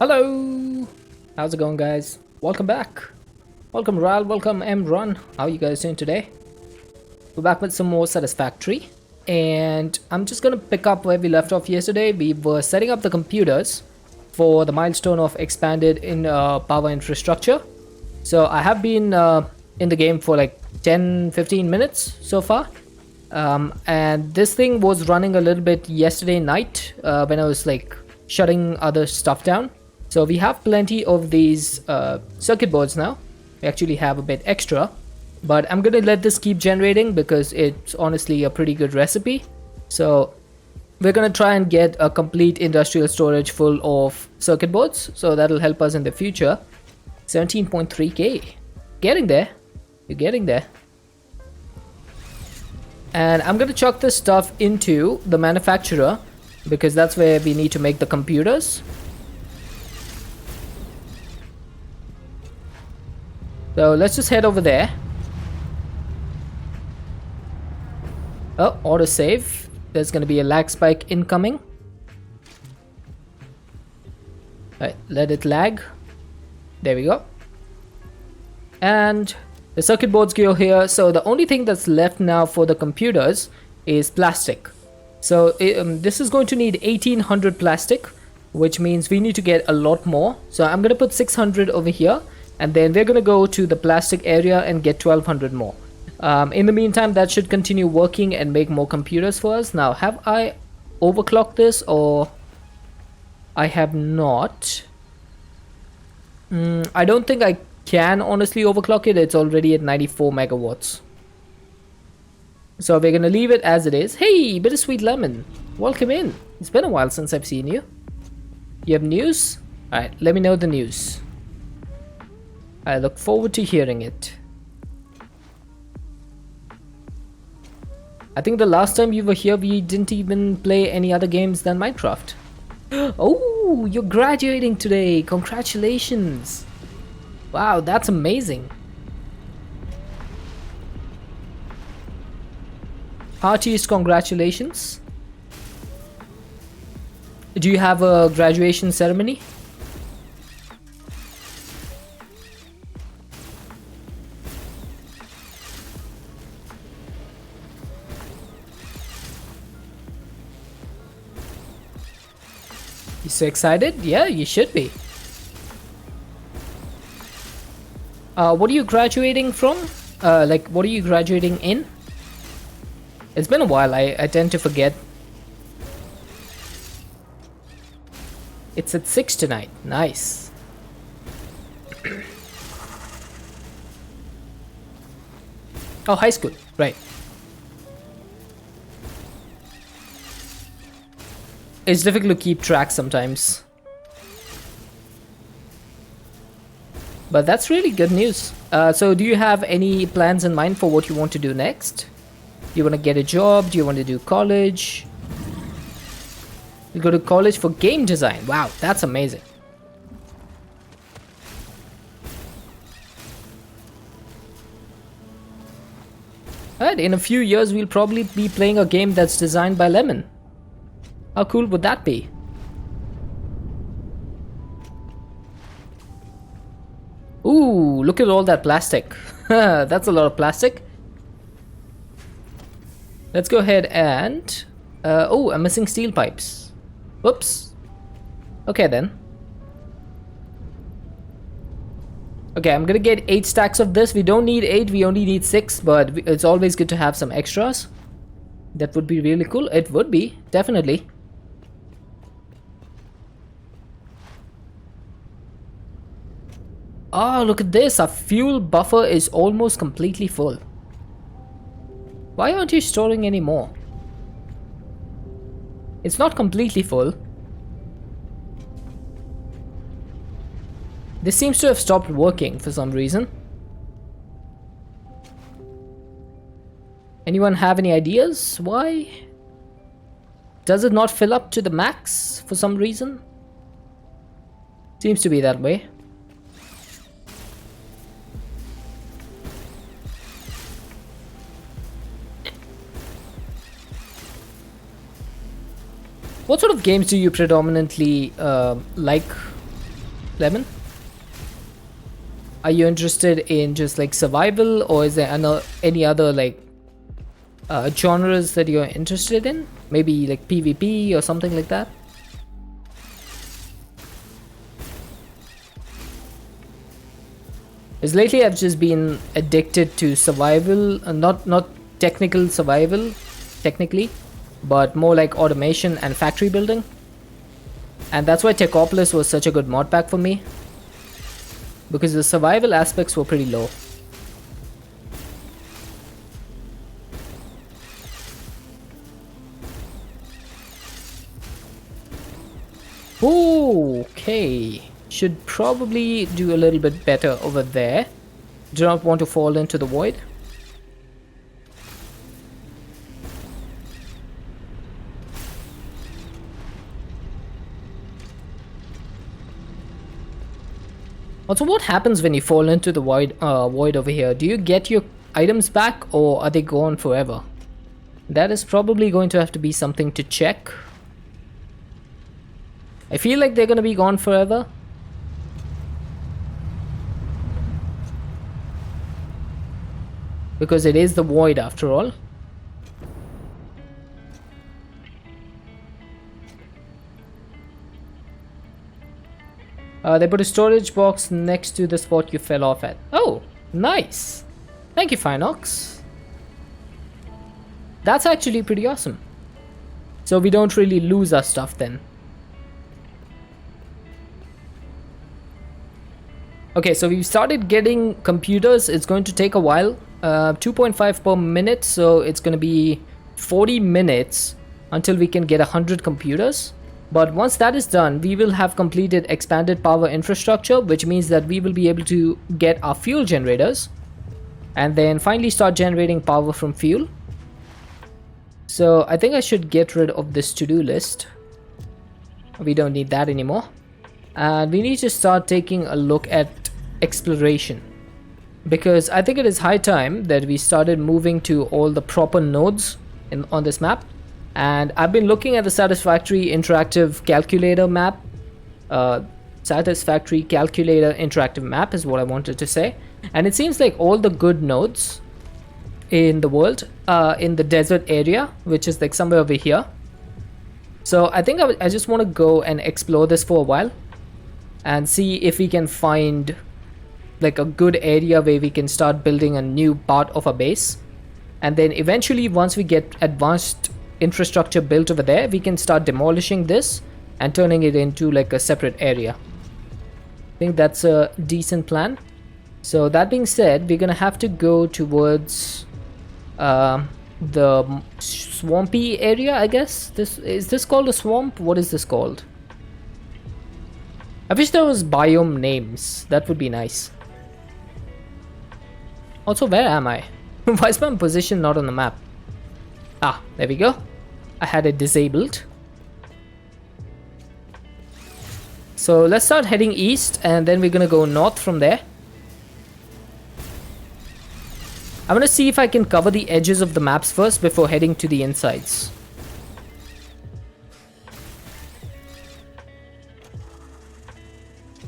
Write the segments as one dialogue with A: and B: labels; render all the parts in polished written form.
A: Hello! How's it going, guys? Welcome back. Welcome, Ral. Welcome, Run. How are you guys doing today? We're back with some more Satisfactory. And I'm just gonna pick up where we left off yesterday. We were setting up the computers for the milestone of expanded in power infrastructure. So I have been in the game for like 10-15 minutes so far. And this thing was running a little bit yesterday night when I was like shutting other stuff down. So we have plenty of these circuit boards now. We actually have a bit extra, but I'm gonna let this keep generating because it's honestly a pretty good recipe. So we're gonna try and get a complete industrial storage full of circuit boards, so that'll help us in the future. 17.3k, getting there. You're getting there. And I'm gonna chuck this stuff into the manufacturer because that's where we need to make the computers. So let's just head over there. Oh, auto save. There's going to be a lag spike incoming. Alright, let it lag. There we go. And the circuit boards go here. So the only thing that's left now for the computers is plastic. So this is going to need 1800 plastic, which means we need to get a lot more. So I'm going to put 600 over here. And then we're going to go to the plastic area and get 1200 more. In the meantime, that should continue working and make more computers for us. Now, have I overclocked this or I have not? I don't think I can honestly overclock it. It's already at 94 megawatts. So we're going to leave it as it is. Hey, Bittersweet Lemon. Welcome in. It's been a while since I've seen you. You have news? Alright, let me know the news. I look forward to hearing it. I think the last time you were here, we didn't even play any other games than Minecraft. Oh, you're graduating today. Congratulations. Wow, that's amazing. Heartiest congratulations. Do you have a graduation ceremony? You so excited? Yeah, you should be. What are you graduating from? Like, what are you graduating in? It's been a while, I tend to forget. It's at 6 tonight. Nice. Oh, high school. Right. It's difficult to keep track sometimes. But that's really good news. So do you have any plans in mind for what you want to do next? Do you want to get a job? Do you want to do college? You go to college for game design. Wow, that's amazing. Alright, in a few years we'll probably be playing a game that's designed by Lemon. How cool would that be? Ooh, look at all that plastic. That's a lot of plastic. Let's go ahead and... oh, I'm missing steel pipes. Whoops. Okay then. Okay, I'm gonna get 8 stacks of this. We don't need 8, we only need 6, but it's always good to have some extras. That would be really cool. It would be, definitely. Oh, look at this. Our fuel buffer is almost completely full. Why aren't you storing any more? It's not completely full. This seems to have stopped working for some reason. Anyone have any ideas? Why? Does it not fill up to the max for some reason? Seems to be that way. What sort of games do you predominantly like Lemon? Are you interested in just like survival, or is there any other like genres that you're interested in? Maybe like PvP or something like that? Because lately I've just been addicted to survival, not technical survival, technically, but more like automation and factory building. And that's why Techopolis was such a good mod pack for me, because the survival aspects were pretty low. Okay, should probably do a little bit better over there. Do not want to fall into the void. Also, what happens when you fall into the void over here? Do you get your items back, or are they gone forever? That is probably going to have to be something to check. I feel like they're going to be gone forever. Because it is the void after all. They put a storage box next to the spot you fell off at. Oh, nice. Thank you, Finox. That's actually pretty awesome. So we don't really lose our stuff then. Okay, so we've started getting computers. It's going to take a while. 2.5 per minute, so it's going to be 40 minutes until we can get 100 computers. But once that is done, we will have completed expanded power infrastructure, which means that we will be able to get our fuel generators and then finally start generating power from fuel. So I think I should get rid of this to-do list. We don't need that anymore. And we need to start taking a look at exploration, because I think it is high time that we started moving to all the proper nodes on this map. And I've been looking at the Satisfactory interactive calculator map. Satisfactory calculator interactive map is what I wanted to say. And it seems like all the good nodes in the world in the desert area, which is like somewhere over here. So I think I just want to go and explore this for a while and see if we can find like a good area where we can start building a new part of a base. And then eventually, once we get advanced infrastructure built over there, we can start demolishing this and turning it into like a separate area. I think that's a decent plan. So that being said, we're gonna have to go towards the swampy area, I guess. Is this called a swamp? What is this called? I wish there was biome names. That would be nice. Also, where am I? Why is my position not on the map? Ah, there we go. I had it disabled. So let's start heading east, and then we're gonna go north from there. I'm gonna see if I can cover the edges of the maps first before heading to the insides.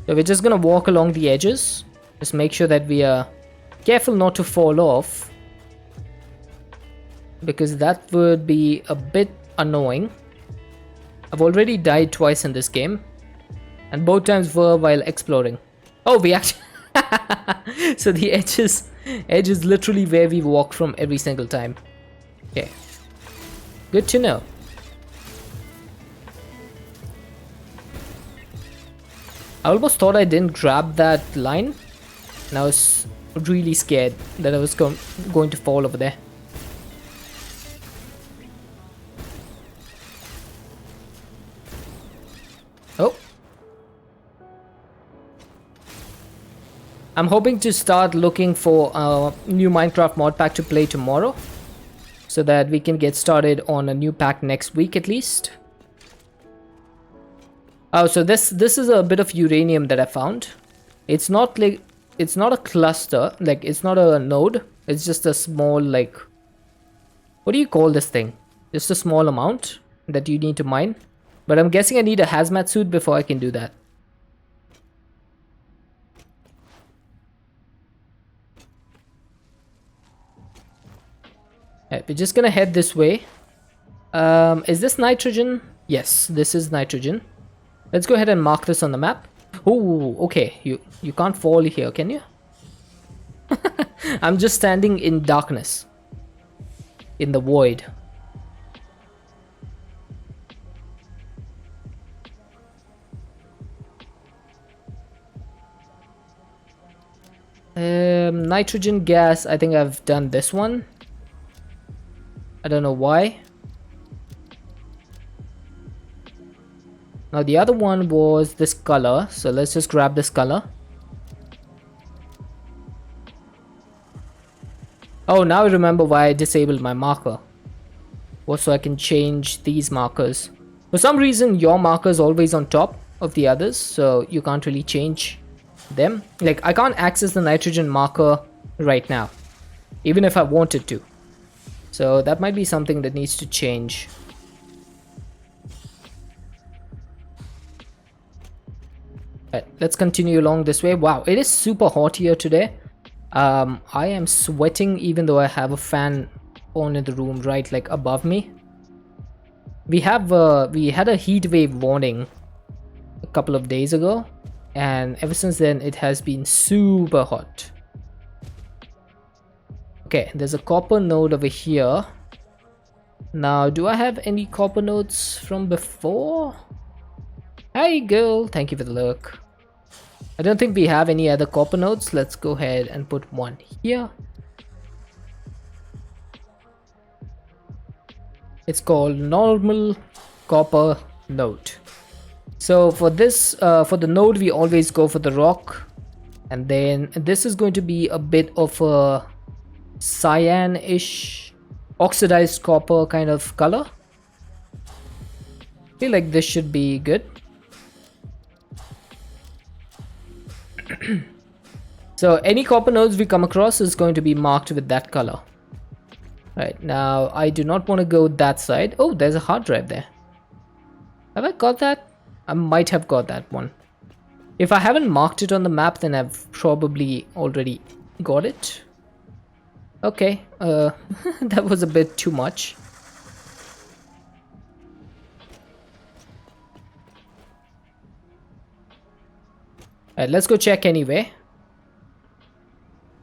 A: So we're just gonna walk along the edges. Just make sure that we are careful not to fall off, because that would be a bit annoying. I've already died twice in this game, and both times were while exploring. Oh, we actually so the edge is literally where we walk from every single time. Okay, good to know. I almost thought I didn't grab that line, and I was really scared that I was going to fall over there. Oh, I'm hoping to start looking for a new Minecraft mod pack to play tomorrow, so that we can get started on a new pack next week at least. Oh, so this is a bit of uranium that I found. It's not like, it's not a cluster, like it's not a node. It's just a small, like, what do you call this thing? Just a small amount that you need to mine. But I'm guessing I need a hazmat suit before I can do that. Right, we're just gonna head this way. Is this nitrogen? Yes, this is nitrogen. Let's go ahead and mark this on the map. Oh, okay. You can't fall here, can you? I'm just standing in darkness. In the void. Nitrogen gas, I think I've done this one. I don't know why. Now the other one was this color, so let's just grab this color. Oh, now I remember why I disabled my marker. Was so I can change these markers. For some reason your marker is always on top of the others, so you can't really change them. Like, I can't access the nitrogen marker right now, even if I wanted to. So that might be something that needs to change. Right, let's continue along this way. Wow, it is super hot here today. I am sweating even though I have a fan on in the room right like above me. We had a heat wave warning a couple of days ago, and ever since then it has been super hot. Okay, there's a copper node over here. Now, do I have any copper nodes from before? Hi girl, thank you for the look. I don't think we have any other copper nodes. Let's go ahead and put one here. It's called normal copper node. So for this, for the node, we always go for the rock, and then this is going to be a bit of a cyan-ish, oxidized copper kind of color. I feel like this should be good. So any copper nodes we come across is going to be marked with that color. Right, now I do not want to go that side. Oh, there's a hard drive there. Have I got that? I might have got that one. If I haven't marked it on the map, then I've probably already got it. Okay, that was a bit too much. Alright, let's go check anyway.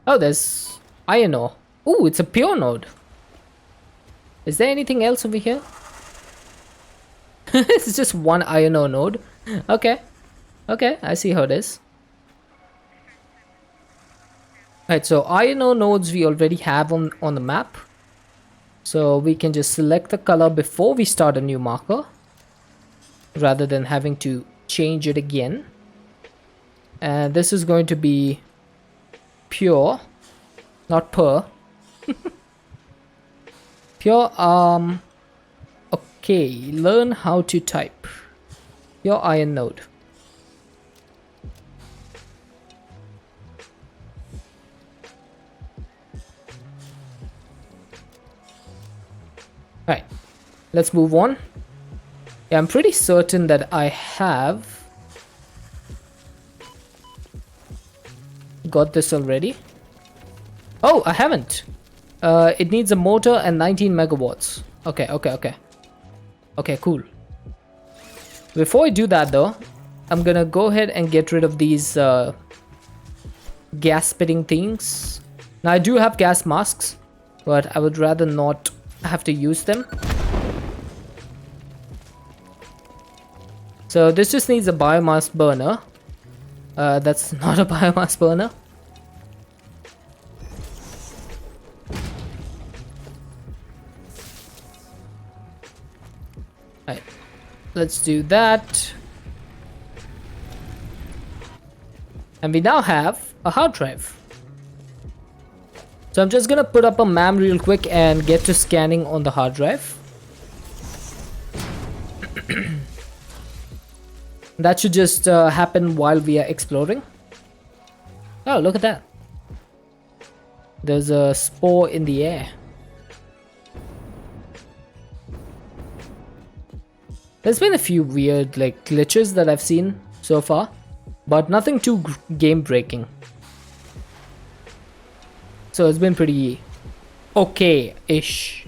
A: Oh, there's iron ore. Oh, it's a pure node. Is there anything else over here? It's just one iron ore node. Okay. Okay, I see how it is. Alright, so iron ore nodes we already have on the map. So we can just select the color before we start a new marker, rather than having to change it again. And this is going to be pure, not per. Pure, okay, learn how to type. Pure iron node. Alright, let's move on. Yeah, I'm pretty certain that I have got this already. Oh, I haven't. It needs a motor and 19 megawatts. Okay, okay, okay. Okay, cool. Before I do that though, I'm gonna go ahead and get rid of these gas spitting things. Now I do have gas masks, but I would rather not have to use them. So this just needs a biomass burner. That's not a biomass burner. Alright, let's do that. And we now have a hard drive. So I'm just gonna put up a MAM real quick and get to scanning on the hard drive. That should just happen while we are exploring. Oh, look at that. There's a spore in the air. There's been a few weird like glitches that I've seen so far, but nothing too game breaking. So it's been pretty okay-ish.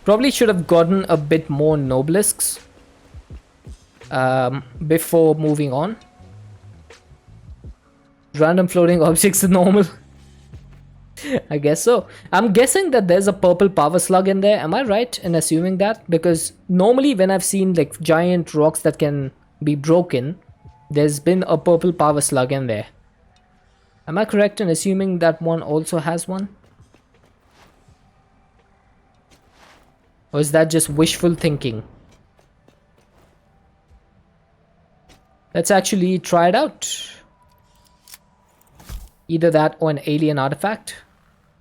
A: Probably should have gotten a bit more nobelisks before moving on. Random floating objects are normal. I guess so. I'm guessing that there's a purple power slug in there. Am I right in assuming that? Because normally when I've seen like giant rocks that can be broken, there's been a purple power slug in there. Am I correct in assuming that one also has one? Or is that just wishful thinking? Let's actually try it out. Either that or an alien artifact.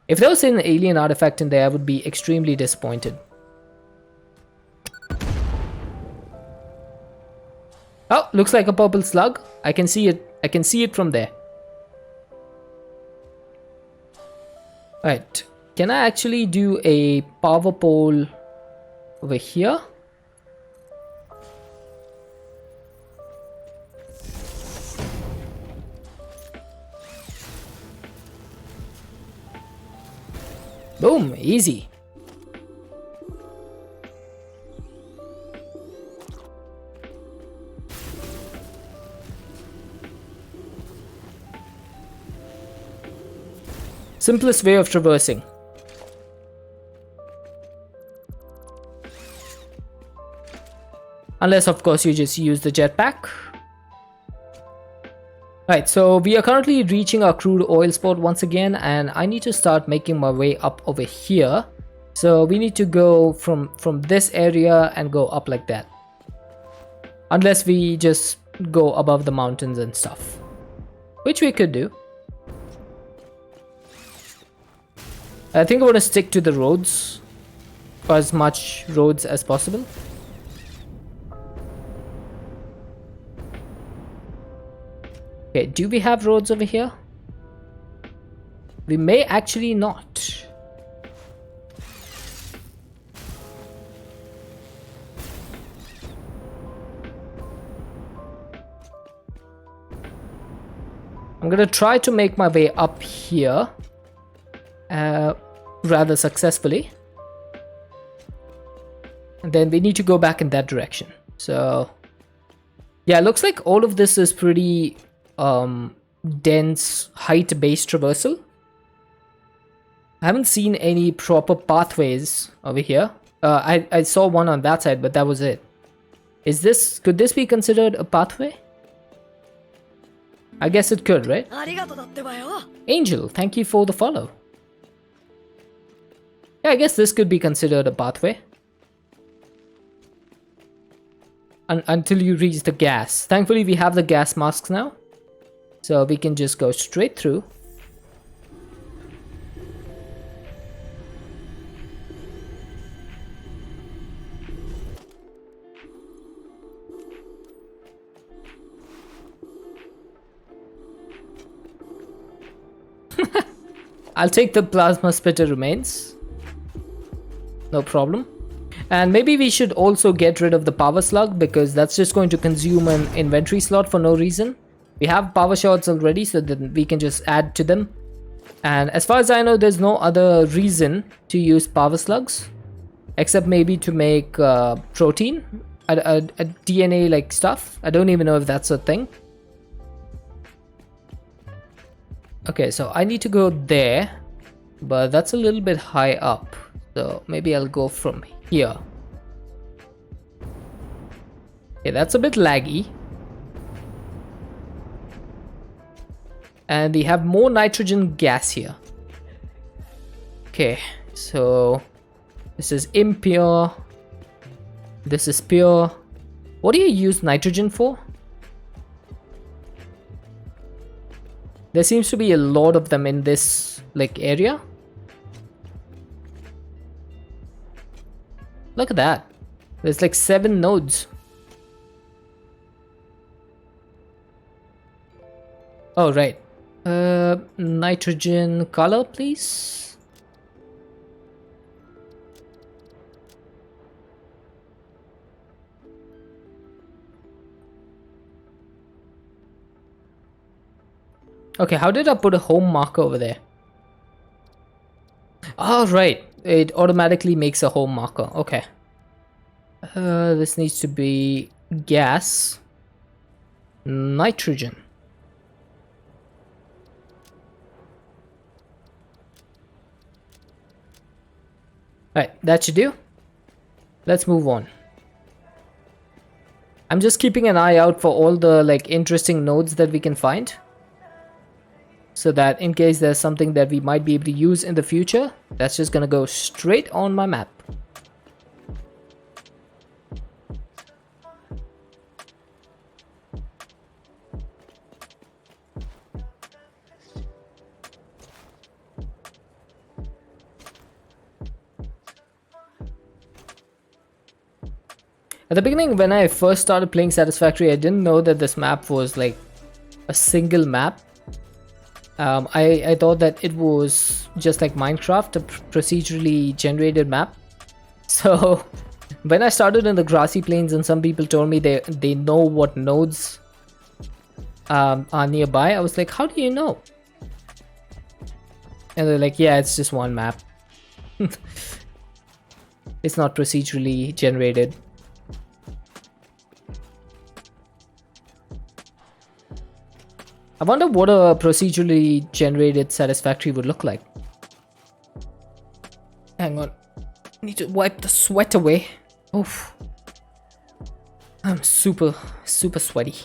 A: If there was an alien artifact in there, I would be extremely disappointed. Oh, looks like a purple slug. I can see it. I can see it from there. Alright. Can I actually do a power pole over here? Boom, easy. Simplest way of traversing. Unless, of course, you just use the jetpack. Right, so we are currently reaching our crude oil spot once again, and I need to start making my way up over here. So we need to go from this area and go up like that. Unless we just go above the mountains and stuff. Which we could do. I think I want to stick to the roads. Or as much roads as possible. Okay, do we have roads over here? We may actually not. I'm gonna try to make my way up here rather successfully. And then we need to go back in that direction. So yeah, it looks like all of this is pretty dense height-based traversal. I haven't seen any proper pathways over here. I saw one on that side, but that was it. Could this be considered a pathway? I guess it could, right? Angel, thank you for the follow. Yeah, I guess this could be considered a pathway. Until you reach the gas. Thankfully, we have the gas masks now. So we can just go straight through. I'll take the plasma spitter remains. No problem. And maybe we should also get rid of the power slug, because that's just going to consume an inventory slot for no reason. We have power shards already, so then we can just add to them. And as far as I know, there's no other reason to use power slugs. Except maybe to make protein. A DNA like stuff. I don't even know if that's a thing. Okay, so I need to go there. But that's a little bit high up. So maybe I'll go from here. Okay, that's a bit laggy. And we have more nitrogen gas here. Okay, so this is impure. This is pure. What do you use nitrogen for? There seems to be a lot of them in this like area. Look at that. There's like 7 nodes. Oh, right. Nitrogen color, please. Okay, how did I put a home marker over there? Oh, right. It automatically makes a home marker. Okay. This needs to be gas. Nitrogen. Alright, that should do. Let's move on. I'm just keeping an eye out for all the like interesting nodes that we can find, so that in case there's something that we might be able to use in the future, that's just gonna go straight on my map. At the beginning, when I first started playing Satisfactory, I didn't know that this map was like a single map. I thought that it was just like Minecraft, a procedurally generated map. So when I started in the grassy plains and some people told me they know what nodes are nearby, I was like, how do you know? And they're like, yeah, it's just one map. It's not procedurally generated. I wonder what a procedurally generated Satisfactory would look like. Hang on. I need to wipe the sweat away. Oof. I'm super sweaty.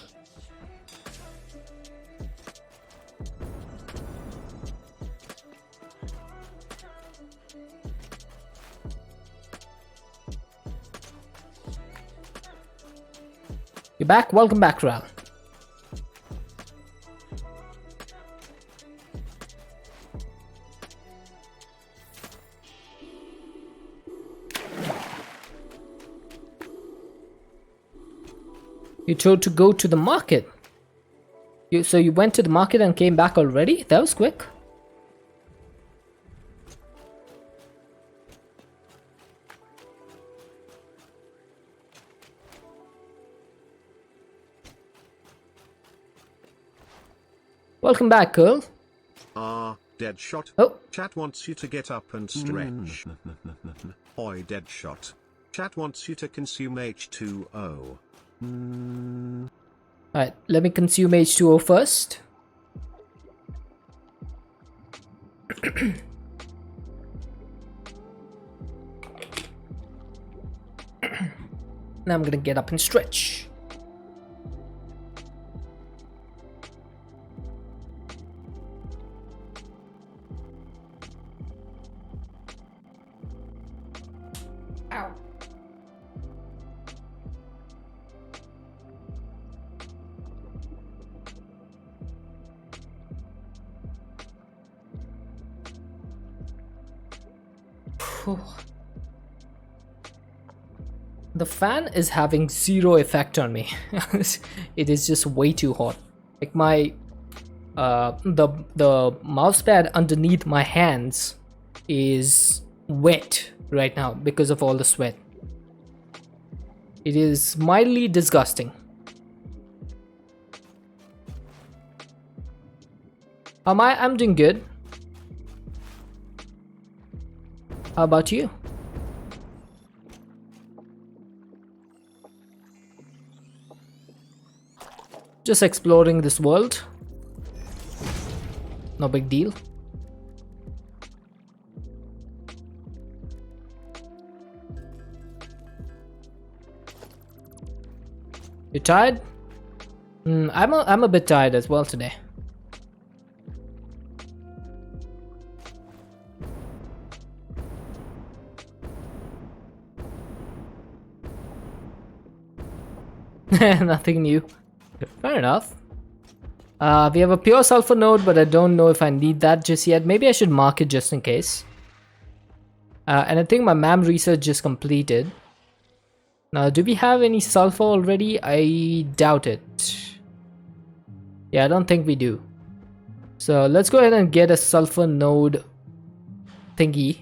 A: You're back? Welcome back, Ral. You told to go to the market. So you went to the market and came back already? That was quick. Welcome back, girl.
B: Deadshot.
A: Oh.
B: Chat wants you to get up and stretch. Oi, Deadshot. Chat wants you to consume H2O.
A: Alright, let me consume H2O first. Now I'm gonna get up and stretch. Ow. The fan is having zero effect on me. It is just way too hot. Like my the mouse pad underneath my hands is wet right now because of all the sweat. It is mildly disgusting. I'm doing good. How about you? Just exploring this world. No big deal. You tired? I'm a bit tired as well today. Nothing new. Fair enough. We have a pure sulfur node, but I don't know if I need that just yet. Maybe I should mark it just in case. And I think my MAM research just completed. Now, do we have any sulfur already? I doubt it. Yeah, I don't think we do. So let's go ahead and get a sulfur node thingy.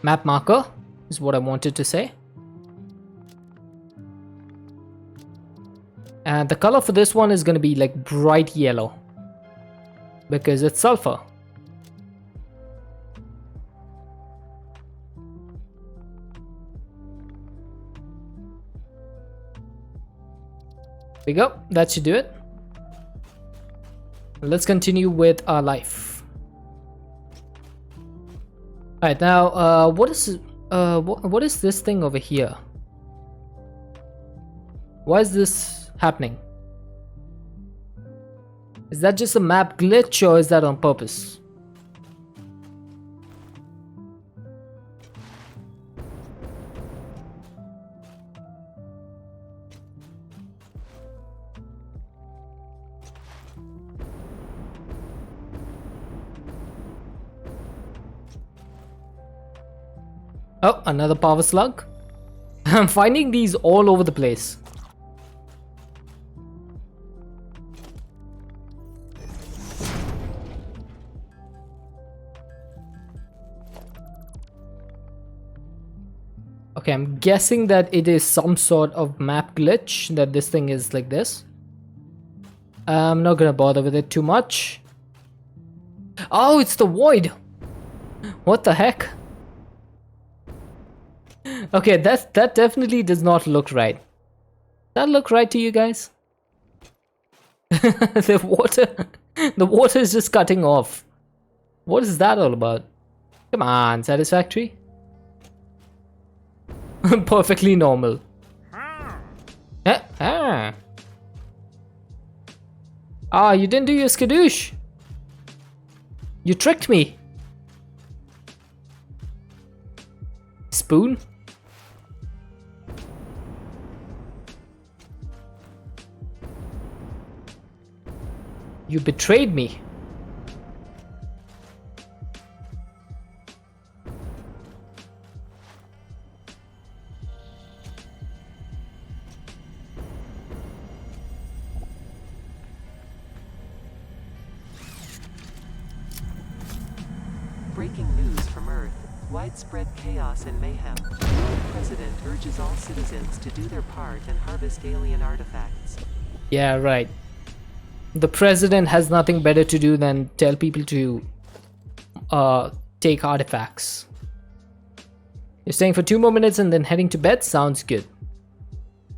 A: Map marker is what I wanted to say. And the color for this one is going to be like bright yellow because it's sulfur. There we go. That should do it. Let's continue with our life. Alright, now what is this thing over here? Why is this happening? Is that just a map glitch or is that on purpose? Oh, another power slug. I'm finding these all over the place. Okay, I'm guessing that it is some sort of map glitch that this thing is like this. I'm not gonna bother with it too much. Oh, it's the void. What the heck? Okay, that definitely does not look right. Does that look right to you guys? The water is just cutting off. What is that all about? Come on, Satisfactory. Perfectly normal. Ah, you didn't do your skadoosh. You tricked me. Spoon? You betrayed me.
C: Breaking news from Earth. Widespread chaos and mayhem. The President urges all citizens to do their part and harvest alien artifacts.
A: Yeah, right. The president has nothing better to do than tell people to take artifacts. You're staying for 2 more minutes and then heading to bed? Sounds good.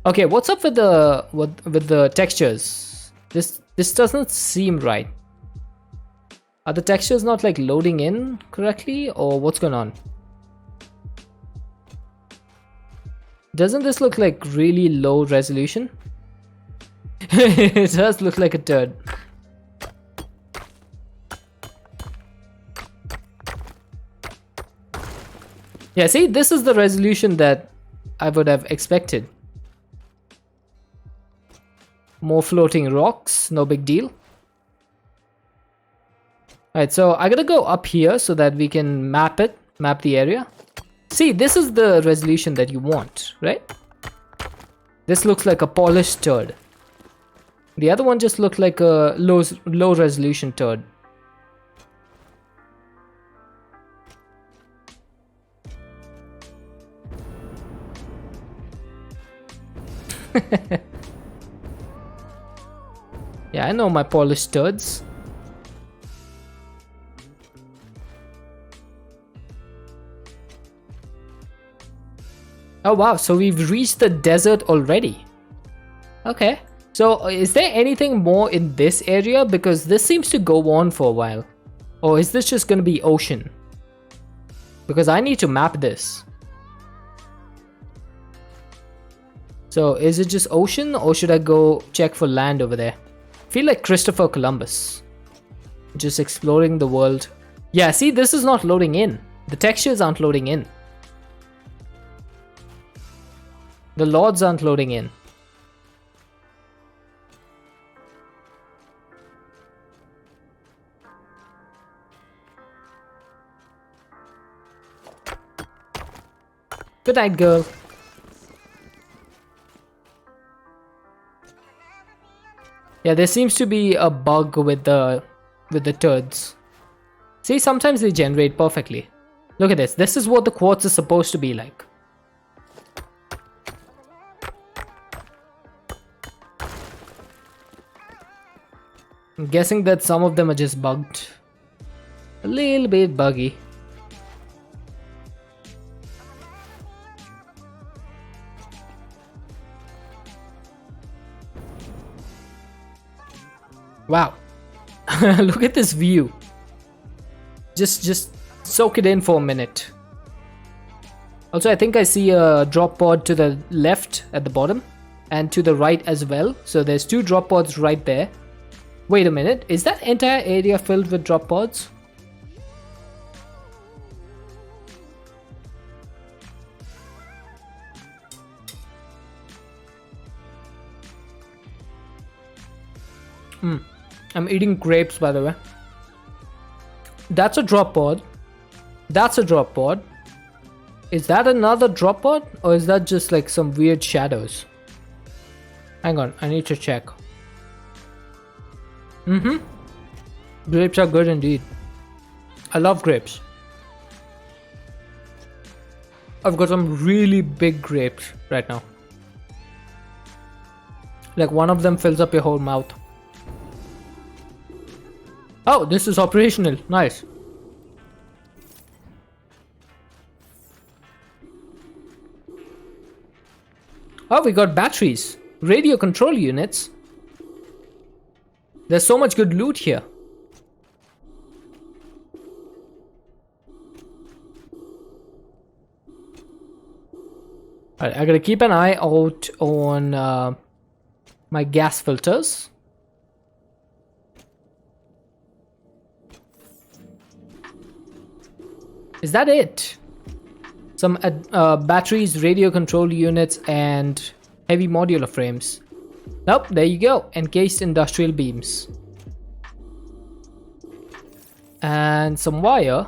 A: Okay, what's up with the textures? This doesn't seem right. Are the textures not like loading in correctly or what's going on? Doesn't this look like really low resolution? It does look like a turd. Yeah, see, this is the resolution that I would have expected. More floating rocks, no big deal. Alright, so I gotta go up here so that we can map the area. See, this is the resolution that you want, right? This looks like a polished turd. The other one just looked like a low resolution turd. Yeah, I know my polished turds. Oh wow, so we've reached the desert already. Okay. So, is there anything more in this area? Because this seems to go on for a while. Or is this just going to be ocean? Because I need to map this. So, is it just ocean or should I go check for land over there? I feel like Christopher Columbus. Just exploring the world. Yeah, see, this is not loading in. The textures aren't loading in. The lords aren't loading in. Good night, girl. Yeah, there seems to be a bug with the turds. See, sometimes they generate perfectly. Look at this. This is what the quartz is supposed to be like. I'm guessing that some of them are just bugged. A little bit buggy. Wow. Look at this view. Just soak it in for a minute. Also, I think I see a drop pod to the left at the bottom and to the right as well. So there's 2 drop pods right there. Wait a minute, is that entire area filled with drop pods? I'm eating grapes, by the way. That's a drop pod. That's a drop pod. Is that another drop pod? Or is that just like some weird shadows? Hang on, I need to check. Grapes are good indeed. I love grapes. I've got some really big grapes right now. Like one of them fills up your whole mouth. Oh, this is operational. Nice. Oh, we got batteries. Radio control units. There's so much good loot here. Alright, I gotta keep an eye out on my gas filters. Is that it? Some batteries, radio control units, and heavy modular frames. Nope, there you go. Encased industrial beams. And some wire.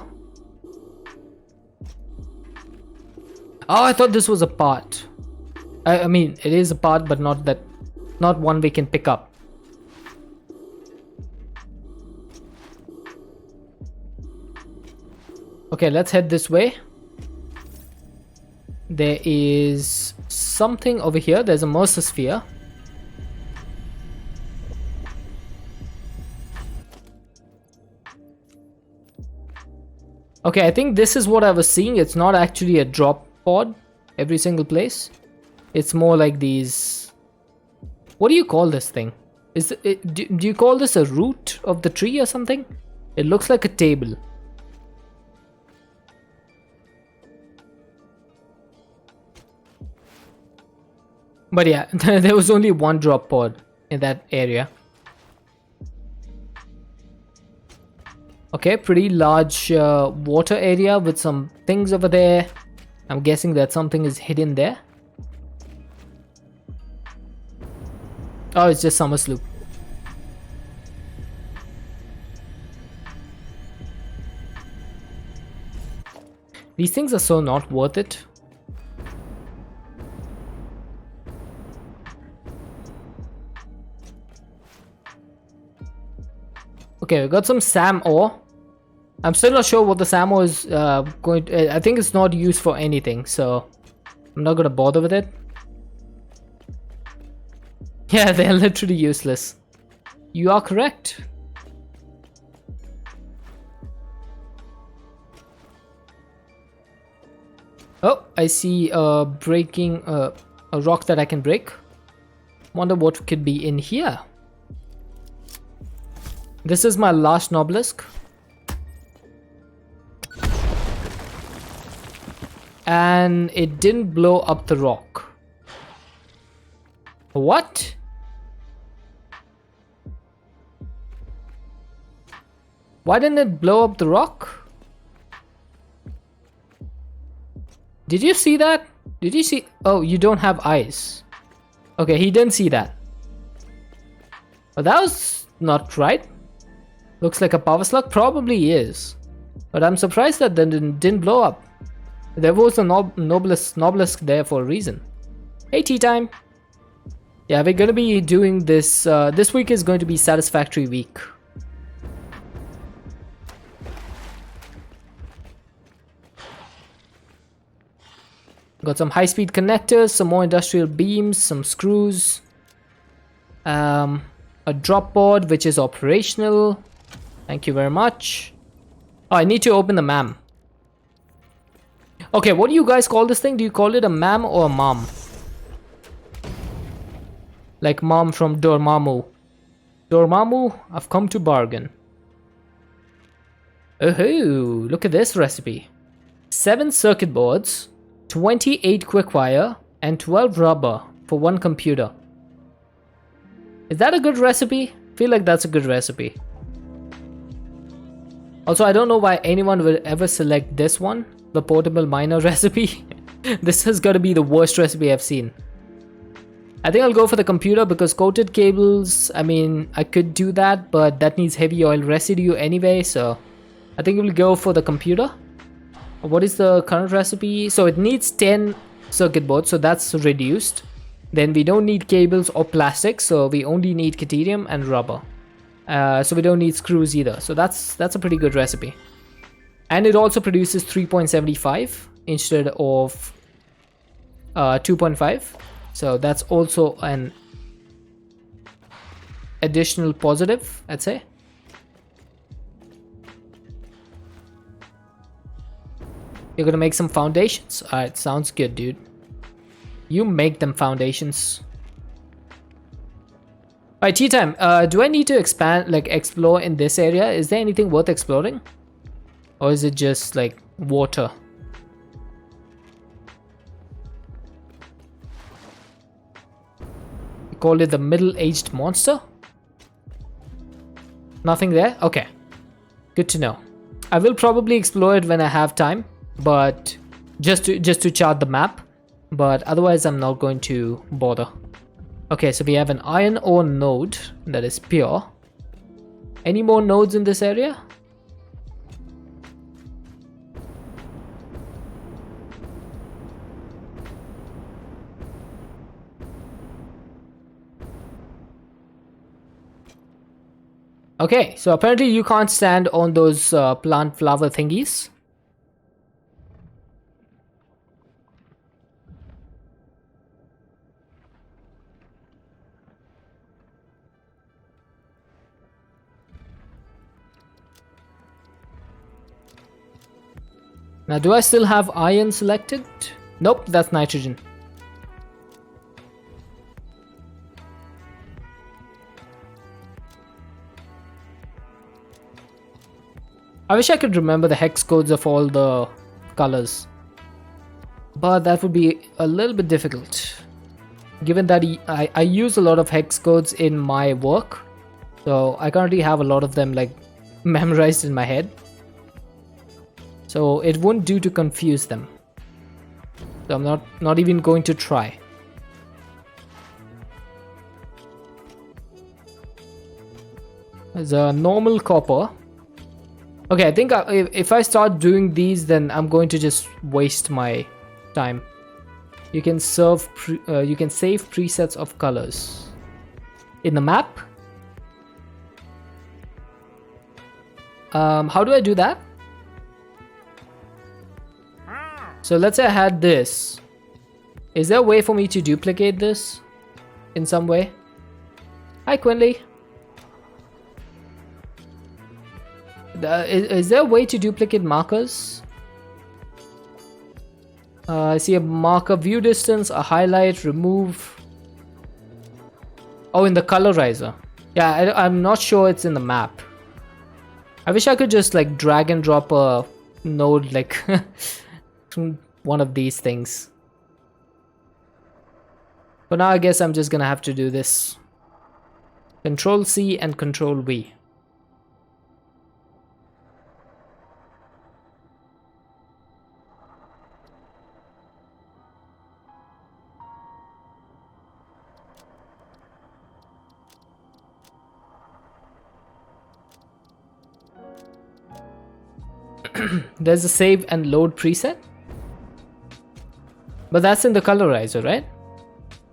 A: Oh, I thought this was a part. I mean, it is a part, but not one we can pick up. Okay, let's head this way. There is something over here. There's a Mercer sphere. Okay, I think this is what I was seeing. It's not actually a drop pod every single place. It's more like these... What do you call this thing? Do you call this a root of the tree or something? It looks like a table. But yeah, there was only one drop pod in that area. Okay, pretty large water area with some things over there. I'm guessing that something is hidden there. Oh, it's just summer sloop. These things are so not worth it. Okay, we got some SAM ore. I'm still not sure what the SAM ore is going to... I think it's not used for anything, so I'm not going to bother with it. Yeah, they're literally useless. You are correct. Oh, I see a rock that I can break. Wonder what could be in here. This is my last obelisk. And it didn't blow up the rock. What? Why didn't it blow up the rock? Did you see that? Did you see? Oh, you don't have eyes. Okay, he didn't see that. But that was not right. Looks like a power slug. Probably is. But I'm surprised that that didn't blow up. There was a obelisk there for a reason. Hey, tea time. Yeah, we're gonna be doing this. This week is going to be Satisfactory week. Got some high-speed connectors, some more industrial beams, some screws. A drop pod which is operational. Thank you very much. Oh, I need to open the MAM. Okay, what do you guys call this thing? Do you call it a MAM or a mom? Like mom from Dormammu. Dormammu, I've come to bargain. Oh, look at this recipe. 7 circuit boards, 28 quick-wire, and 12 rubber for 1 computer. Is that a good recipe? I feel like that's a good recipe. Also, I don't know why anyone would ever select this one, the portable miner recipe. This has got to be the worst recipe I've seen. I think I'll go for the computer because coated cables, I mean, I could do that, but that needs heavy oil residue anyway, so I think we'll go for the computer. What is the current recipe? So it needs 10 circuit boards, so that's reduced. Then we don't need cables or plastic, so we only need cadmium and rubber. So we don't need screws either, so that's a pretty good recipe. And it also produces 3.75 instead of 2.5. So that's also an additional positive, I'd say. You're gonna make some foundations? Alright, sounds good, dude. You make them foundations. Alright, tea time. Do I need to expand, like explore in this area? Is there anything worth exploring? Or is it just like water? You call it the middle-aged monster? Nothing there? Okay. Good to know. I will probably explore it when I have time, but just to chart the map. But otherwise I'm not going to bother. Okay, so we have an iron ore node that is pure. Any more nodes in this area? Okay, so apparently you can't stand on those plant flower thingies. Now, do I still have iron selected? Nope, that's nitrogen. I wish I could remember the hex codes of all the colors, but that would be a little bit difficult, given that I use a lot of hex codes in my work, so I currently have a lot of them like memorized in my head. So it won't do to confuse them. So I'm not even going to try. There's a normal copper. Okay, I think if I start doing these, then I'm going to just waste my time. You can save presets of colors in the map. How do I do that? So let's say I had this. Is there a way for me to duplicate this in some way? Hi, Quinley. Is there a way to duplicate markers? I see a marker, view distance, a highlight, remove. Oh, in the colorizer. Yeah, I'm not sure it's in the map. I wish I could just like drag and drop a node like one of these things. But now I guess I'm just gonna have to do this. Control C and Control V. There's a save and load preset. But that's in the colorizer, right?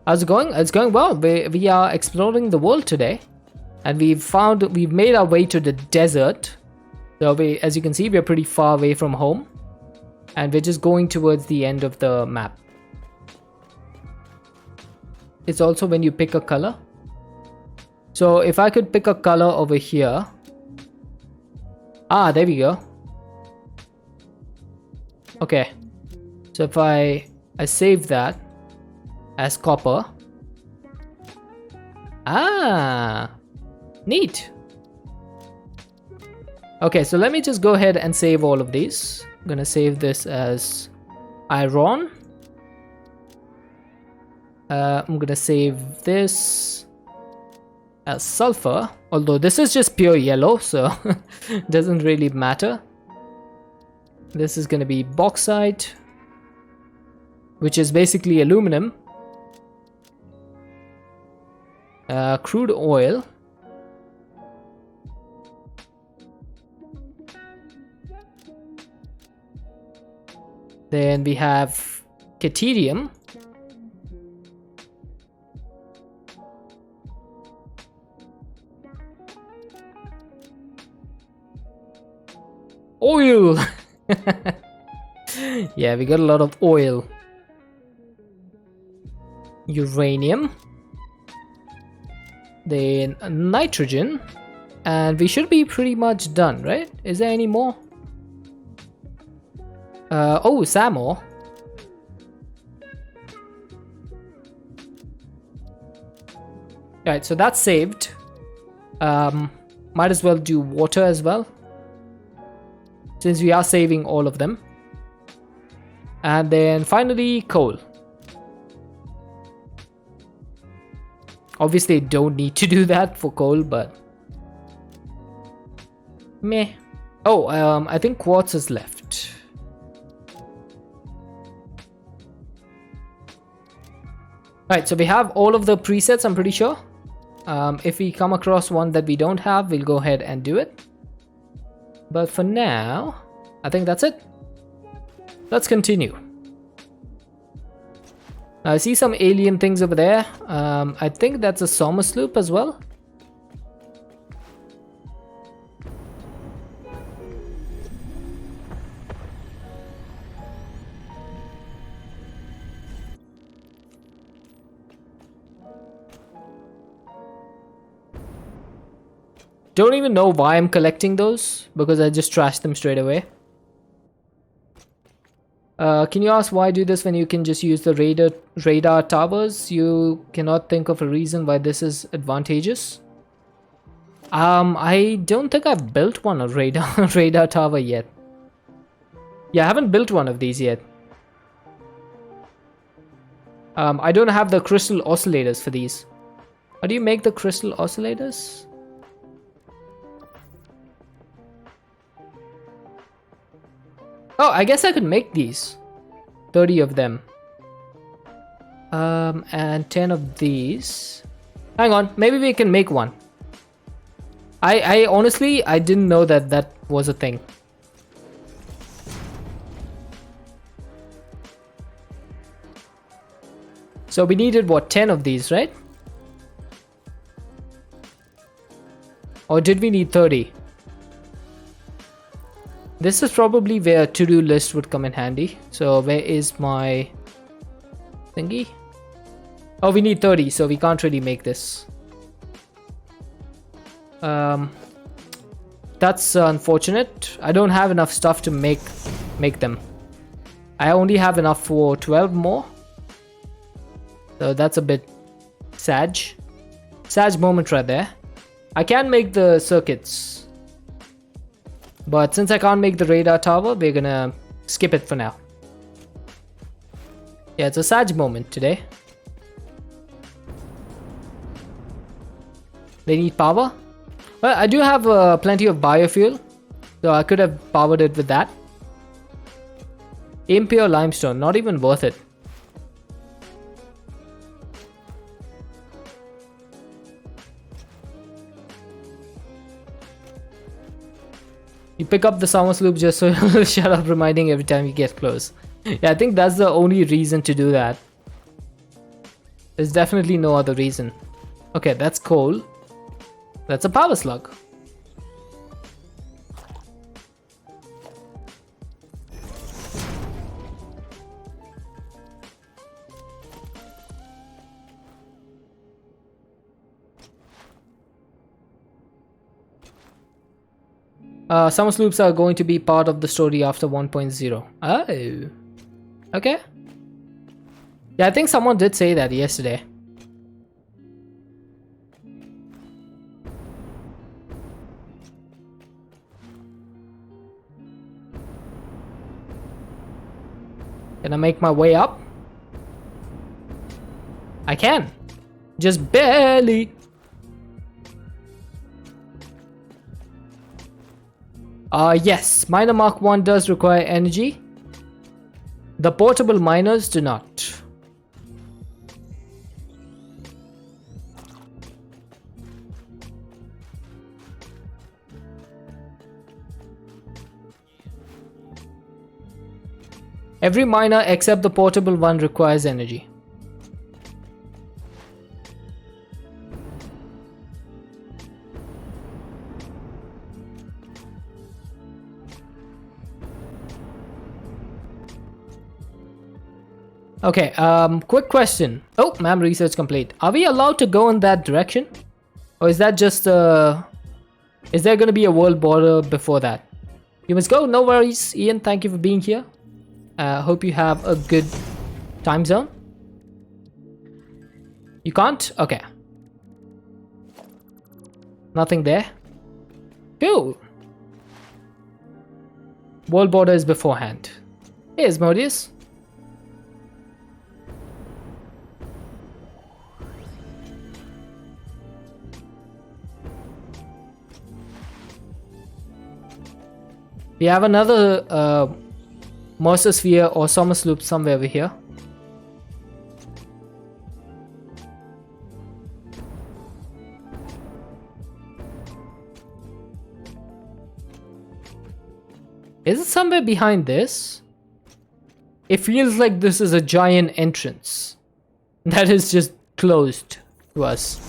A: How's it going? It's going well. We are exploring the world today. And we've made our way to the desert. So as you can see, we're pretty far away from home. And we're just going towards the end of the map. It's also when you pick a color. So if I could pick a color over here. Ah, there we go. Okay. So if I save that as copper. Ah, neat. Okay, so let me just go ahead and save all of these. I'm gonna save this as iron. I'm gonna save this as sulfur, although this is just pure yellow, so it doesn't really matter. This is gonna be bauxite, which is basically aluminum. Crude oil. Then we have Caterium. Oil! Yeah, we got a lot of oil. Uranium. Then nitrogen. And we should be pretty much done, right? Is there any more? Oh, some more. Alright, so that's saved. Might as well do water as well, since we are saving all of them. And then finally coal. Obviously don't need to do that for coal, but meh. Oh, I think quartz is left. Right, so we have all of the presets, I'm pretty sure. If we come across one that we don't have, we'll go ahead and do it. But for now, I think that's it. Let's continue. I see some alien things over there. I think that's a summer sloop as well. Don't even know why I'm collecting those, because I just trashed them straight away. Can you ask why do this when you can just use the radar towers? You cannot think of a reason why this is advantageous. I don't think I've built one of radar tower yet. Yeah, I haven't built one of these yet. I don't have the crystal oscillators for these. How do you make the crystal oscillators? Oh, I guess I could make these. 30 of them. And 10 of these. Hang on, maybe we can make one. I honestly, I didn't know that that was a thing. So we needed what, 10 of these, right? Or did we need 30? This is probably where a to-do list would come in handy. So where is my thingy? Oh, we need 30, so we can't really make this. That's unfortunate. I don't have enough stuff to make them. I only have enough for 12 more. So that's a bit sad moment right there. I can make the circuits. But since I can't make the radar tower, we're gonna skip it for now. Yeah, it's a sad moment today. They need power. Well, I do have plenty of biofuel, so I could have powered it with that. Impure limestone, not even worth it. You pick up the summer sloop just so you'll shut up reminding every time you get close. Yeah, I think that's the only reason to do that. There's definitely no other reason. Okay, that's coal. That's a power slug. Summer sloops are going to be part of the story after 1.0. Oh. Okay. Yeah, I think someone did say that yesterday. Can I make my way up? I can. Just barely. Yes, miner Mark 1 does require energy. The portable miners do not. Every miner except the portable one requires energy. Okay, quick question. Oh, ma'am, research complete. Are we allowed to go in that direction? Or is that just, is there gonna be a world border before that? You must go, no worries. Ian, thank you for being here. Hope you have a good time zone. You can't? Okay. Nothing there. Cool. World border is beforehand. Here's Modius. We have another Mercer Sphere or Summer Sloop somewhere over here. Is it somewhere behind this? It feels like this is a giant entrance that is just closed to us.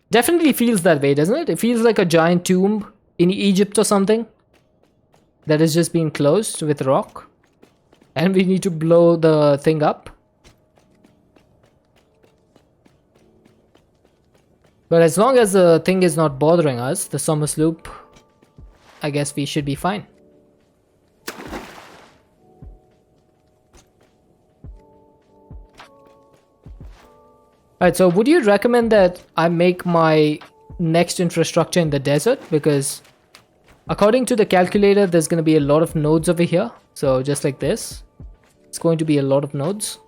A: Definitely feels that way, doesn't it? It feels like a giant tomb in Egypt or something that is just being closed with rock. And we need to blow the thing up. But as long as the thing is not bothering us, the Summer Sloop, I guess we should be fine. Alright, so would you recommend that I make my next infrastructure in the desert? Because according to the calculator, there's going to be a lot of nodes over here. So just like this, it's going to be a lot of nodes.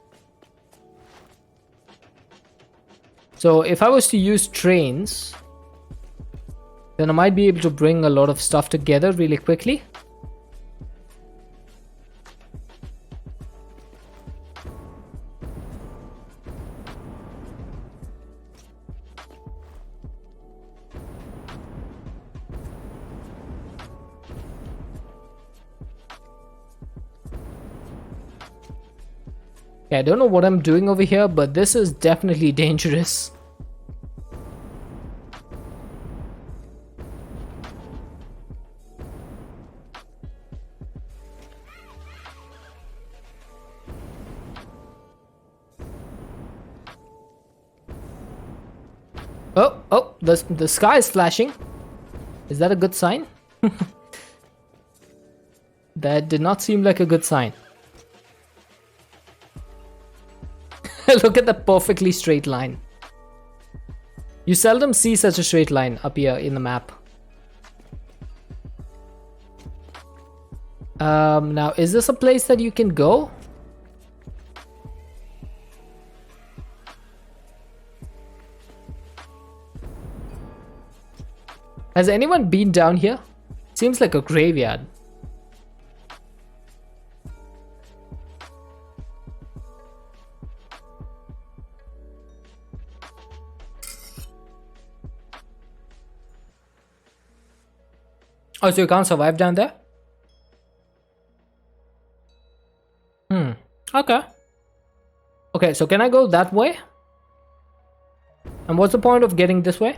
A: So if I was to use trains, then I might be able to bring a lot of stuff together really quickly. Okay, I don't know what I'm doing over here, but this is definitely dangerous. Oh, the sky is flashing. Is that a good sign? That did not seem like a good sign. Look at the perfectly straight line. You seldom see such a straight line up here in the map. Now, is this a place that you can go? Has anyone been down here? Seems like a graveyard. Oh, so you can't survive down there? Okay. Okay, so can I go that way? And what's the point of getting this way?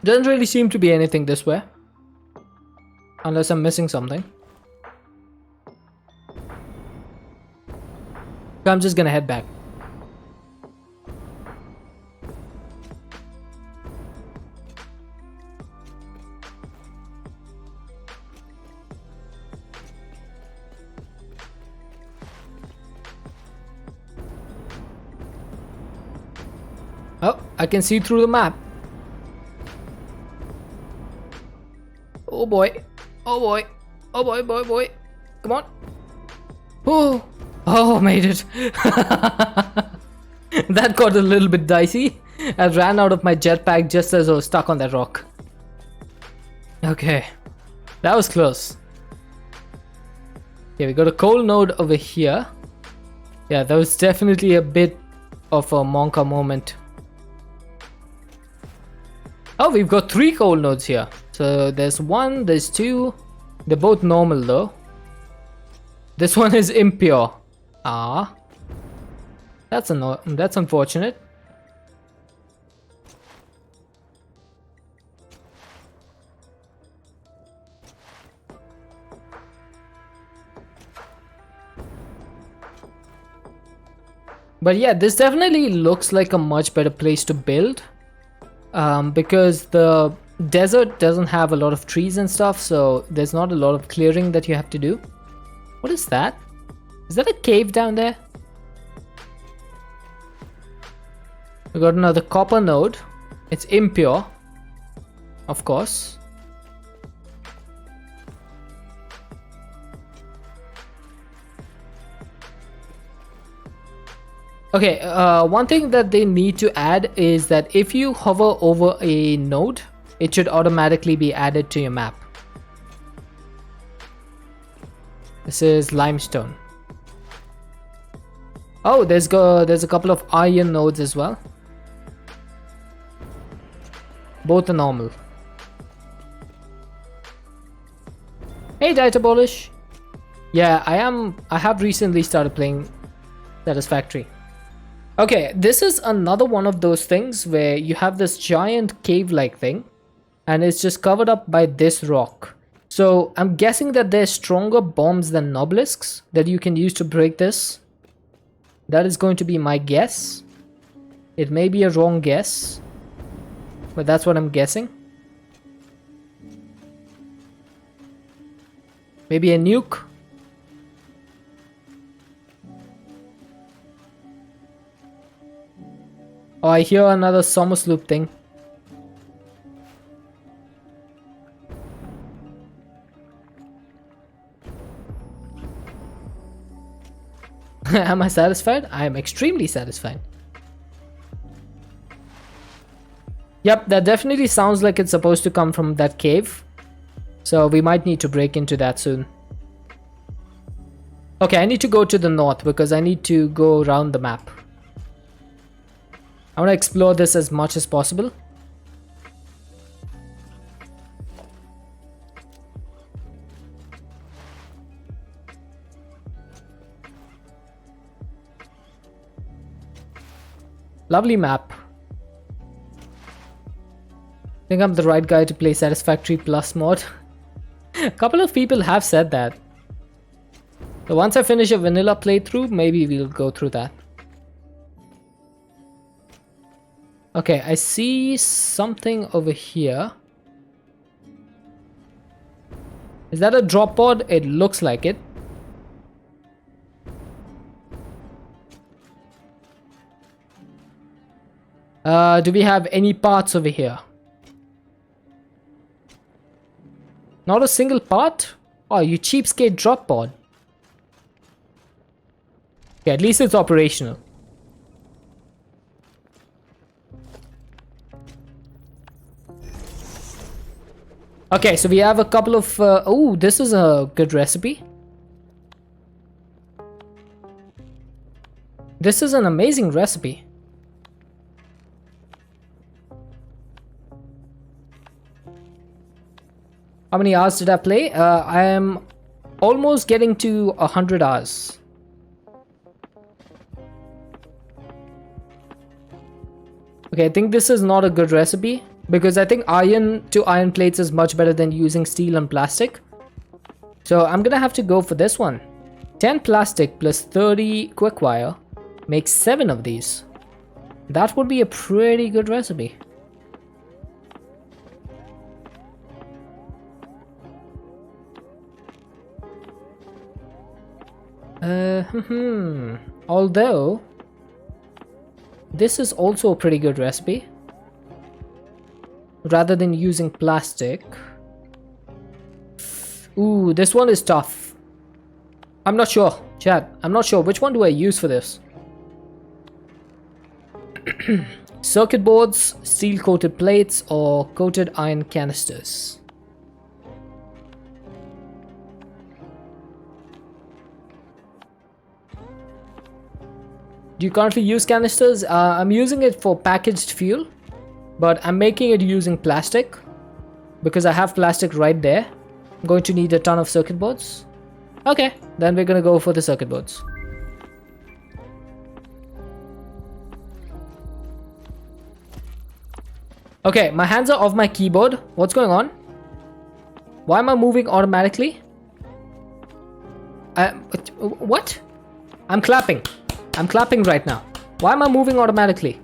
A: Doesn't really seem to be anything this way. Unless I'm missing something. I'm just gonna head back. Oh, I can see through the map. Oh boy. Oh boy. Oh boy, boy. Come on. Oh. Oh, made it. That got a little bit dicey. I ran out of my jetpack just as I was stuck on that rock. Okay. That was close. Okay, we got a coal node over here. Yeah, that was definitely a bit of a Monka moment. Oh, we've got 3 coal nodes here. So there's 1, there's 2. They're both normal though. This one is impure. Ah. That's unfortunate. But yeah, this definitely looks like a much better place to build. Because the desert doesn't have a lot of trees and stuff, so there's not a lot of clearing that you have to do. What is that? Is that a cave down there? We got another copper node. It's impure, of course. Okay, one thing that they need to add is that if you hover over a node, it should automatically be added to your map. This is limestone. Oh, there's a couple of iron nodes as well. Both are normal. Hey, Ditabolish. Yeah, I have recently started playing Satisfactory. Okay, this is another one of those things where you have this giant cave-like thing and it's just covered up by this rock. So I'm guessing that there's stronger bombs than obelisks that you can use to break this. That is going to be my guess. It may be a wrong guess, but that's what I'm guessing. Maybe a nuke. Oh, I hear another Somos loop thing. Am I satisfied? I am extremely satisfied. Yep, that definitely sounds like it's supposed to come from that cave. So we might need to break into that soon. Okay, I need to go to the north because I need to go around the map. I want to explore this as much as possible. Lovely map. I think I'm the right guy to play Satisfactory Plus mod. A couple of people have said that. So once I finish a vanilla playthrough, maybe we'll go through that. Okay, I see something over here. Is that a drop pod? It looks like it. Do we have any parts over here? Not a single part? Oh, you cheapskate drop pod. Okay, at least it's operational. Okay, so we have a couple of... oh, this is a good recipe. This is an amazing recipe. How many hours did I play? I am almost getting to 100 hours. Okay, I think this is not a good recipe. because I think iron to iron plates is much better than using steel and plastic. So I'm gonna have to go for this one. 10 plastic plus 30 quick wire makes 7 of these. That would be a pretty good recipe. Although this is also a pretty good recipe. Rather than using plastic. Ooh, this one is tough. I'm not sure, chat. I'm not sure. Which one do I use for this? Circuit boards, steel coated plates, or coated iron canisters? Do you currently use canisters? I'm using it for packaged fuel, but I'm making it using plastic because I have plastic right there. I'm going to need a ton of circuit boards. Okay, then we're gonna go for the circuit boards. Okay, my hands are off my keyboard. What's going on? Why am I moving automatically? What? I'm clapping. I'm clapping right now. Why am I moving automatically?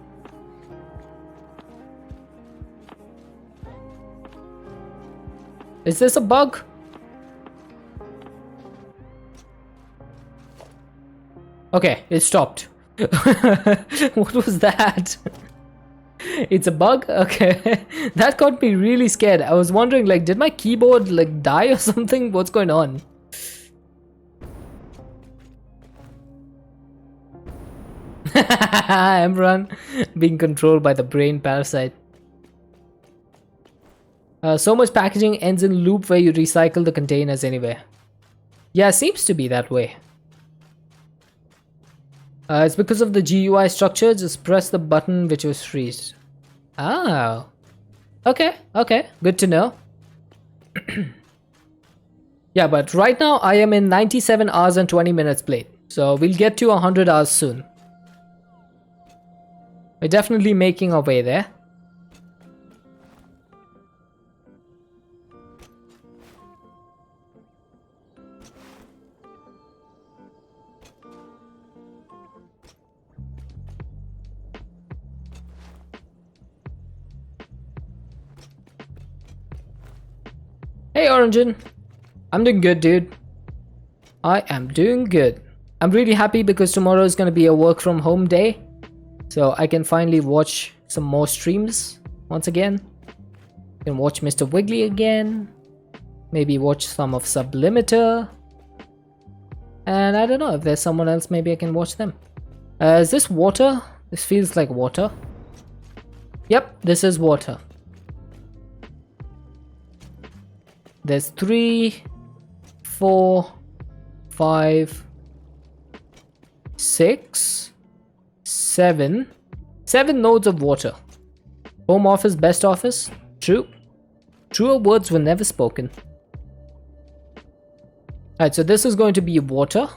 A: Is this a bug? Okay, it stopped. What was that? It's a bug? Okay. That got me really scared. I was wondering, like, did my keyboard, like, die or something? What's going on? Emran being controlled by the brain parasite. So much packaging ends in loop where you recycle the containers anyway. Yeah, seems to be that way. It's because of the GUI structure. Just press the button which was freeze. Oh. Okay, okay. Good to know. Yeah, but right now I am in 97 hours and 20 minutes played. So we'll get to 100 hours soon. We're definitely making our way there. Hey Orangin, I'm doing good, dude. I am doing good. I'm really happy because tomorrow is going to be a work from home day. So I can finally watch some more streams once again. I can watch Mr. Wiggly again. Maybe watch some of Sublimiter. And I don't know if there's someone else, maybe I can watch them. Is this water? This feels like water. Yep, this is water. There's 3, 4, 5, 6, 7 nodes of water. Home office, best office. True. Truer words were never spoken. Alright, so this is going to be water.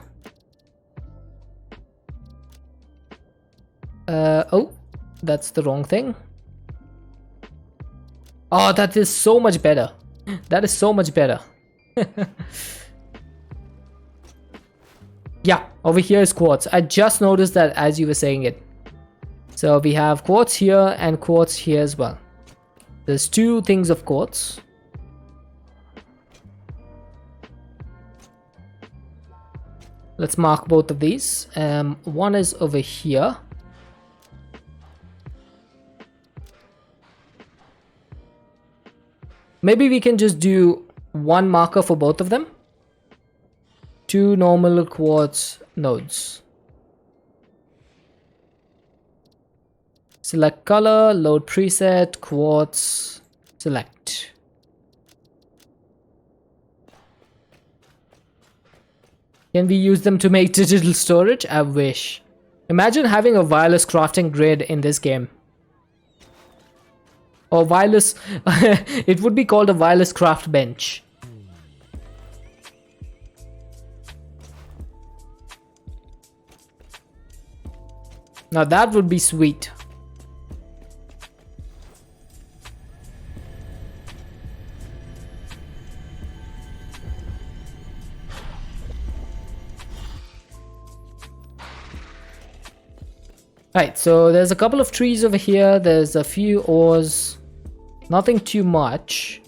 A: Oh, that's the wrong thing. Oh, that is so much better. That is so much better. Yeah, over here is quartz. I just noticed that as you were saying it. So we have quartz here and quartz here as well. There's 2 things of quartz. Let's mark both of these. One is over here. Maybe we can just do 1 marker for both of them. 2 normal quartz nodes. Select color, load preset, quartz, select. Can we use them to make digital storage? I wish. Imagine having a wireless crafting grid in this game. Or wireless, it would be called a wireless craft bench. Now that would be sweet. Right, so there's a couple of trees over here. There's a few ores. Nothing too much.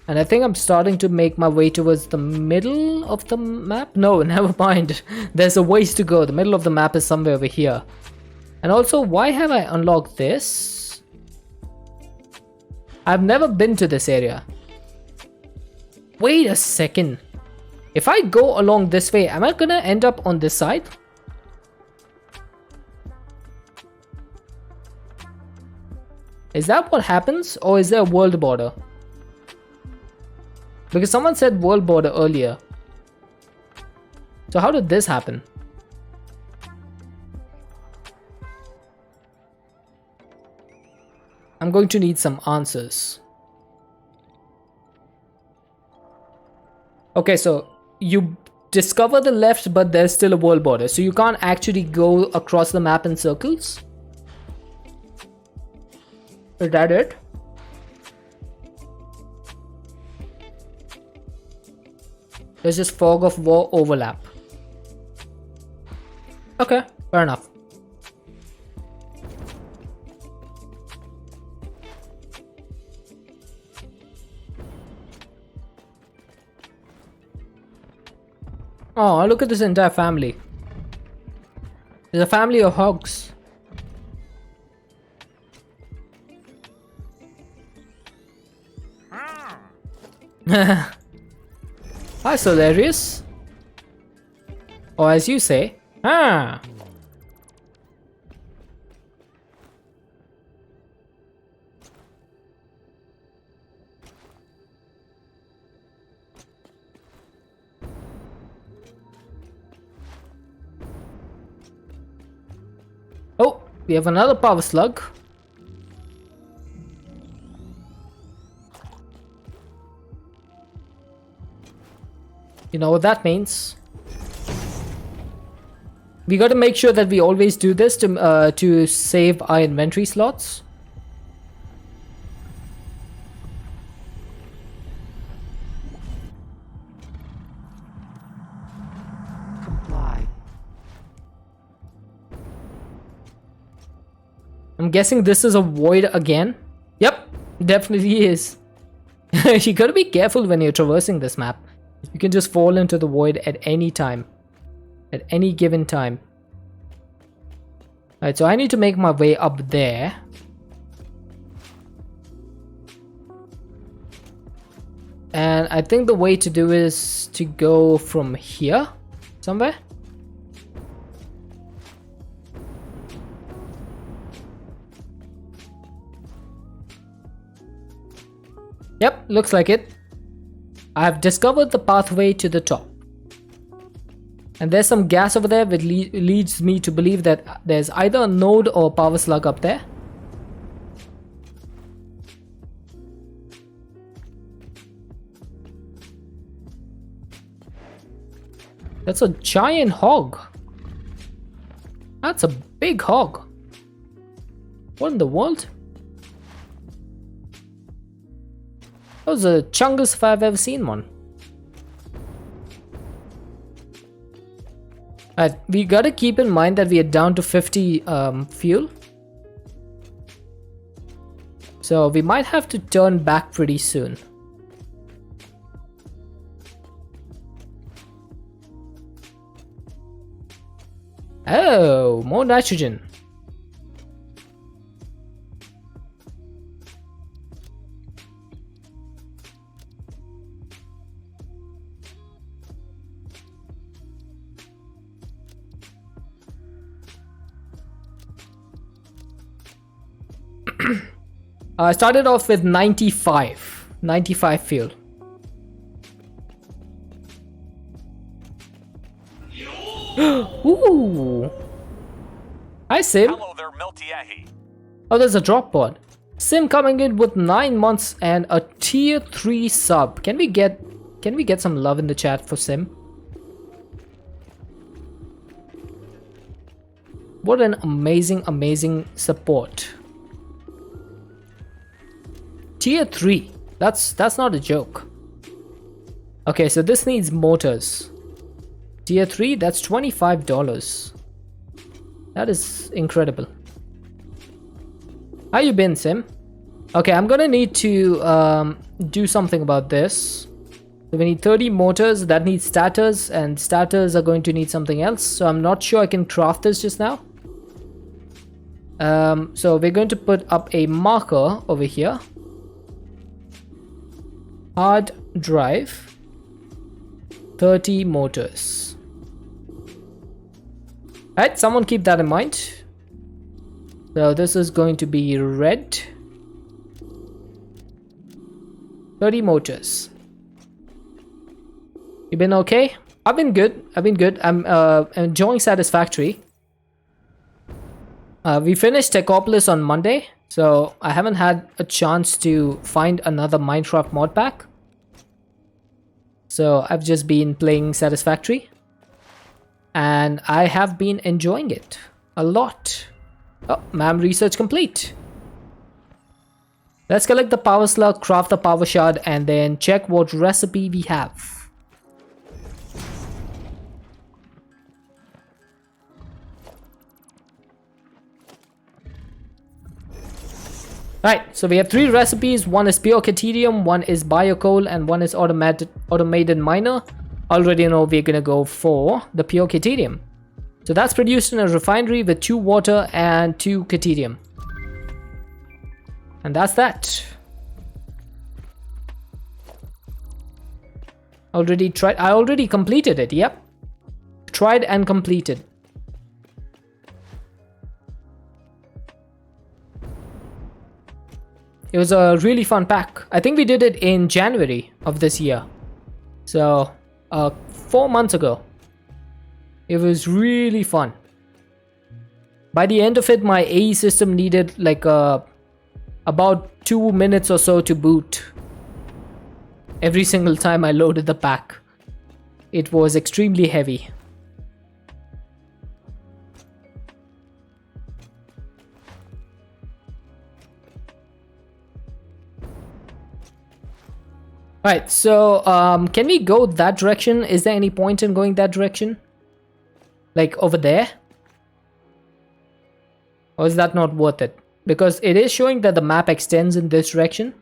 A: And I think I'm starting to make my way towards the middle of the map. No, never mind. There's a ways to go. The middle of the map is somewhere over here. And also, why have I unlocked this? I've never been to this area. Wait a second. If I go along this way, am I gonna end up on this side? Is that what happens? Or is there a world border? Because someone said world border earlier. So how did this happen? I'm going to need some answers. Okay, so you discover the left, but there's still a world border. So you can't actually go across the map in circles? Is that it? There's just fog of war overlap. Okay, fair enough. Oh, look at this entire family. There's a family of hogs. Hi, Solarius. Or as you say, ah. Oh, we have another power slug. You know what that means. We got to make sure that we always do this to save our inventory slots.
C: Comply.
A: I'm guessing this is a void again. Yep, definitely is. You gotta be careful when you're traversing this map. You can just fall into the void at any time. At any given time. Alright, so I need to make my way up there. And I think the way to do is to go from here somewhere. Yep, looks like it. I have discovered the pathway to the top. And there's some gas over there which leads me to believe that there's either a node or a power slug up there. That's a giant hog. That's a big hog. What in the world? That was the chungus if I've ever seen one. Alright, we gotta keep in mind that we are down to 50 fuel. So we might have to turn back pretty soon. Oh, more nitrogen. I started off with 95 fuel. Ooh. Hi, Sim.
D: Hello there, Miltiahi.
A: Oh, there's a drop pod. Sim coming in with 9 months and a tier 3 sub. Can we get some love in the chat for Sim? What an amazing support. Tier 3. That's not a joke. Okay, so this needs motors. Tier 3, that's $25. That is incredible. How you been, Sim? Okay, I'm gonna need to do something about this. So we need 30 motors, that needs starters, and starters are going to need something else. So I'm not sure I can craft this just now. So we're going to put up a marker over here. Hard drive, 30 motors. Alright, someone keep that in mind. So this is going to be red. 30 motors. You been okay? I've been good. I'm enjoying Satisfactory. We finished Techopolis on Monday, so I haven't had a chance to find another Minecraft mod pack. So I've just been playing Satisfactory. And I have been enjoying it a lot. Oh, MAM research complete. Let's collect the power slug, craft the power shard, and then check what recipe we have. Right, so we have 3 recipes. One is pure Caterium, one is biocoal, and one is automated miner. Already know we're gonna go for the pure Caterium. So that's produced in a refinery with 2 water and 2 Caterium. And that's that. I already completed it, yep. Tried and completed. It was a really fun pack. I think we did it in January of this year. So, 4 months ago. It was really fun. By the end of it, my AE system needed like about 2 minutes or so to boot. Every single time I loaded the pack. It was extremely heavy. Alright, so can we go that direction? Is there any point in going that direction? Like over there? Or is that not worth it? Because it is showing that the map extends in this direction.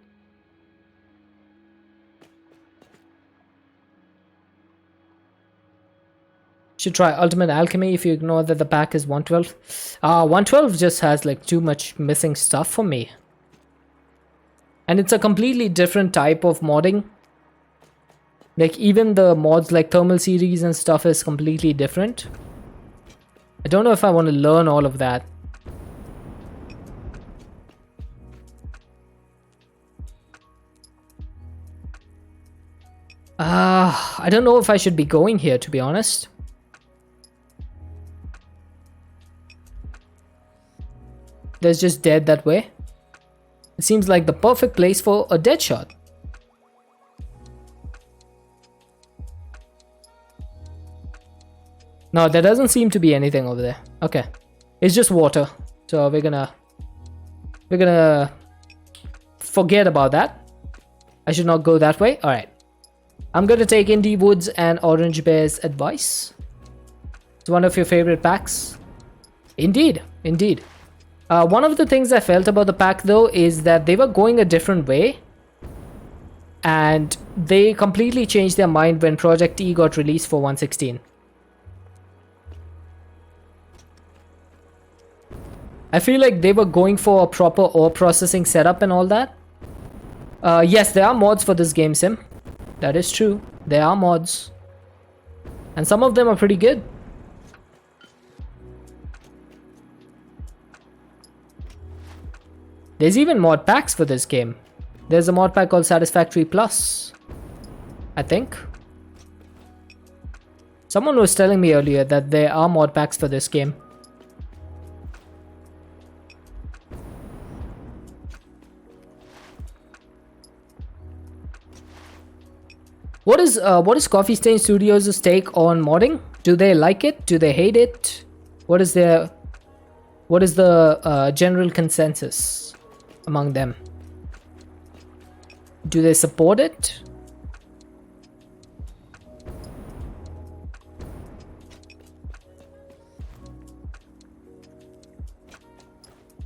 A: Should try Ultimate Alchemy if you ignore that the pack is 112. 112 just has like too much missing stuff for me. And it's a completely different type of modding. Like even the mods like thermal series and stuff is completely different. I don't know if I want to learn all of that. I don't know if I should be going here, to be honest. There's just dead that way. It seems like the perfect place for a dead shot. No, there doesn't seem to be anything over there. Okay. It's just water. So we're gonna forget about that. I should not go that way. Alright. I'm gonna take Indie Woods and Orange Bear's advice. It's one of your favorite packs. Indeed. Indeed. One of the things I felt about the pack though is that they were going a different way. And they completely changed their mind when Project E got released for 1.16. I feel like they were going for a proper ore processing setup and all that. Yes, there are mods for this game, Sim. That is true. There are mods. And some of them are pretty good. There's even mod packs for this game. There's a mod pack called Satisfactory Plus, I think. Someone was telling me earlier that there are mod packs for this game. What is Coffee Stain Studios' take on modding? Do they like it? Do they hate it? What is the general consensus among them? Do they support it?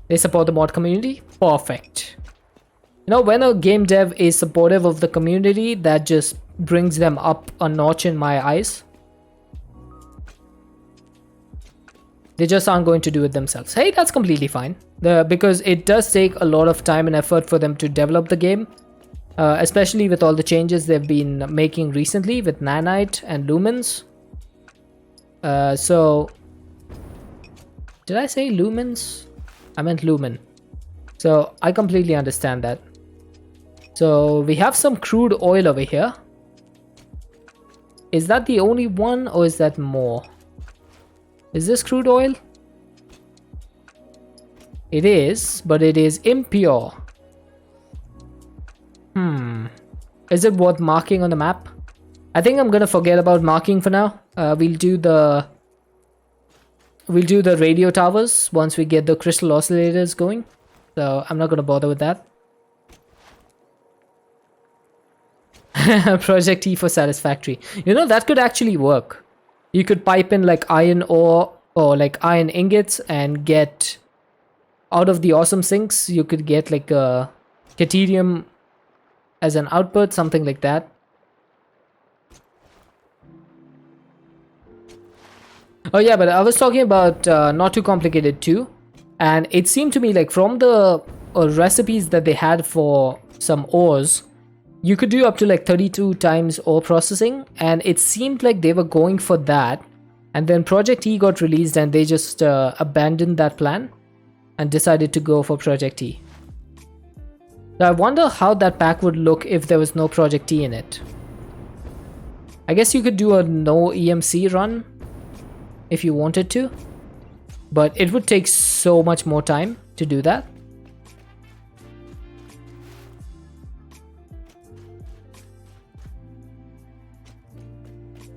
A: They support the mod community. Perfect. You know, when a game dev is supportive of the community, that just brings them up a notch in my eyes. They just aren't going to do it themselves. Hey, that's completely fine. Because it does take a lot of time and effort for them to develop the game. Especially with all the changes they've been making recently with Nanite and Lumens. So... Did I say Lumens? I meant Lumen. So I completely understand that. So we have some crude oil over here. Is that the only one or is that more? Is this crude oil? It is, but it is impure. Is it worth marking on the map? I think I'm gonna forget about marking for now. We'll do the radio towers once we get the crystal oscillators going. So I'm not gonna bother with that. Project E for Satisfactory. You know, that could actually work. You could pipe in like iron ore or like iron ingots and get out of the awesome sinks. You could get like a Caterium as an output, something like that. Oh yeah, but I was talking about Not Too Complicated 2. And it seemed to me like from the recipes that they had for some ores, you could do up to like 32 times ore processing, and it seemed like they were going for that, and then Project E got released and they just abandoned that plan and decided to go for Project E. So I wonder how that pack would look if there was no Project E in it. I guess you could do a no EMC run if you wanted to, but it would take so much more time to do that.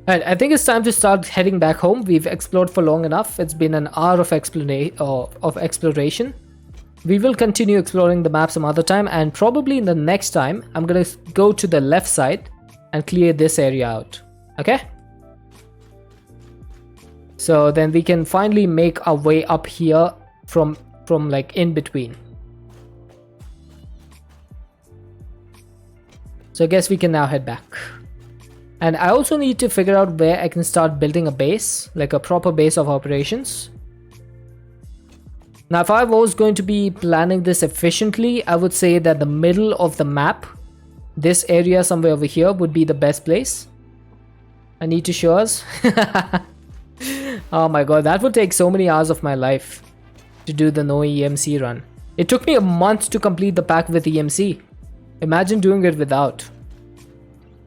A: Alright, I think it's time to start heading back home. We've explored for long enough. It's been an hour of exploration. We will continue exploring the map some other time, and probably in the next time, I'm gonna go to the left side and clear this area out. Okay? So then we can finally make our way up here from like in between. So I guess we can now head back. And I also need to figure out where I can start building a base, like a proper base of operations. Now, if I was going to be planning this efficiently, I would say that the middle of the map, this area somewhere over here, would be the best place. I need to show us. Oh my god, that would take so many hours of my life to do the no EMC run. It took me a month to complete the pack with EMC. Imagine doing it without.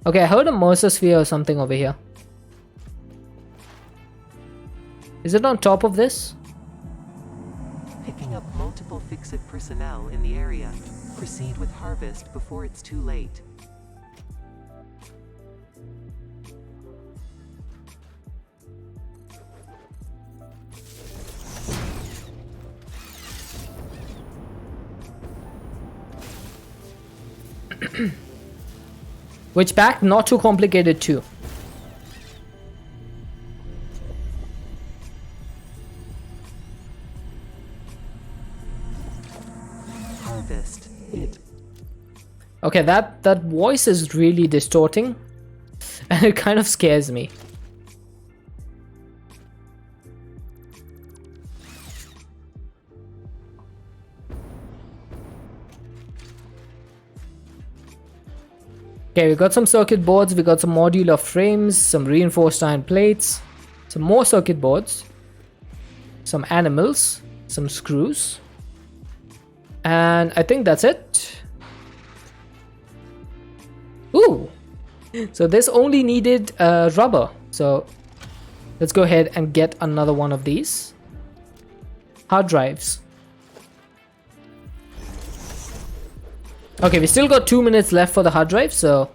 A: Okay, I heard a Mercer sphere or something over here. Is it on top of this?
C: Picking up multiple Fix-It personnel in the area. Proceed with harvest before it's too late.
A: Which pack? Not Too Complicated 2.
C: Harvest it.
A: Okay, that voice is really distorting and it kind of scares me. Okay, we got some circuit boards, we got some modular frames, some reinforced iron plates, some more circuit boards, some animals, some screws, and I think that's it. Ooh! So this only needed rubber, so let's go ahead and get another one of these. Hard drives. Okay, we still got 2 minutes left for the hard drive, so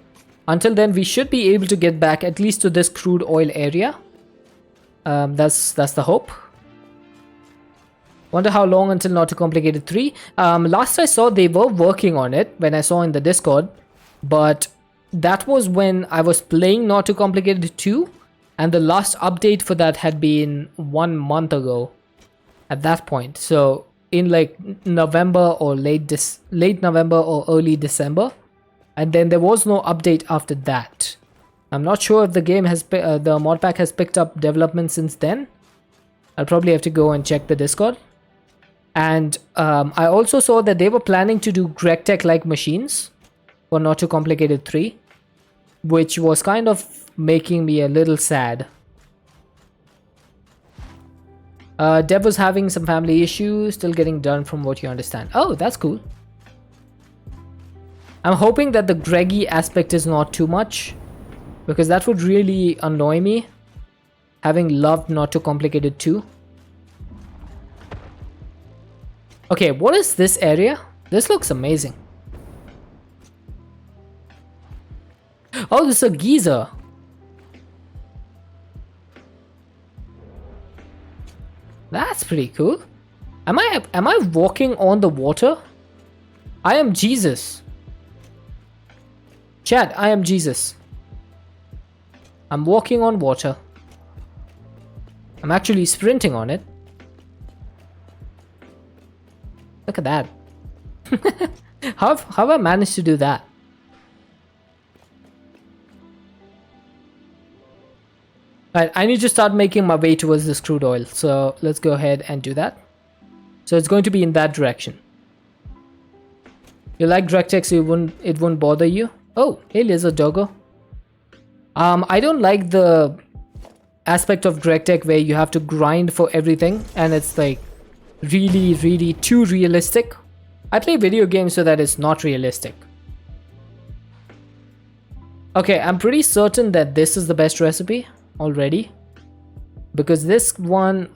A: until then we should be able to get back at least to this crude oil area. That's the hope. Wonder how long until Not Too Complicated 3. Last I saw they were working on it when I saw in the Discord, but that was when I was playing Not Too Complicated 2, and the last update for that had been 1 month ago at that point. So in like November or late November or early December, and then there was no update after that. I'm not sure if the game has the mod pack has picked up development since then. I'll probably have to go and check the Discord. And I also saw that they were planning to do GregTech like machines for Not Too Complicated 3, which was kind of making me a little sad. Dev was having some family issues, still getting done from what you understand. Oh, that's cool. I'm hoping that the Greggy aspect is not too much, because that would really annoy me, having loved Not Too Complicated 2. Okay, what is this area? This looks amazing. Oh, this is a geyser. That's pretty cool. Am I walking on the water? I am Jesus. Chat, I am Jesus. I'm walking on water. I'm actually sprinting on it. Look at that. How have I managed to do that? Right, I need to start making my way towards this crude oil. So let's go ahead and do that. So it's going to be in that direction. You like DirectX, so it wouldn't bother you. Oh, hey Lizard Doggo. I don't like the aspect of DirectX where you have to grind for everything and it's like really too realistic. I play video games so that it's not realistic. Okay, I'm pretty certain that this is the best recipe already, because this one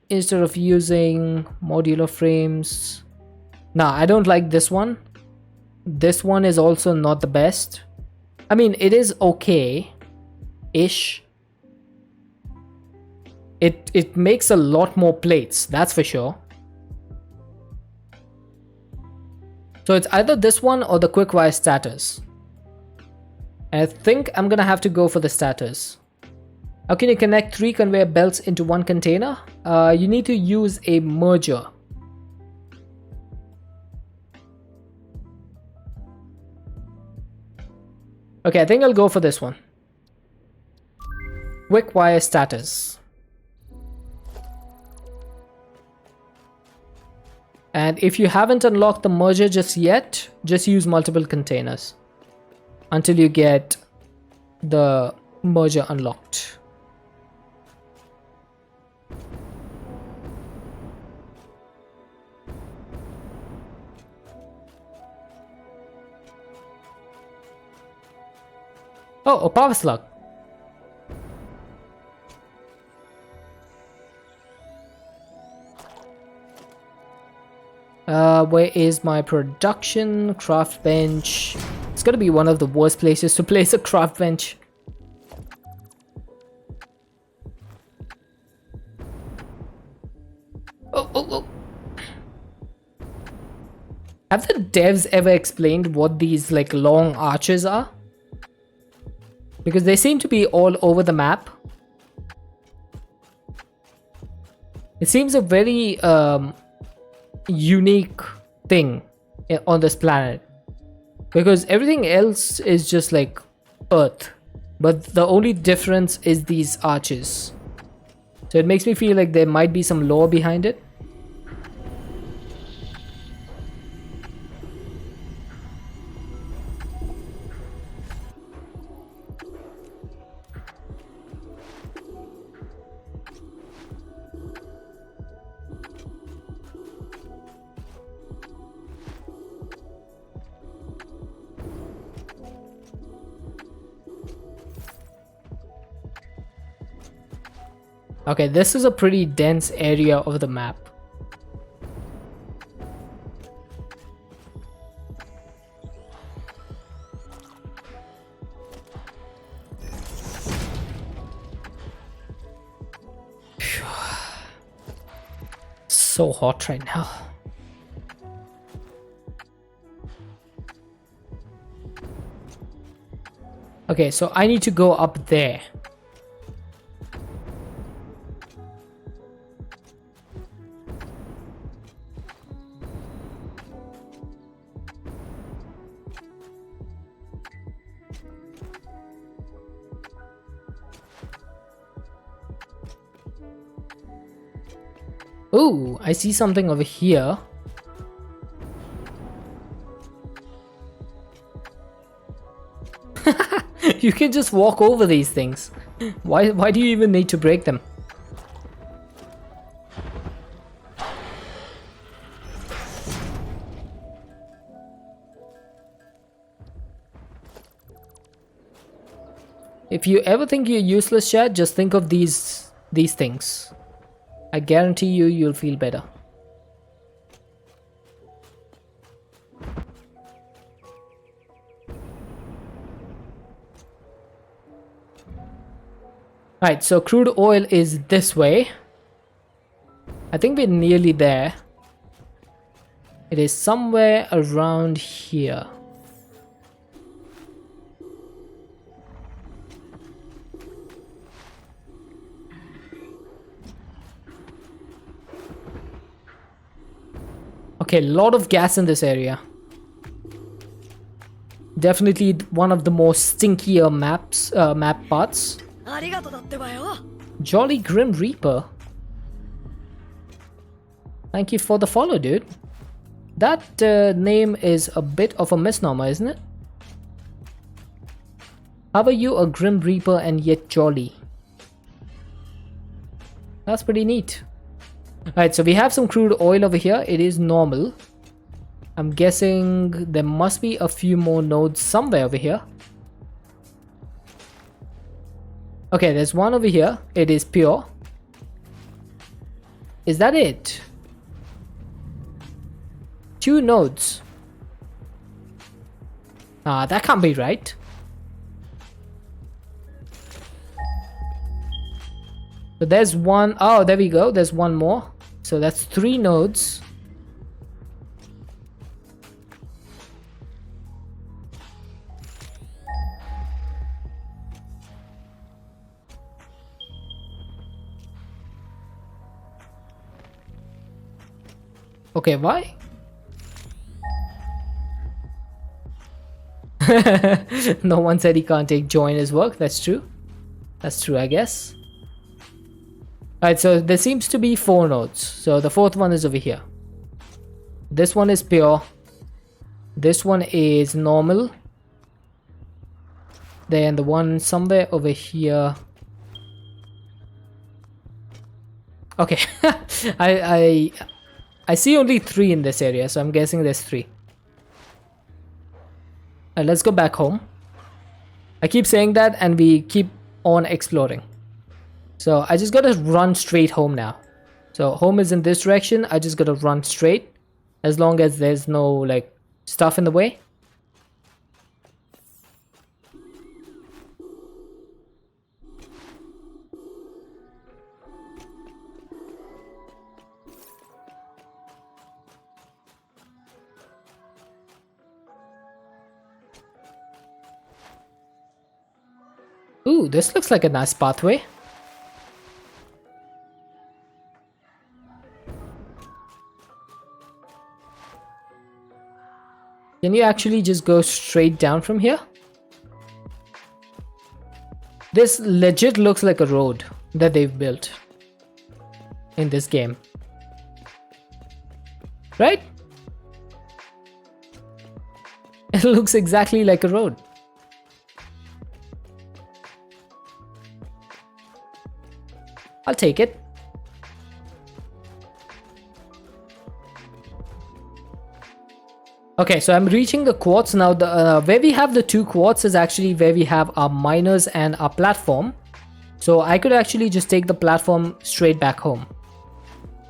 A: instead of using modular frames, nah, I don't like this one. This one is also not the best. I mean, it is okay ish. It makes a lot more plates, that's for sure. So it's either this one or the quick wire starters. I think I'm gonna have to go for the starters. How can you connect 3 conveyor belts into one container? You need to use a merger. Okay, I think I'll go for this one. Quick wire starters. And if you haven't unlocked the merger just yet, just use multiple containers until you get the merger unlocked. Oh, a power slug. Where is my production craft bench? It's gonna be one of the worst places to place a craft bench. Oh. Have the devs ever explained what these like long arches are? Because they seem to be all over the map. It seems a very unique thing on this planet, because everything else is just like Earth, but the only difference is these arches. So it makes me feel like there might be some lore behind it. Okay, this is a pretty dense area of the map. So hot right now. Okay, so I need to go up there. Ooh, I see something over here. You can just walk over these things. Why do you even need to break them? If you ever think you're useless, chat, just think of these things. I guarantee you'll feel better. Alright, so crude oil is this way. I think we're nearly there. It is somewhere around here. Okay, a lot of gas in this area. Definitely one of the more stinkier map parts. Jolly Grim Reaper. Thank you for the follow, dude. That name is a bit of a misnomer, isn't it? How are you a Grim Reaper and yet jolly? That's pretty neat. Alright, so we have some crude oil over here. It is normal. I'm guessing there must be a few more nodes somewhere over here. Okay, there's one over here. It is pure. Is that it? 2 nodes. That can't be right. So there's one. Oh, there we go. There's one more. So that's 3 nodes. Okay, why? No one said he can't take joy in his work. That's true. That's true, I guess. Alright, so there seems to be 4 nodes. So the 4th one is over here. This one is pure. This one is normal. Then the one somewhere over here. Okay. I see only 3 in this area, so I'm guessing there's 3. Let's go back home. I keep saying that and we keep on exploring. So I just gotta run straight home now. So home is in this direction. I just gotta run straight. As long as there's no like stuff in the way. Ooh, this looks like a nice pathway. Can you actually just go straight down from here? This legit looks like a road that they've built in this game. Right? It looks exactly like a road. I'll take it. Okay, so I'm reaching the quartz now. The where we have the 2 quartz is actually where we have our miners and our platform. So I could actually just take the platform straight back home.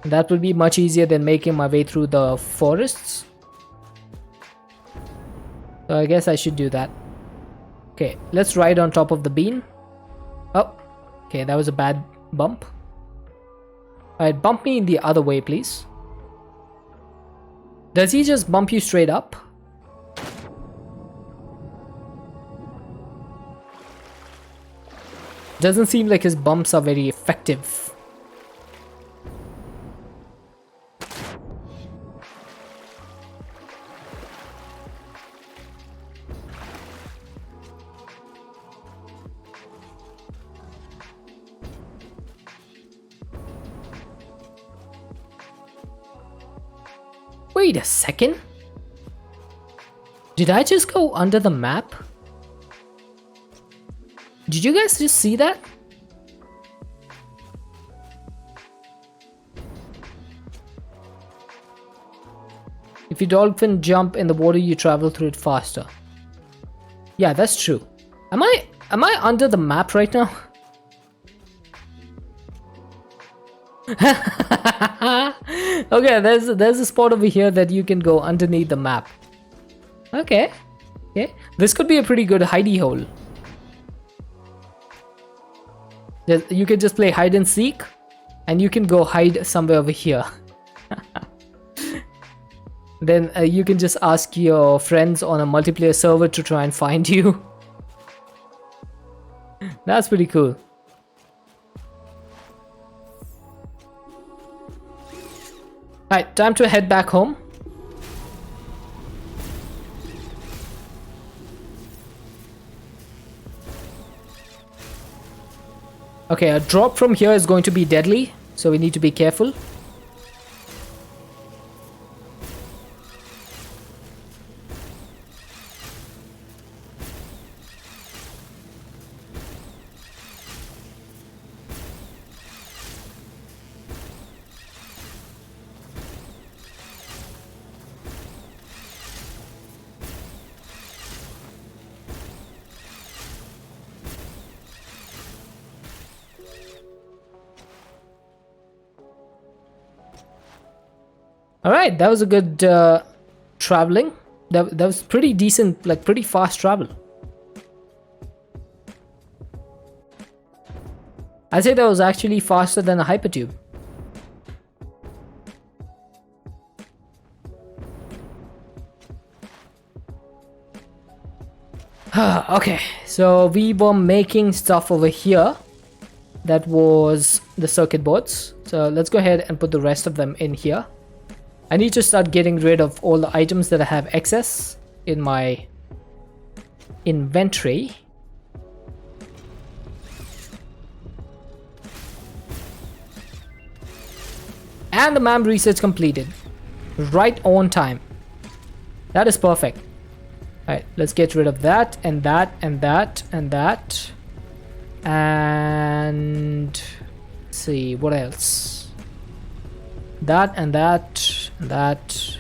A: That would be much easier than making my way through the forests. So I guess I should do that. Okay, let's ride on top of the bean. Oh, okay, that was a bad bump. Alright, bump me in the other way, please. Does he just bump you straight up? Doesn't seem like his bumps are very effective. Wait a second. Did I just go under the map? Did you guys just see that? If you dolphin jump in the water, you travel through it faster. Yeah, that's true. Am I under the map right now? Okay, there's a spot over here that you can go underneath the map. Okay. Okay. This could be a pretty good hidey hole. You can just play hide and seek, and you can go hide somewhere over here. Then you can just ask your friends on a multiplayer server to try and find you. That's pretty cool. Alright, time to head back home. Okay, a drop from here is going to be deadly, so we need to be careful. Alright, that was a good traveling. That was pretty decent, like pretty fast travel. I'd say that was actually faster than a hypertube. Okay, so we were making stuff over here. That was the circuit boards. So let's go ahead and put the rest of them in here. I need to start getting rid of all the items that I have excess in my inventory. And the MAM research completed. Right on time. That is perfect. Alright, let's get rid of that and that and that and that. And let's see, what else? That and that and that.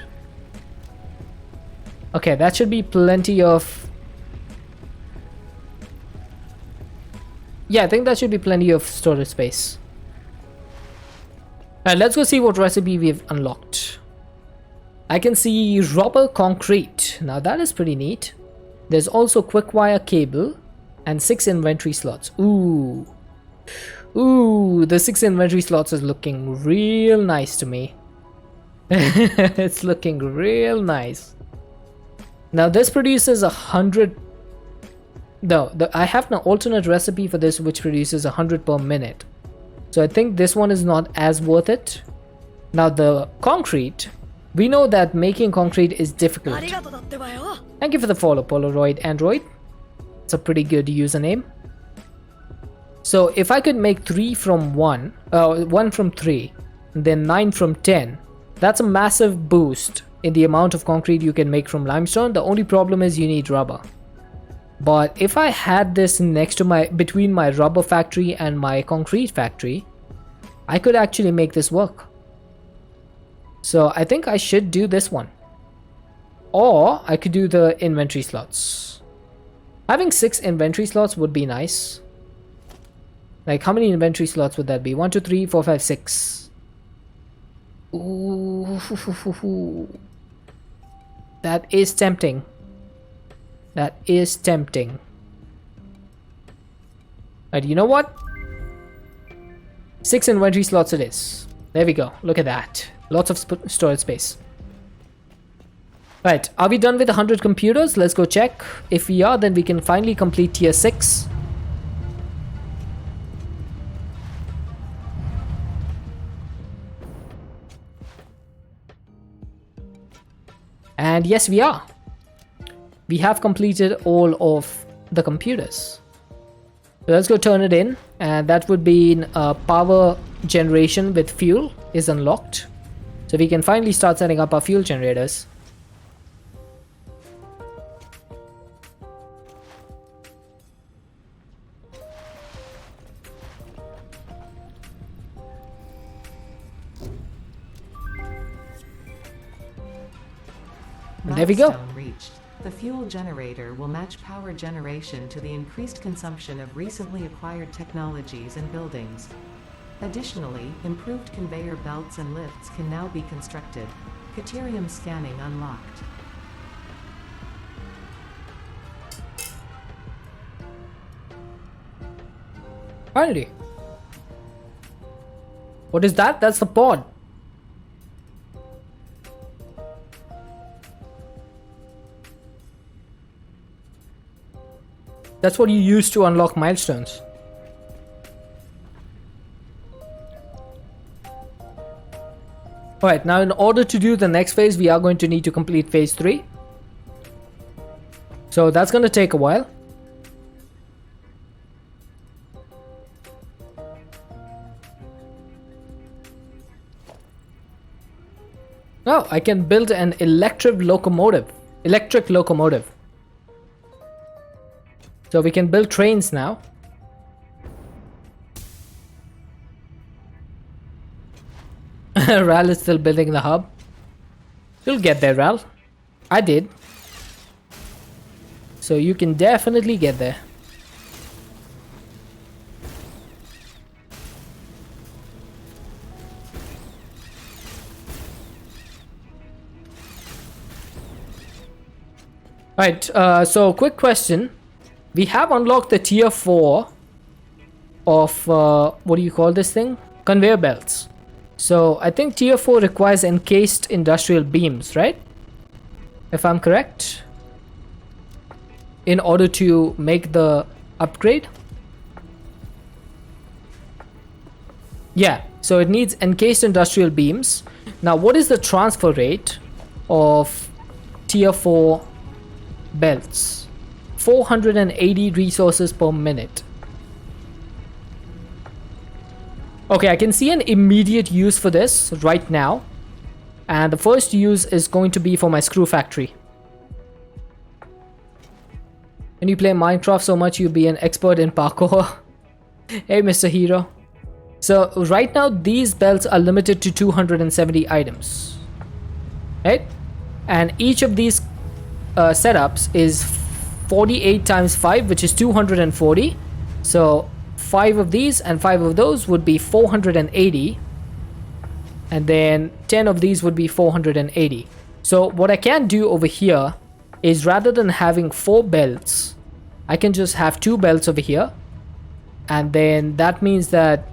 A: Okay, that should be plenty of... Yeah, I think that should be plenty of storage space. Alright, let's go see what recipe we've unlocked. I can see rubber concrete. Now that is pretty neat. There's also quick wire cable and 6 inventory slots. Ooh. Ooh, the 6 inventory slots is looking real nice to me. It's looking real nice. Now this produces 100. No, I have an alternate recipe for this which produces 100 per minute. So I think this one is not as worth it. Now the concrete, we know that making concrete is difficult. Thank you for the follow, Polaroid Android. It's a pretty good username. So if I could make 3 from 1, 1 from 3, and then 9 from 10, that's a massive boost in the amount of concrete you can make from limestone. The only problem is you need rubber. But if I had this next to between my rubber factory and my concrete factory, I could actually make this work. So I think I should do this one. Or I could do the inventory slots. Having 6 inventory slots would be nice. Like, how many inventory slots would that be? 1, 2, 3, 4, 5, 6. Ooh. That is tempting. That is tempting. Right, you know what? 6 inventory slots it is. There we go. Look at that. Lots of storage space. Right, are we done with 100 computers? Let's go check. If we are, then we can finally complete tier 6. And yes, we are. We have completed all of the computers. So let's go turn it in. And that would be in power generation with fuel is unlocked. So we can finally start setting up our fuel generators. And there we go.
C: Milestone reached. The fuel generator will match power generation to the increased consumption of recently acquired technologies and buildings. Additionally, improved conveyor belts and lifts can now be constructed. Caterium scanning unlocked.
A: Finally. What is that? That's the pod. That's what you use to unlock milestones. Alright, now in order to do the next phase, we are going to need to complete phase 3. So that's going to take a while. Oh, I can build an electric locomotive. So we can build trains now. Ral is still building the hub. You'll get there, Ral. I did. So you can definitely get there. Alright, so quick question. We have unlocked the tier 4 of, what do you call this thing? Conveyor belts. So I think tier 4 requires encased industrial beams, right? If I'm correct. In order to make the upgrade. Yeah, so it needs encased industrial beams. Now what is the transfer rate of tier 4 belts? 480 resources per minute. Okay, I can see an immediate use for this right now. And the first use is going to be for my screw factory. When you play Minecraft so much, you'll be an expert in parkour. Hey, Mr. Hero. So right now, these belts are limited to 270 items. Right? And each of these setups is 48 times 5, which is 240. So 5 of these and 5 of those would be 480. And then 10 of these would be 480. So what I can do over here is, rather than having 4 belts, I can just have 2 belts over here. And then that means that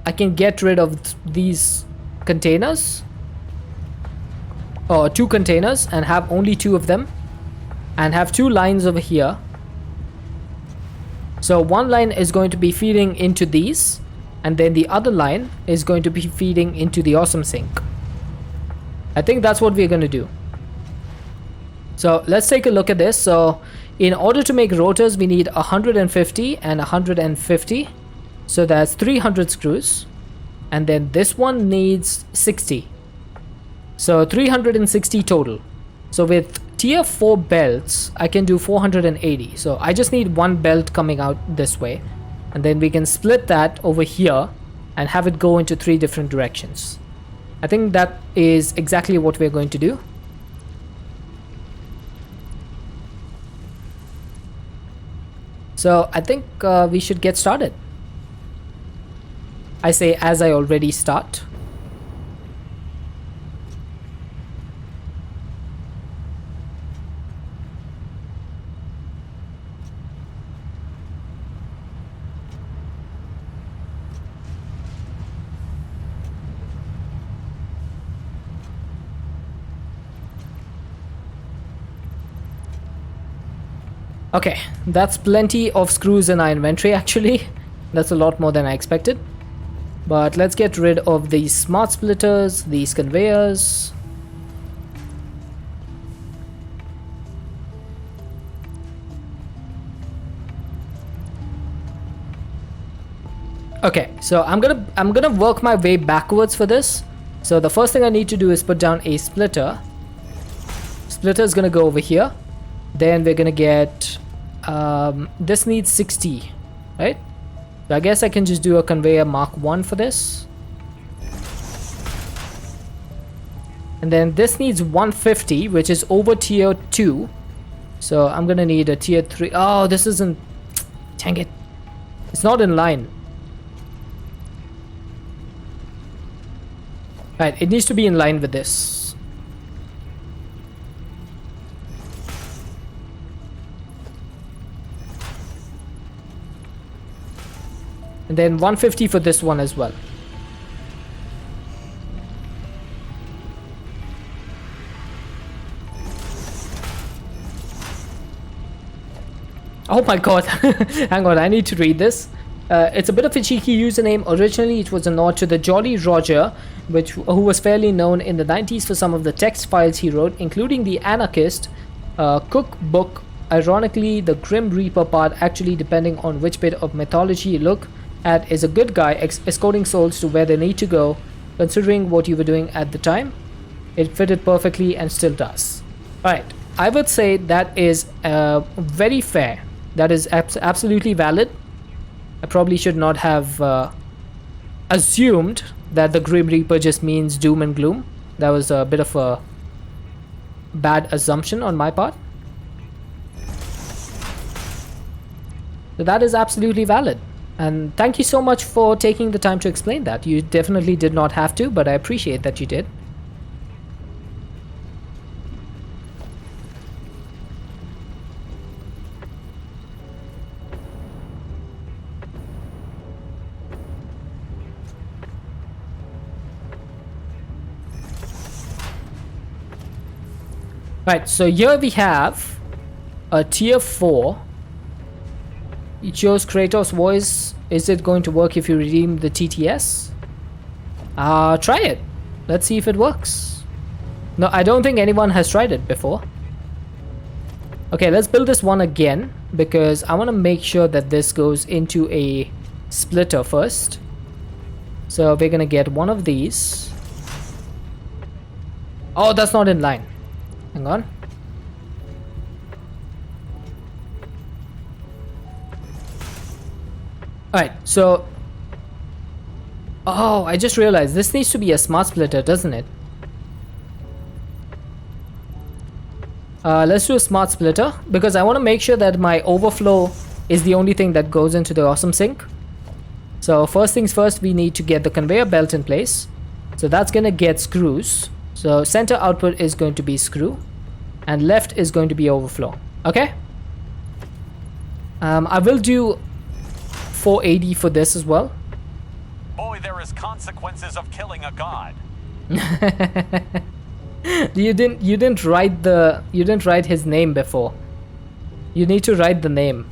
A: I can get rid of these containers, or 2 containers, and have only 2 of them. And have 2 lines over here. So one line is going to be feeding into these, and then the other line is going to be feeding into the awesome sink. I think that's what we're going to do. So let's take a look at this. So in order to make rotors, we need 150 and 150. So that's 300 screws. And then this one needs 60. So 360 total. So with tier 4 belts, I can do 480. So I just need 1 belt coming out this way. And then we can split that over here and have it go into 3 different directions. I think that is exactly what we're going to do. So I think we should get started. I say as I already start. Okay, that's plenty of screws in our inventory actually. That's a lot more than I expected. But let's get rid of these smart splitters, these conveyors. Okay, so I'm gonna work my way backwards for this. So the first thing I need to do is put down a splitter. Splitter is gonna go over here. Then we're gonna get this needs 60, right? So I guess I can just do a conveyor Mark 1 for this. And then this needs 150, which is over tier 2. So I'm gonna need a tier 3. Oh, this isn't... Dang it. It's not in line. Right, it needs to be in line with this. And then 150 for this one as well. Oh my god. Hang on, I need to read this. It's a bit of a cheeky username. Originally, it was a nod to the Jolly Roger, who was fairly known in the 90s for some of the text files he wrote, including the Anarchist cookbook. Ironically, the Grim Reaper part, actually depending on which bit of mythology you look at, is a good guy escorting souls to where they need to go. Considering what you were doing at the time, it fitted perfectly and still does. Alright, I would say that is very fair. That is absolutely valid. I probably should not have assumed that the Grim Reaper just means doom and gloom. That was a bit of a bad assumption on my part. So that is absolutely valid. And thank you so much for taking the time to explain that. You definitely did not have to, but I appreciate that you did. Right, so here we have a tier 4. It shows Kratos' voice. Is it going to work if you redeem the TTS? Try it. Let's see if it works. No, I don't think anyone has tried it before. Okay, let's build this one again, because I want to make sure that this goes into a splitter first. So we're going to get one of these. Oh, that's not in line. Hang on. Alright, so... Oh, I just realized this needs to be a smart splitter, doesn't it? Let's do a smart splitter, because I want to make sure that my overflow is the only thing that goes into the awesome sink. So first things first, we need to get the conveyor belt in place. So that's going to get screws. So center output is going to be screw, and left is going to be overflow. Okay? I will do 480 for this as well.
D: Boy, there is consequences of killing a god.
A: You didn't write his name before. You need to write the name.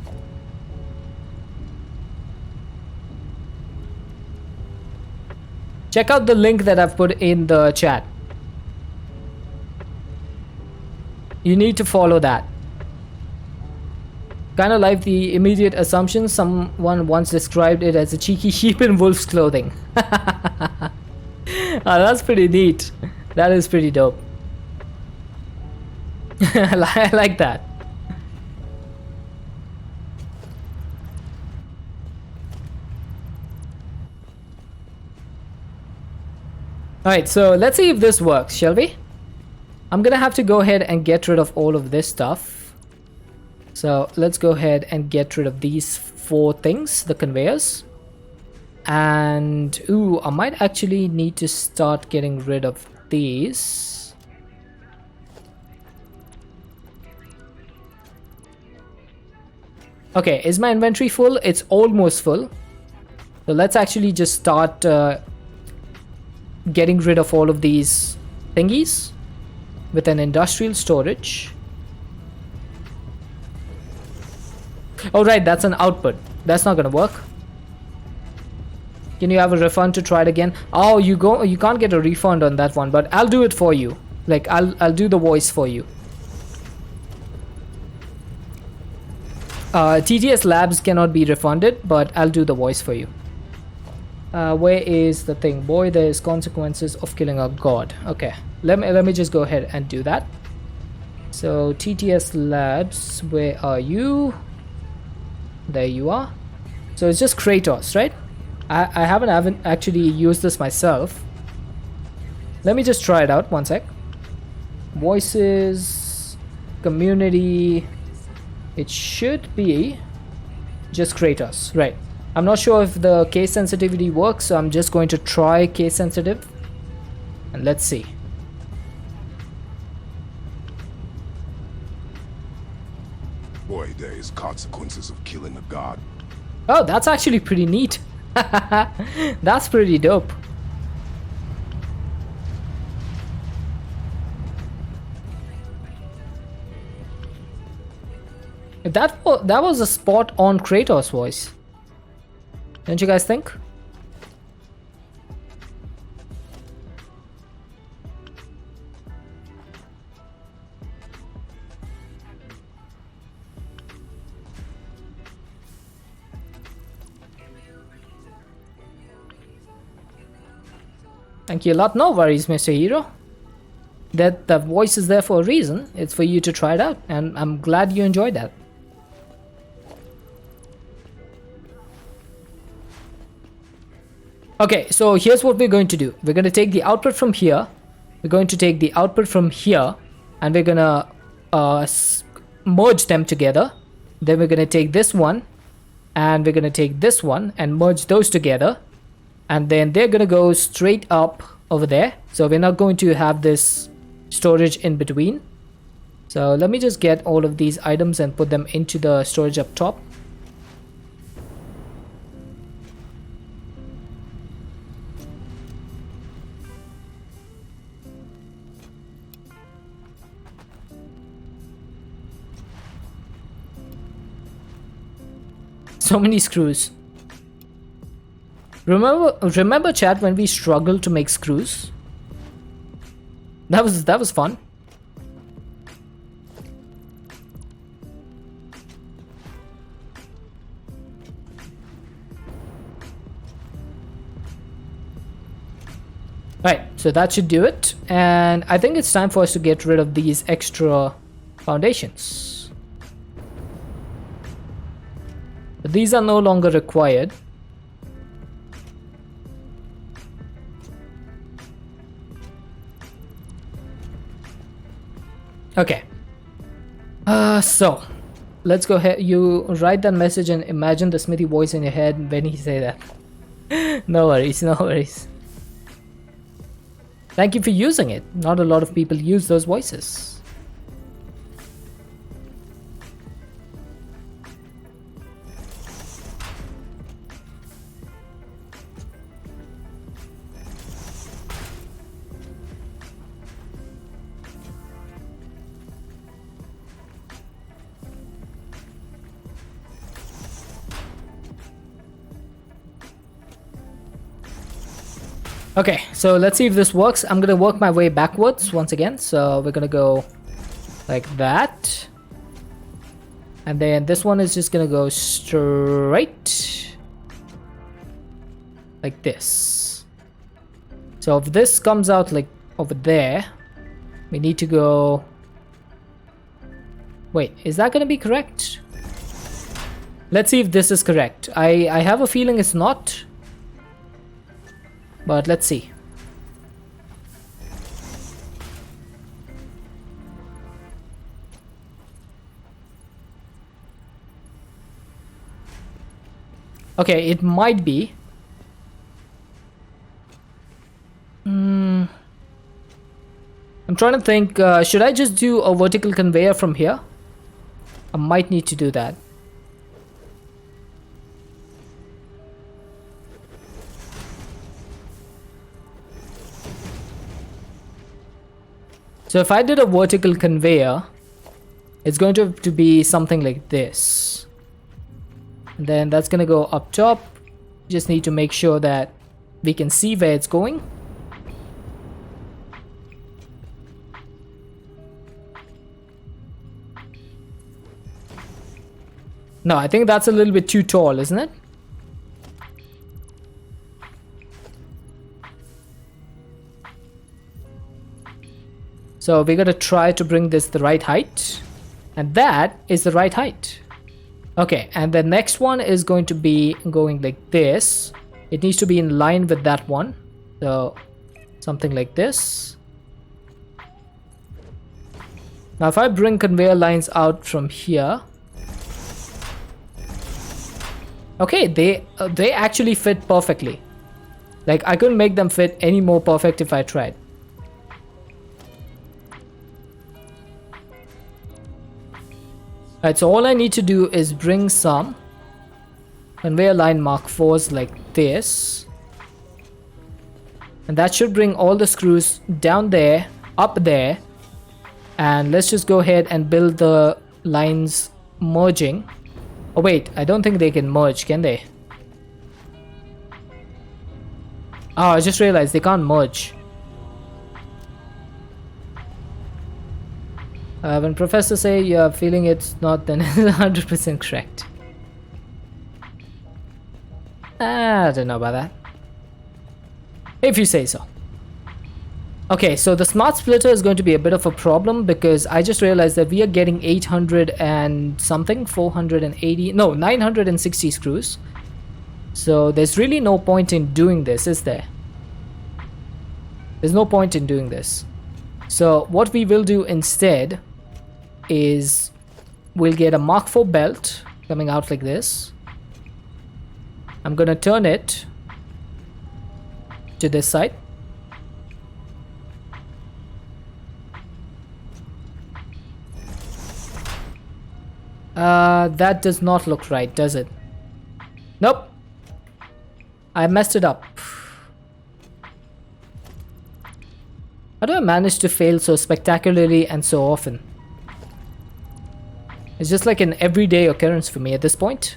A: Check out the link that I've put in the chat. You need to follow that. Kind of like the immediate assumption. Someone once described it as a cheeky sheep in wolf's clothing. That's pretty neat. That is pretty dope. I like that. Alright, so let's see if this works, shall we? I'm gonna have to go ahead and get rid of all of this stuff. So let's go ahead and get rid of these 4 things, the conveyors. And ooh, I might actually need to start getting rid of these. Okay, is my inventory full? It's almost full. So let's actually just start getting rid of all of these thingies with an industrial storage. Oh right, that's an output. That's not gonna work. Can you have a refund to try it again? Oh, you can't get a refund on that one, but I'll do it for you. Like I'll do the voice for you. TTS labs cannot be refunded, but I'll do the voice for you. Where is the thing? Boy, there's consequences of killing a god. Okay, let me just go ahead and do that. So TTS Labs, where are you? There you are. So it's just Kratos, right? I haven't actually used this myself. Let me just try it out. One sec. Voices, community. It should be just Kratos, right? I'm not sure if the case sensitivity works, so I'm just going to try case sensitive. And let's see.
E: Boy, there is consequences of killing a god.
A: Oh, that's actually pretty neat. That's pretty dope. That was a spot on Kratos voice. Don't you guys think? Thank you a lot. No worries, Mr. Hero. That the voice is there for a reason. It's for you to try it out, and I'm glad you enjoyed that. Okay, so here's what we're going to do. We're going to take the output from here. We're going to take the output from here, and we're going to merge them together. Then we're going to take this one, and we're going to take this one and merge those together. And then they're going to go straight up over there. So we're not going to have this storage in between. So let me just get all of these items and put them into the storage up top. So many screws. Remember chat when we struggled to make screws? That was fun. Right, so that should do it. And I think it's time for us to get rid of these extra foundations. But these are no longer required. Okay. So let's go ahead. You write that message and imagine the Smithy voice in your head when he say that. No worries, no worries. Thank you for using it. Not a lot of people use those voices. Okay, so let's see if this works. I'm gonna work my way backwards once again. So we're gonna go like that. And then this one is just gonna go straight like this. So if this comes out like over there, we need to go... Wait, is that gonna be correct? Let's see if this is correct. I have a feeling it's not. But let's see. Okay, it might be. I'm trying to think, should I just do a vertical conveyor from here? I might need to do that. So if I did a vertical conveyor, it's going to be something like this. And then that's going to go up top. Just need to make sure that we can see where it's going. No, I think that's a little bit too tall, isn't it? So we're gonna try to bring this the right height, and that is the right height. Okay, and the next one is going to be going like this. It needs to be in line with that one. So something like this. Now if I bring conveyor lines out from here, okay, they actually fit perfectly. Like I couldn't make them fit any more perfect if I tried. Alright, so all I need to do is bring some conveyor line Mark 4s like this. And that should bring all the screws down there, up there. And let's just go ahead and build the lines merging. Oh wait, I don't think they can merge, can they? Oh, I just realized they can't merge. When professors say you are feeling it's not, then it's 100% correct. I don't know about that. If you say so. Okay, so the smart splitter is going to be a bit of a problem because I just realized that we are getting 800 and something, 480, no, 960 screws. So there's really no point in doing this, is there? There's no point in doing this. So what we will do instead is we'll get a Mark 4 belt coming out like this. I'm gonna turn it to this side. That does not look right, does it? Nope. I messed it up. How do I manage to fail so spectacularly and so often? It's just like an everyday occurrence for me at this point.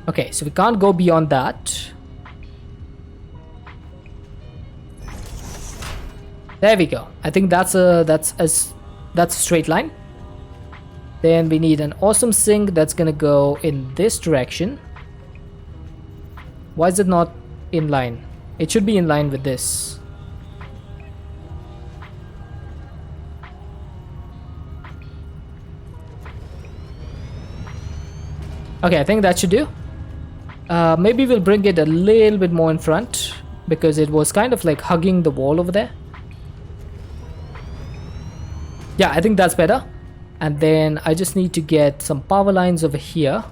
A: Okay, so we can't go beyond that. There we go. I think that's a straight line. Then we need an awesome sink that's gonna go in this direction. Why is it not in line? It should be in line with this. Okay, I think that should do. Maybe we'll bring it a little bit more in front because it was kind of like hugging the wall over there. Yeah, I think that's better. And then I just need to get some power lines over here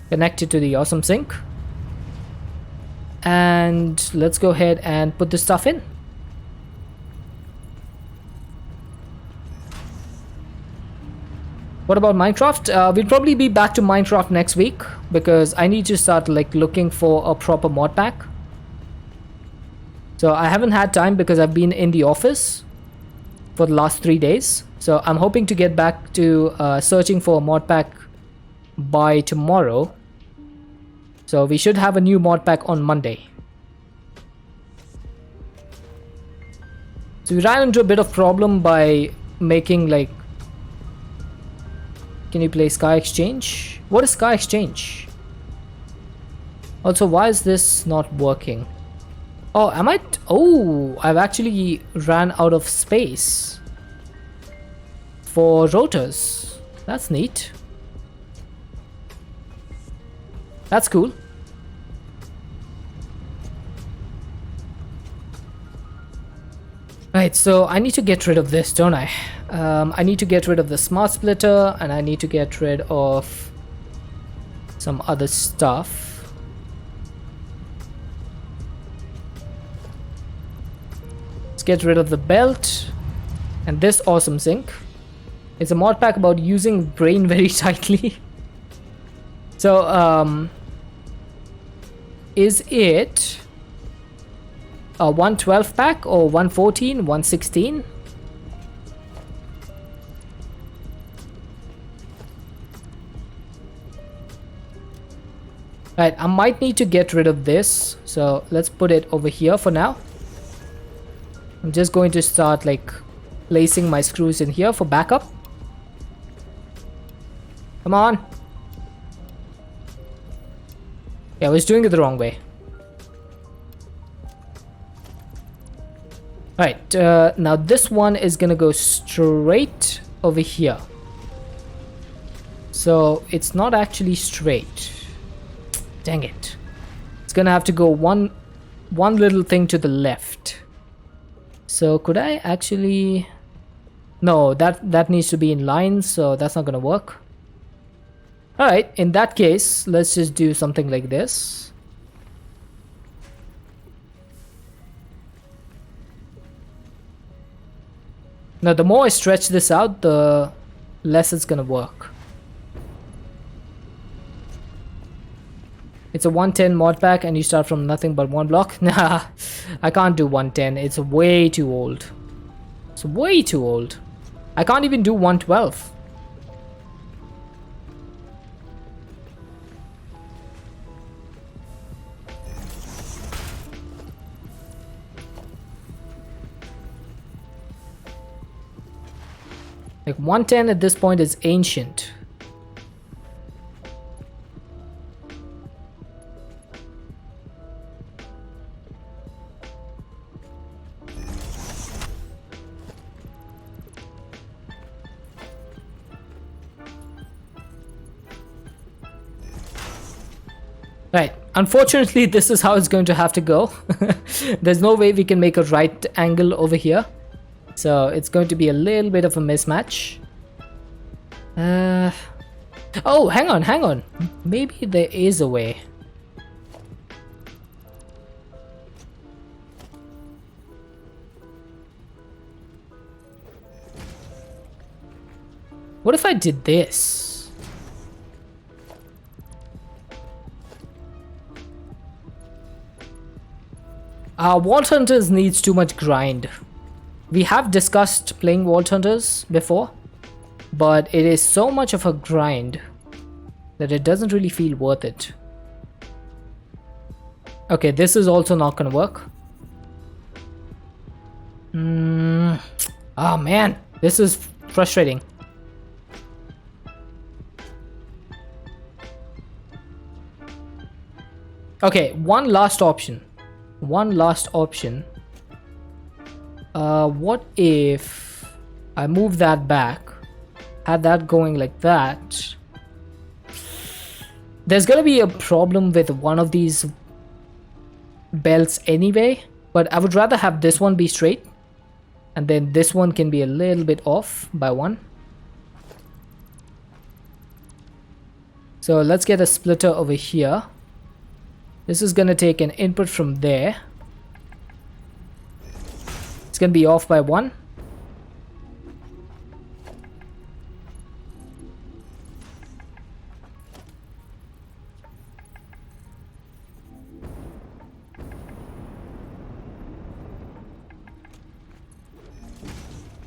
A: connected to the awesome sink. And let's go ahead and put this stuff in. What about Minecraft? We'll probably be back to Minecraft next week because I need to start like looking for a proper mod pack. So I haven't had time because I've been in the office for the last 3 days. So I'm hoping to get back to searching for a mod pack by tomorrow. So we should have a new mod pack on Monday. So we ran into a bit of problem by making like... Can you play Sky Exchange? What is Sky Exchange? Also, why is this not working? Oh, I might... Oh, I've actually ran out of space for rotors. That's neat. That's cool. Right, so I need to get rid of this, don't I? I need to get rid of the smart splitter and I need to get rid of some other stuff. Let's get rid of the belt and this awesome sink. It's a mod pack about using brain very tightly. So, is it a 112 pack or 114, 116? Right, I might need to get rid of this. So let's put it over here for now. I'm just going to start like placing my screws in here for backup. Come on. Yeah, I was doing it the wrong way. Alright, now this one is gonna go straight over here. So it's not actually straight. Dang it. It's gonna have to go one little thing to the left. So could I actually... No, that needs to be in line, so that's not gonna work. Alright, in that case, let's just do something like this. Now, the more I stretch this out, the less it's gonna work. It's a 110 mod pack and you start from nothing but one block? Nah, I can't do 110. It's way too old. It's way too old. I can't even do 112. Like 110 at this point is ancient. Right, unfortunately this is how it's going to have to go. There's no way we can make a right angle over here. So it's going to be a little bit of a mismatch. Oh, hang on. Maybe there is a way. What if I did this? Vault Hunters needs too much grind. We have discussed playing Vault Hunters before, but it is so much of a grind that it doesn't really feel worth it. Okay, this is also not gonna work. Oh man, this is frustrating. Okay, one last option. What if I move that back, had that going like that? There's gonna be a problem with one of these belts anyway, but I would rather have this one be straight and then this one can be a little bit off by one. So let's get a splitter over here. This is gonna take an input from there. It's gonna be off by one.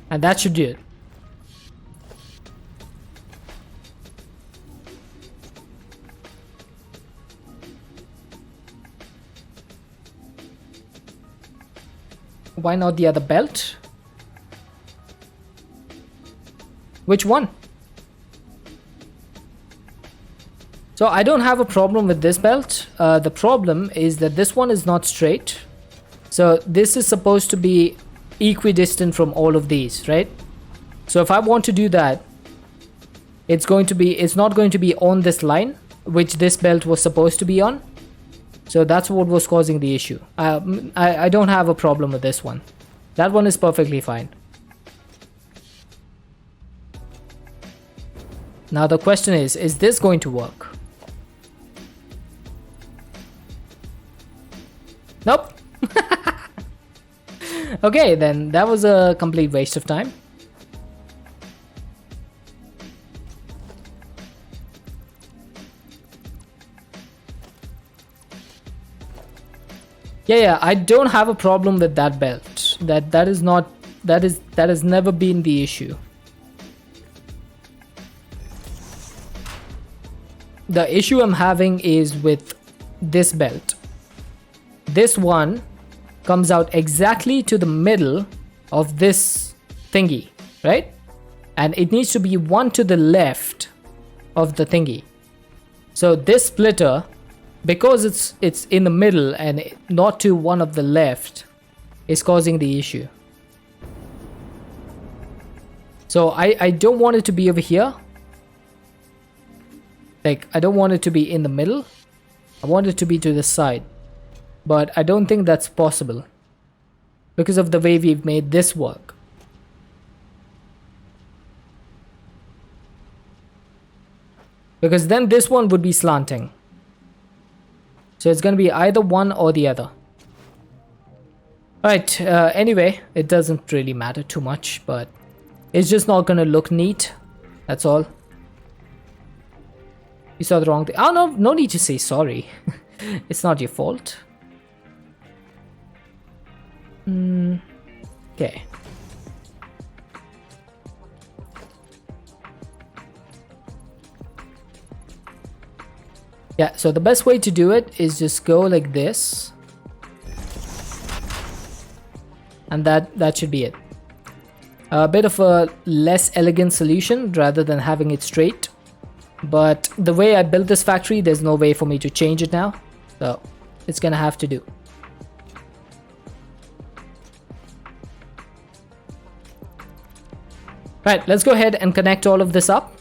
A: And that should do it. Why not the other belt? Which one? So I don't have a problem with this belt. The problem is that this one is not straight. So this is supposed to be equidistant from all of these, right? So if I want to do that, it's not going to be on this line, which this belt was supposed to be on. So that's what was causing the issue. I don't have a problem with this one. That one is perfectly fine. Now the question is this going to work? Nope. Okay, then that was a complete waste of time. Yeah, I don't have a problem with that belt. That has never been the issue. The issue I'm having is with this belt. This one comes out exactly to the middle of this thingy, right? And it needs to be one to the left of the thingy. So this splitter, because it's in the middle and not to one of the left, is causing the issue. So I don't want it to be over here. Like, I don't want it to be in the middle. I want it to be to the side. But I don't think that's possible because of the way we've made this work. Because then this one would be slanting. So it's going to be either one or the other. Alright, anyway, it doesn't really matter too much, but it's just not going to look neat. That's all. You saw the wrong thing. Oh, no need to say sorry. It's not your fault. Okay. Yeah, so the best way to do it is just go like this. And that should be it. A bit of a less elegant solution rather than having it straight. But the way I built this factory, there's no way for me to change it now. So it's gonna have to do. Right, let's go ahead and connect all of this up.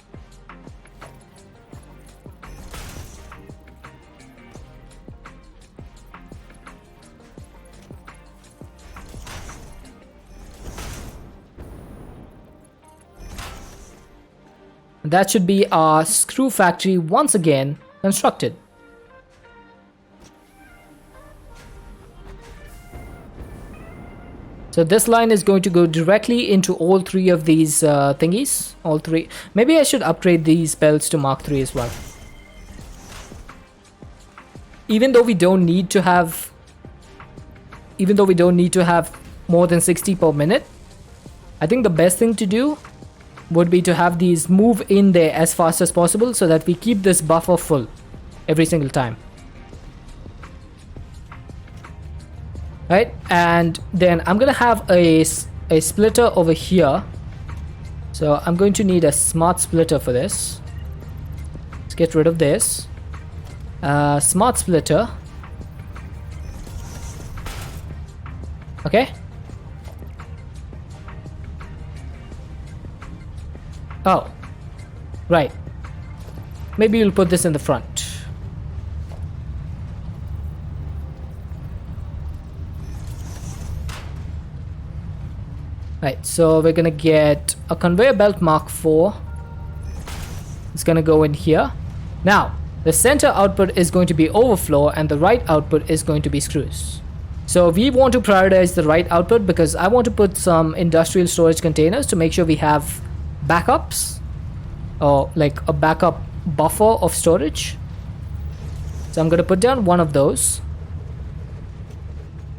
A: That should be our screw factory once again constructed. So this line is going to go directly into all three of these thingies. All three. Maybe I should upgrade these belts to Mark III as well. Even though we don't need to have more than 60 per minute, I think the best thing to do would be to have these move in there as fast as possible so that we keep this buffer full every single time. Right, and then I'm gonna have a splitter over here. So I'm going to need a smart splitter for this. Let's get rid of this. Smart splitter. Okay. Oh, right. Maybe we'll put this in the front. Right, so we're gonna get a conveyor belt Mark IV. It's gonna go in here. Now, the center output is going to be overflow and the right output is going to be screws. So we want to prioritize the right output because I want to put some industrial storage containers to make sure we have backups or like a backup buffer of storage. So I'm going to put down one of those.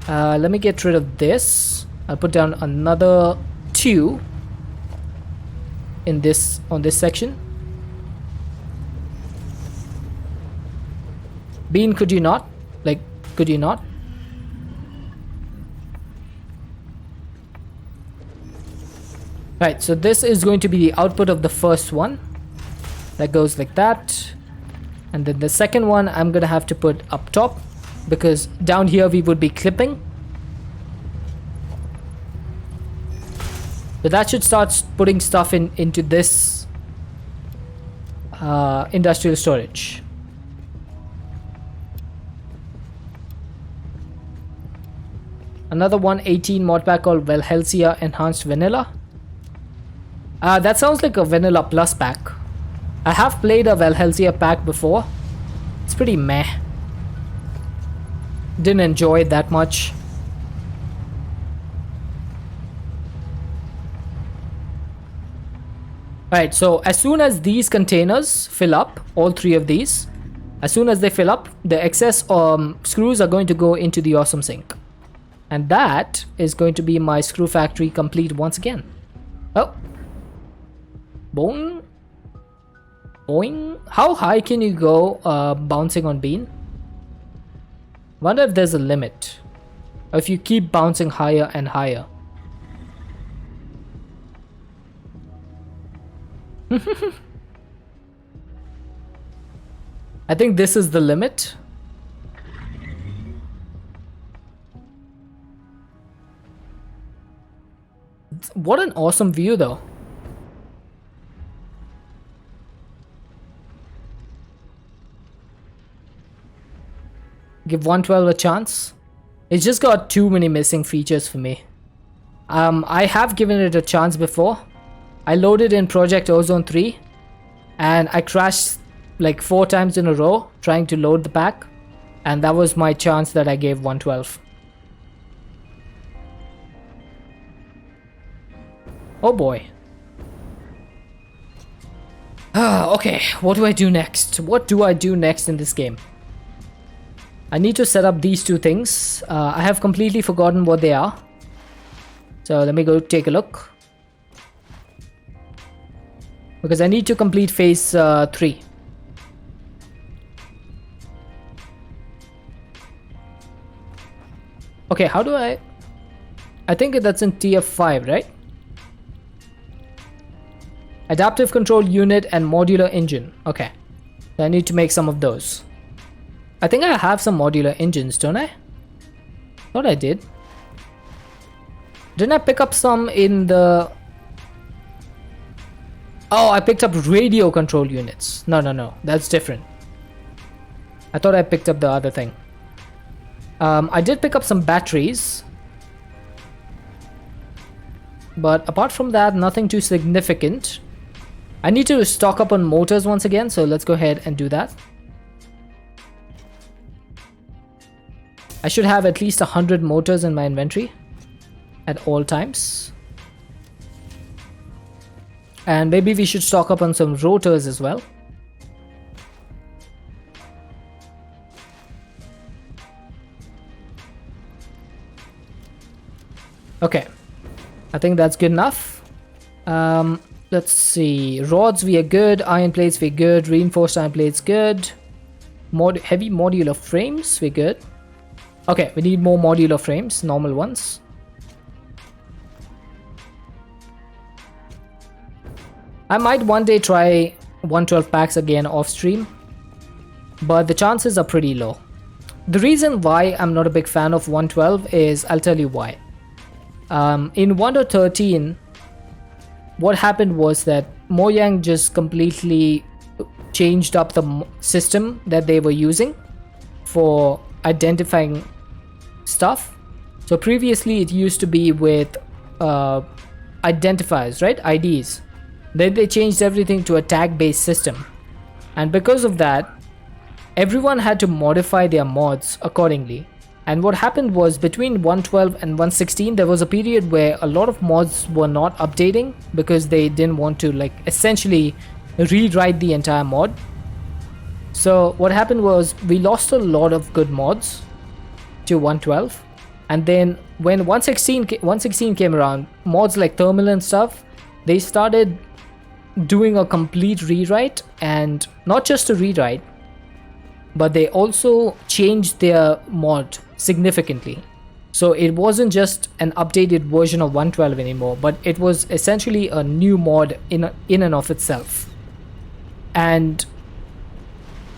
A: Let me get rid of this. I'll put down another 2 in this on this section. Bean, could you not? Like, could you not? Right, so this is going to be the output of the first one. That goes like that. And then the second one I'm gonna have to put up top because down here we would be clipping. So that should start putting stuff into this industrial storage. Another 118 mod pack called Valhelsia Enhanced Vanilla. That sounds like a Vanilla Plus pack. I have played a Valhelsia pack before. It's pretty meh. Didn't enjoy it that much. Right, so as soon as these containers fill up, all 3 of these, as soon as they fill up, the excess screws are going to go into the awesome sink. And that is going to be my screw factory complete once again. Oh. Boing. Boing. How high can you go bouncing on Bean? Wonder if there's a limit. Or if you keep bouncing higher and higher. I think this is the limit. What an awesome view though. Give 112 a chance. It's just got too many missing features for me. I have given it a chance before. I loaded in Project Ozone 3 and I crashed like 4 times in a row trying to load the pack, and that was my chance that I gave 112. Oh boy. Okay, what do I do next? What do I do next in this game? I need to set up these two things. I have completely forgotten what they are. So let me go take a look. Because I need to complete phase 3. Okay, how do I think that's in tier 5, right? Adaptive control unit and modular engine. Okay. So I need to make some of those. I think I have some modular engines, don't I? Thought I did. Didn't I pick up some in the... Oh, I picked up radio control units. No. That's different. I thought I picked up the other thing. I did pick up some batteries. But apart from that, nothing too significant. I need to stock up on motors once again, so let's go ahead and do that. I should have at least 100 motors in my inventory at all times. And maybe we should stock up on some rotors as well. Okay, I think that's good enough. Let's see, rods we are good, iron plates we're good, reinforced iron plates good, heavy modular frames we're good. Okay, we need more modular frames, normal ones. I might one day try 112 packs again off stream, but the chances are pretty low. The reason why I'm not a big fan of 112 is, I'll tell you why. In 1.13, what happened was that Mojang just completely changed up the system that they were using for identifying stuff. So previously it used to be with identifiers, right? IDs. Then they changed everything to a tag-based system. And because of that, everyone had to modify their mods accordingly. And what happened was, between 112 and 116, there was a period where a lot of mods were not updating because they didn't want to, like, essentially rewrite the entire mod. So what happened was, we lost a lot of good mods to 112. And then when 116 came around, mods like thermal and stuff, they started doing a complete rewrite, and not just a rewrite, but they also changed their mod significantly. So it wasn't just an updated version of 112 anymore, but it was essentially a new mod in and of itself. And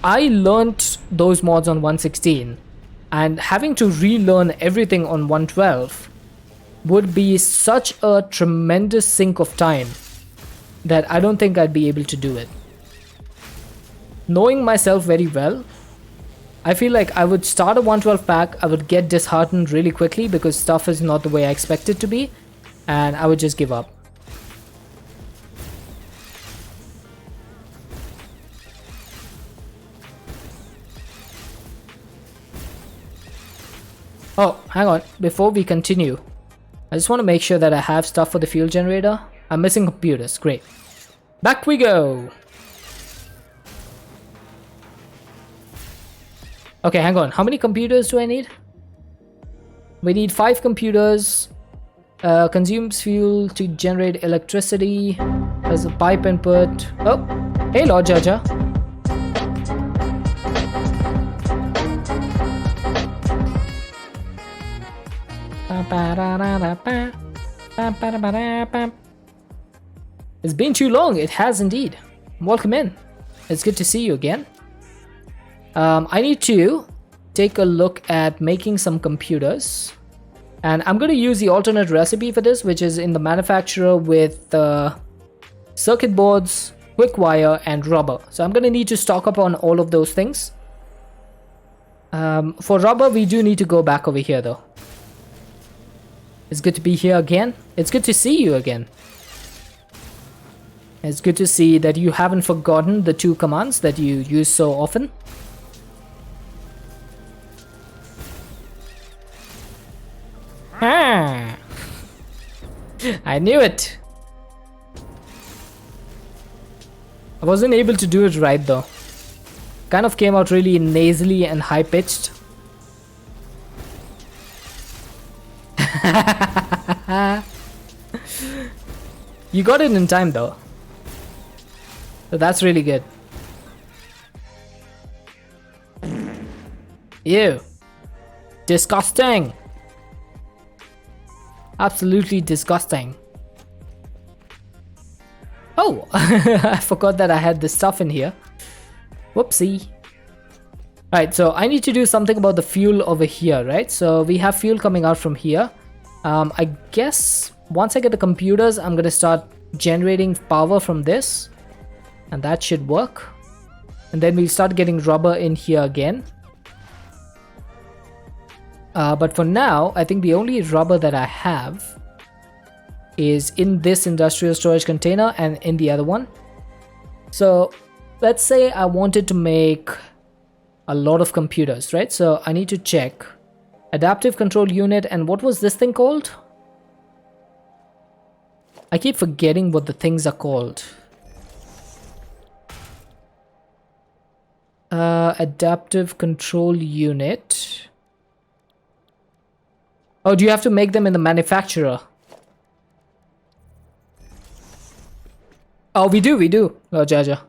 A: I learned those mods on 116, and having to relearn everything on 112 would be such a tremendous sink of time that I don't think I'd be able to do it. Knowing myself very well, I feel like I would start a 112 pack, I would get disheartened really quickly because stuff is not the way I expect it to be, and I would just give up. Oh, hang on, before we continue, I just want to make sure that I have stuff for the fuel generator. I'm missing computers, great. Back we go! Okay, hang on. How many computers do I need? We need 5 computers. Consumes fuel to generate electricity. There's a pipe input. Oh, hey Lord Jaja. It's been too long. It has indeed. Welcome in. It's good to see you again. I need to take a look at making some computers. And I'm going to use the alternate recipe for this, which is in the manufacturer with circuit boards, quick wire, and rubber. So I'm going to need to stock up on all of those things. For rubber, we do need to go back over here though. It's good to be here again. It's good to see you again. It's good to see that you haven't forgotten the 2 commands that you use so often. Ah! I knew it. I wasn't able to do it right though. Kind of came out really nasally and high-pitched. You got it in time though. So that's really good. Ew. Disgusting. Absolutely disgusting. Oh, I forgot that I had this stuff in here. Whoopsie. Alright, so I need to do something about the fuel over here, right? So we have fuel coming out from here. I guess once I get the computers, I'm gonna start generating power from this. And that should work. And then we'll start getting rubber in here again. But for now, I think the only rubber that I have is in this industrial storage container and in the other one. So let's say I wanted to make a lot of computers, right? So I need to check adaptive control unit, and what was this thing called? I keep forgetting what the things are called. Adaptive control unit. Oh, do you have to make them in the manufacturer? Oh, we do. Oh, Jaja.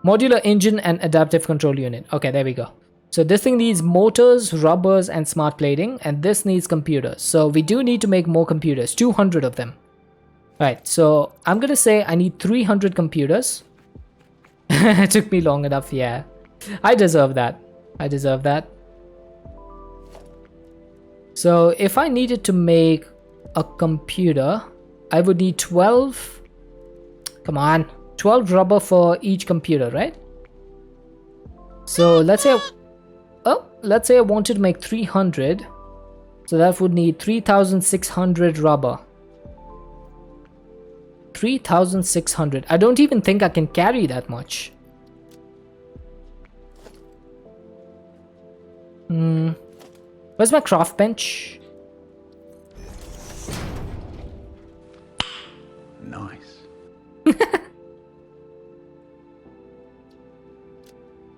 A: Modular engine and adaptive control unit. Okay, there we go. So this thing needs motors, rubbers, and smart plating, and this needs computers. So we do need to make more computers, 200 of them. Right, so I'm gonna say I need 300 computers. It took me long enough, yeah. I deserve that. I deserve that. So if I needed to make a computer, I would need 12. Come on, 12 rubber for each computer, right? So let's say I wanted to make 300. So that would need 3,600 rubber. 3,600. I don't even think I can carry that much. Where's my craft bench?
E: Nice.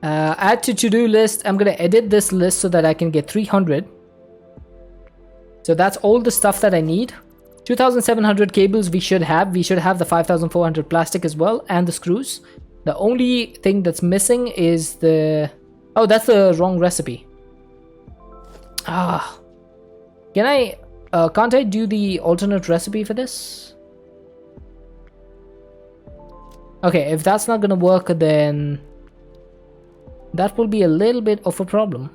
A: Add to to-do list. I'm gonna edit this list so that I can get 300. So that's all the stuff that I need. 2,700 cables we should have. We should have the 5,400 plastic as well, and the screws. The only thing that's missing is the... Oh, that's the wrong recipe. Ah. Can I... can't I do the alternate recipe for this? Okay, if that's not gonna work, then... that will be a little bit of a problem.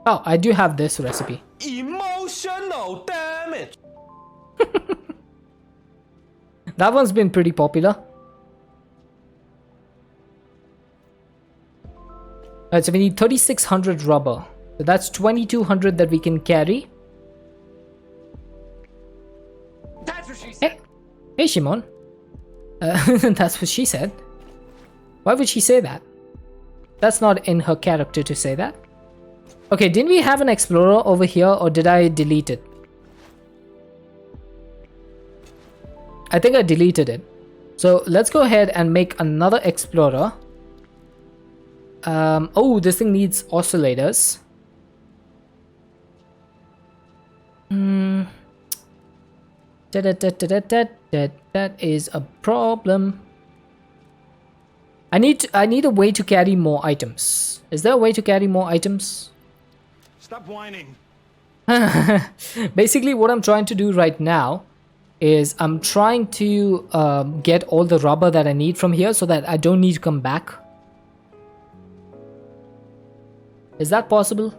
A: Oh, I do have this recipe.
F: Emotional damage.
A: That one's been pretty popular. Alright, so we need 3,600 rubber. So that's 2,200 that we can carry.
F: That's what she said.
A: Hey Shimon. That's what she said. Why would she say that? That's not in her character to say that. Okay, didn't we have an explorer over here, or did I delete it? I think I deleted it. So let's go ahead and make another explorer. Oh, this thing needs oscillators. That is a problem. I need a way to carry more items. Is there a way to carry more items?
F: Stop whining.
A: Basically, what I'm trying to do right now is I'm trying to get all the rubber that I need from here so that I don't need to come back. Is that possible?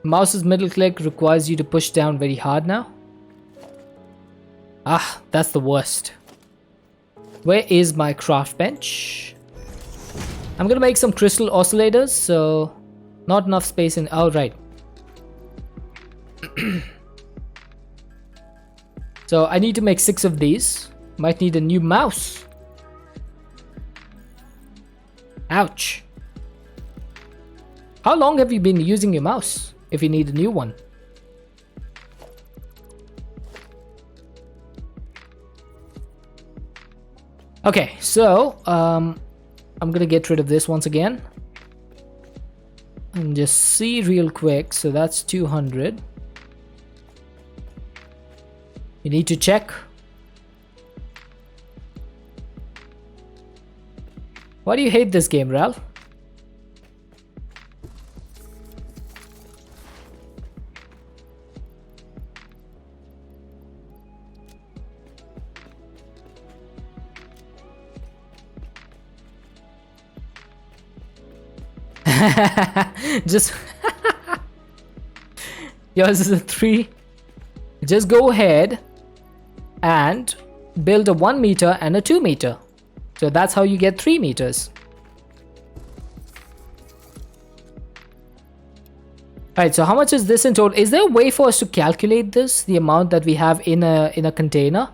A: Mouse's middle click requires you to push down very hard now. Ah, that's the worst. Where is my craft bench? I'm gonna make some crystal oscillators, so not enough space in. Oh, right. So I need to make 6 of these. Might need a new mouse. Ouch. How long have you been using your mouse if you need a new one? Okay, so I'm gonna get rid of this once again and just see real quick. So that's 200. You need to check. Why do you hate this game, Ralph? Just yours is a 3. Just go ahead and build a 1 meter and a 2 meter. So that's how you get 3 meters. Alright, so how much is this in total? Is there a way for us to calculate this, the amount that we have in a container?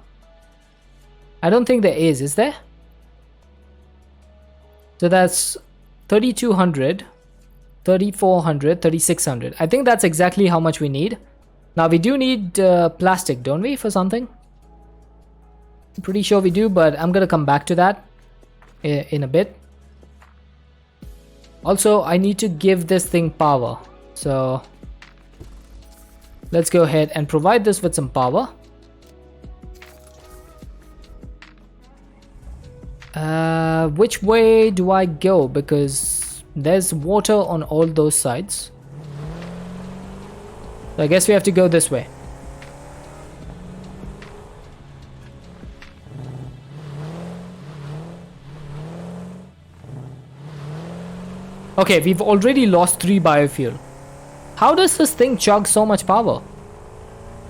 A: I don't think there is there? So that's 3200, 3400, 3600. I think that's exactly how much we need. Now we do need plastic, don't we, for something? I'm pretty sure we do, but I'm gonna come back to that in a bit. Also, I need to give this thing power. So let's go ahead and provide this with some power. Which way do I go? Because there's water on all those sides. So I guess we have to go this way. Okay, we've already lost 3 biofuel. How does this thing chug so much power?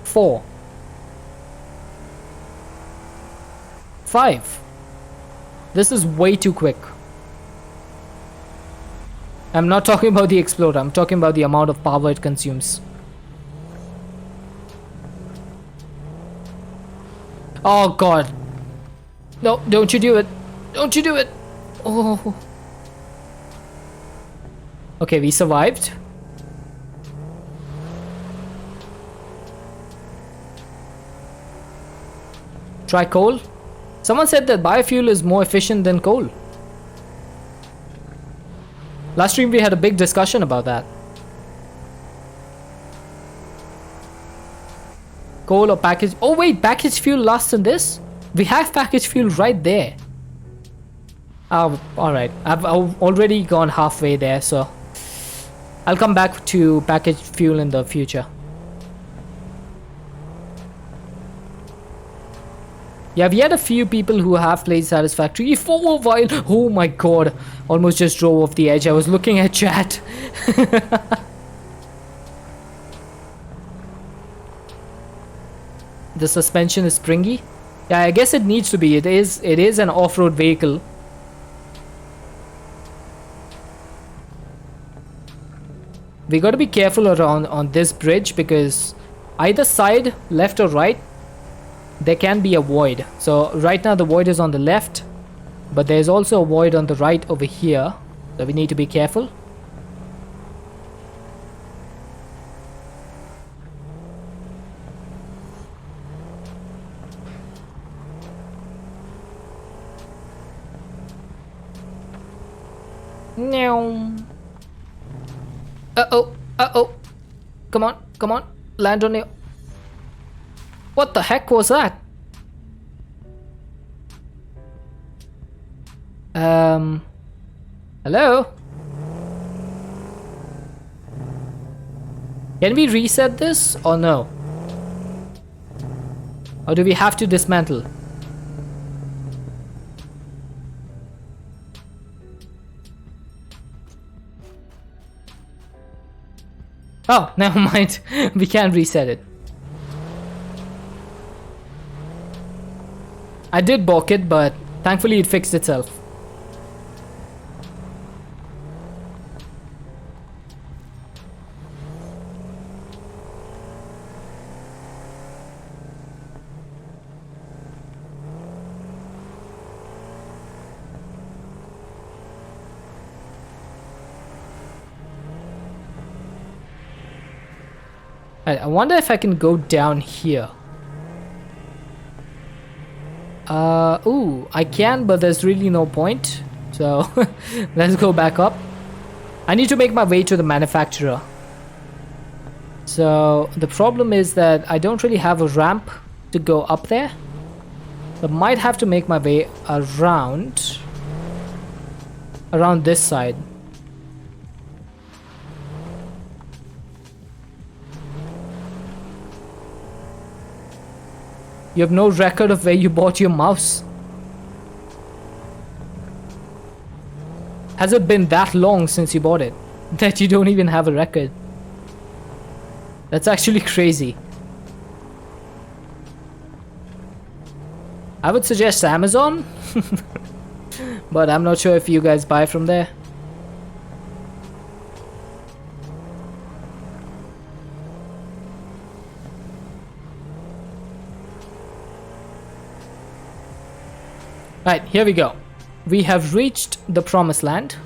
A: 4. 5. This is way too quick. I'm not talking about the exploder, I'm talking about the amount of power it consumes. Oh god. No, don't you do it. Don't you do it. Oh. Okay, we survived. Try coal. Someone said that biofuel is more efficient than coal. Last stream we had a big discussion about that. Coal or package. Oh wait, packaged fuel lasts in this? We have packaged fuel right there. Oh, alright. I've already gone halfway there, so I'll come back to packaged fuel in the future. Yeah, we had a few people who have played Satisfactory for a while. Oh my god. Almost just drove off the edge. I was looking at chat. The suspension is springy. Yeah, I guess it needs to be. It is an off-road vehicle. We got to be careful around on this bridge because either side, left or right, there can be a void. So right now the void is on the left, but there's also a void on the right over here, so we need to be careful. Meow. Uh-oh, uh-oh. Come on, come on. Land on your... What the heck was that? Hello? Can we reset this or no? Or do we have to dismantle? Oh, never mind. We can reset it. I did balk it, but thankfully it fixed itself. Right, I wonder if I can go down here. Ooh, I can, but there's really no point. So, let's go back up. I need to make my way to the manufacturer. So, the problem is that I don't really have a ramp to go up there. So, I might have to make my way around this side. You have no record of where you bought your mouse. Has it been that long since you bought it that you don't even have a record? That's actually crazy. I would suggest Amazon, but I'm not sure if you guys buy from there. Right, here we go. We have reached the promised land.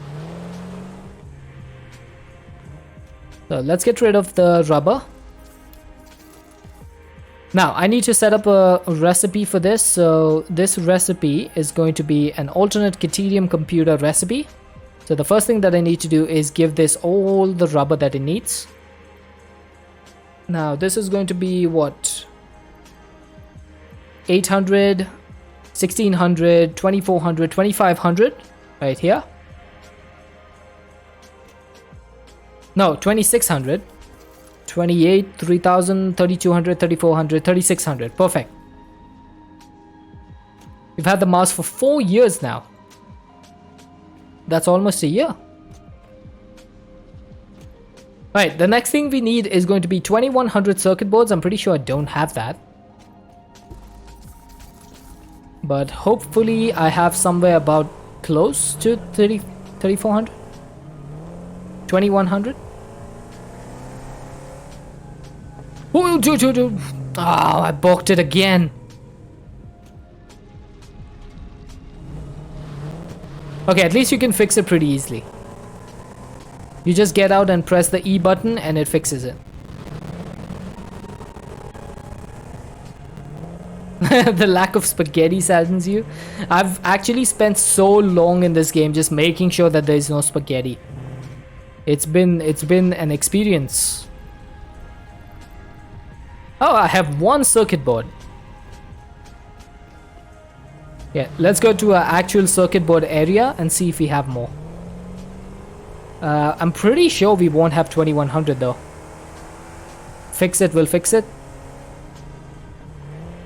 A: So let's get rid of the rubber. Now I need to set up a recipe for this. So this recipe is going to be an alternate Caterium computer recipe. So the first thing that I need to do is give this all the rubber that it needs. Now this is going to be what? 800, 1600, 2400, 2500 right here. No, 2600, 28, 3000, 3200, 3400, 3600. Perfect. We've had the mouse for 4 years now. That's almost a year. Right, the next thing we need is going to be 2100 circuit boards. I'm pretty sure I don't have that. But hopefully I have somewhere about close to 3400, 2100. Oh, I balked it again. Okay, at least you can fix it pretty easily. You just get out and press the E button and it fixes it. The lack of spaghetti saddens you. I've actually spent so long in this game just making sure that there is no spaghetti. It's been an experience. Oh, I have one circuit board. Yeah, let's go to our actual circuit board area and see if we have more. I'm pretty sure we won't have 2100 though. Fix it, we'll fix it.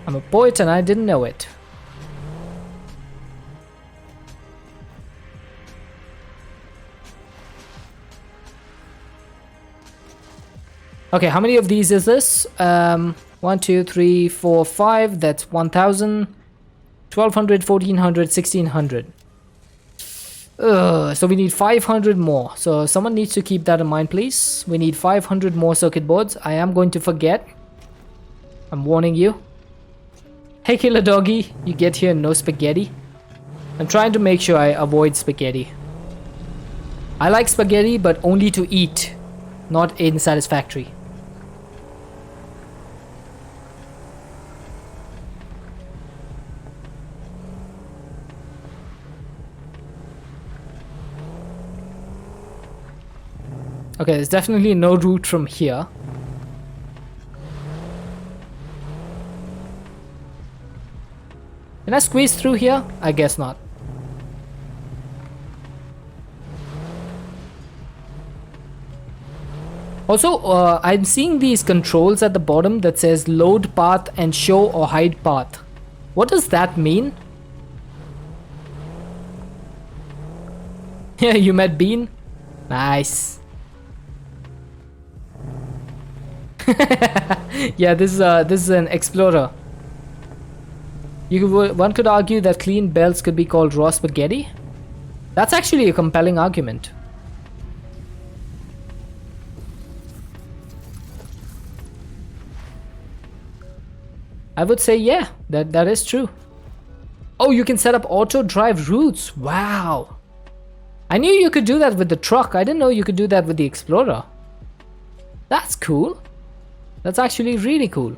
A: I'm a poet and I didn't know it. Okay, how many of these is this? 1, 2, 3, 4, 5. That's 1000, 1200, 1400, 1600. So we need 500 more. So someone needs to keep that in mind, please. We need 500 more circuit boards. I am going to forget. I'm warning you. Hey killer doggy, you get here no spaghetti. I'm trying to make sure I avoid spaghetti. I like spaghetti, but only to eat, not in Satisfactory. Okay, there's definitely no route from here. Can I squeeze through here? I guess not. Also, I'm seeing these controls at the bottom that says load path and show or hide path. What does that mean? Yeah, you met Bean? Nice. Yeah, this is an explorer. One could argue that clean belts could be called raw spaghetti. That's actually a compelling argument. I would say yeah, that is true. Oh, you can set up auto drive routes. Wow. I knew you could do that with the truck. I didn't know you could do that with the Explorer. That's cool. That's actually really cool.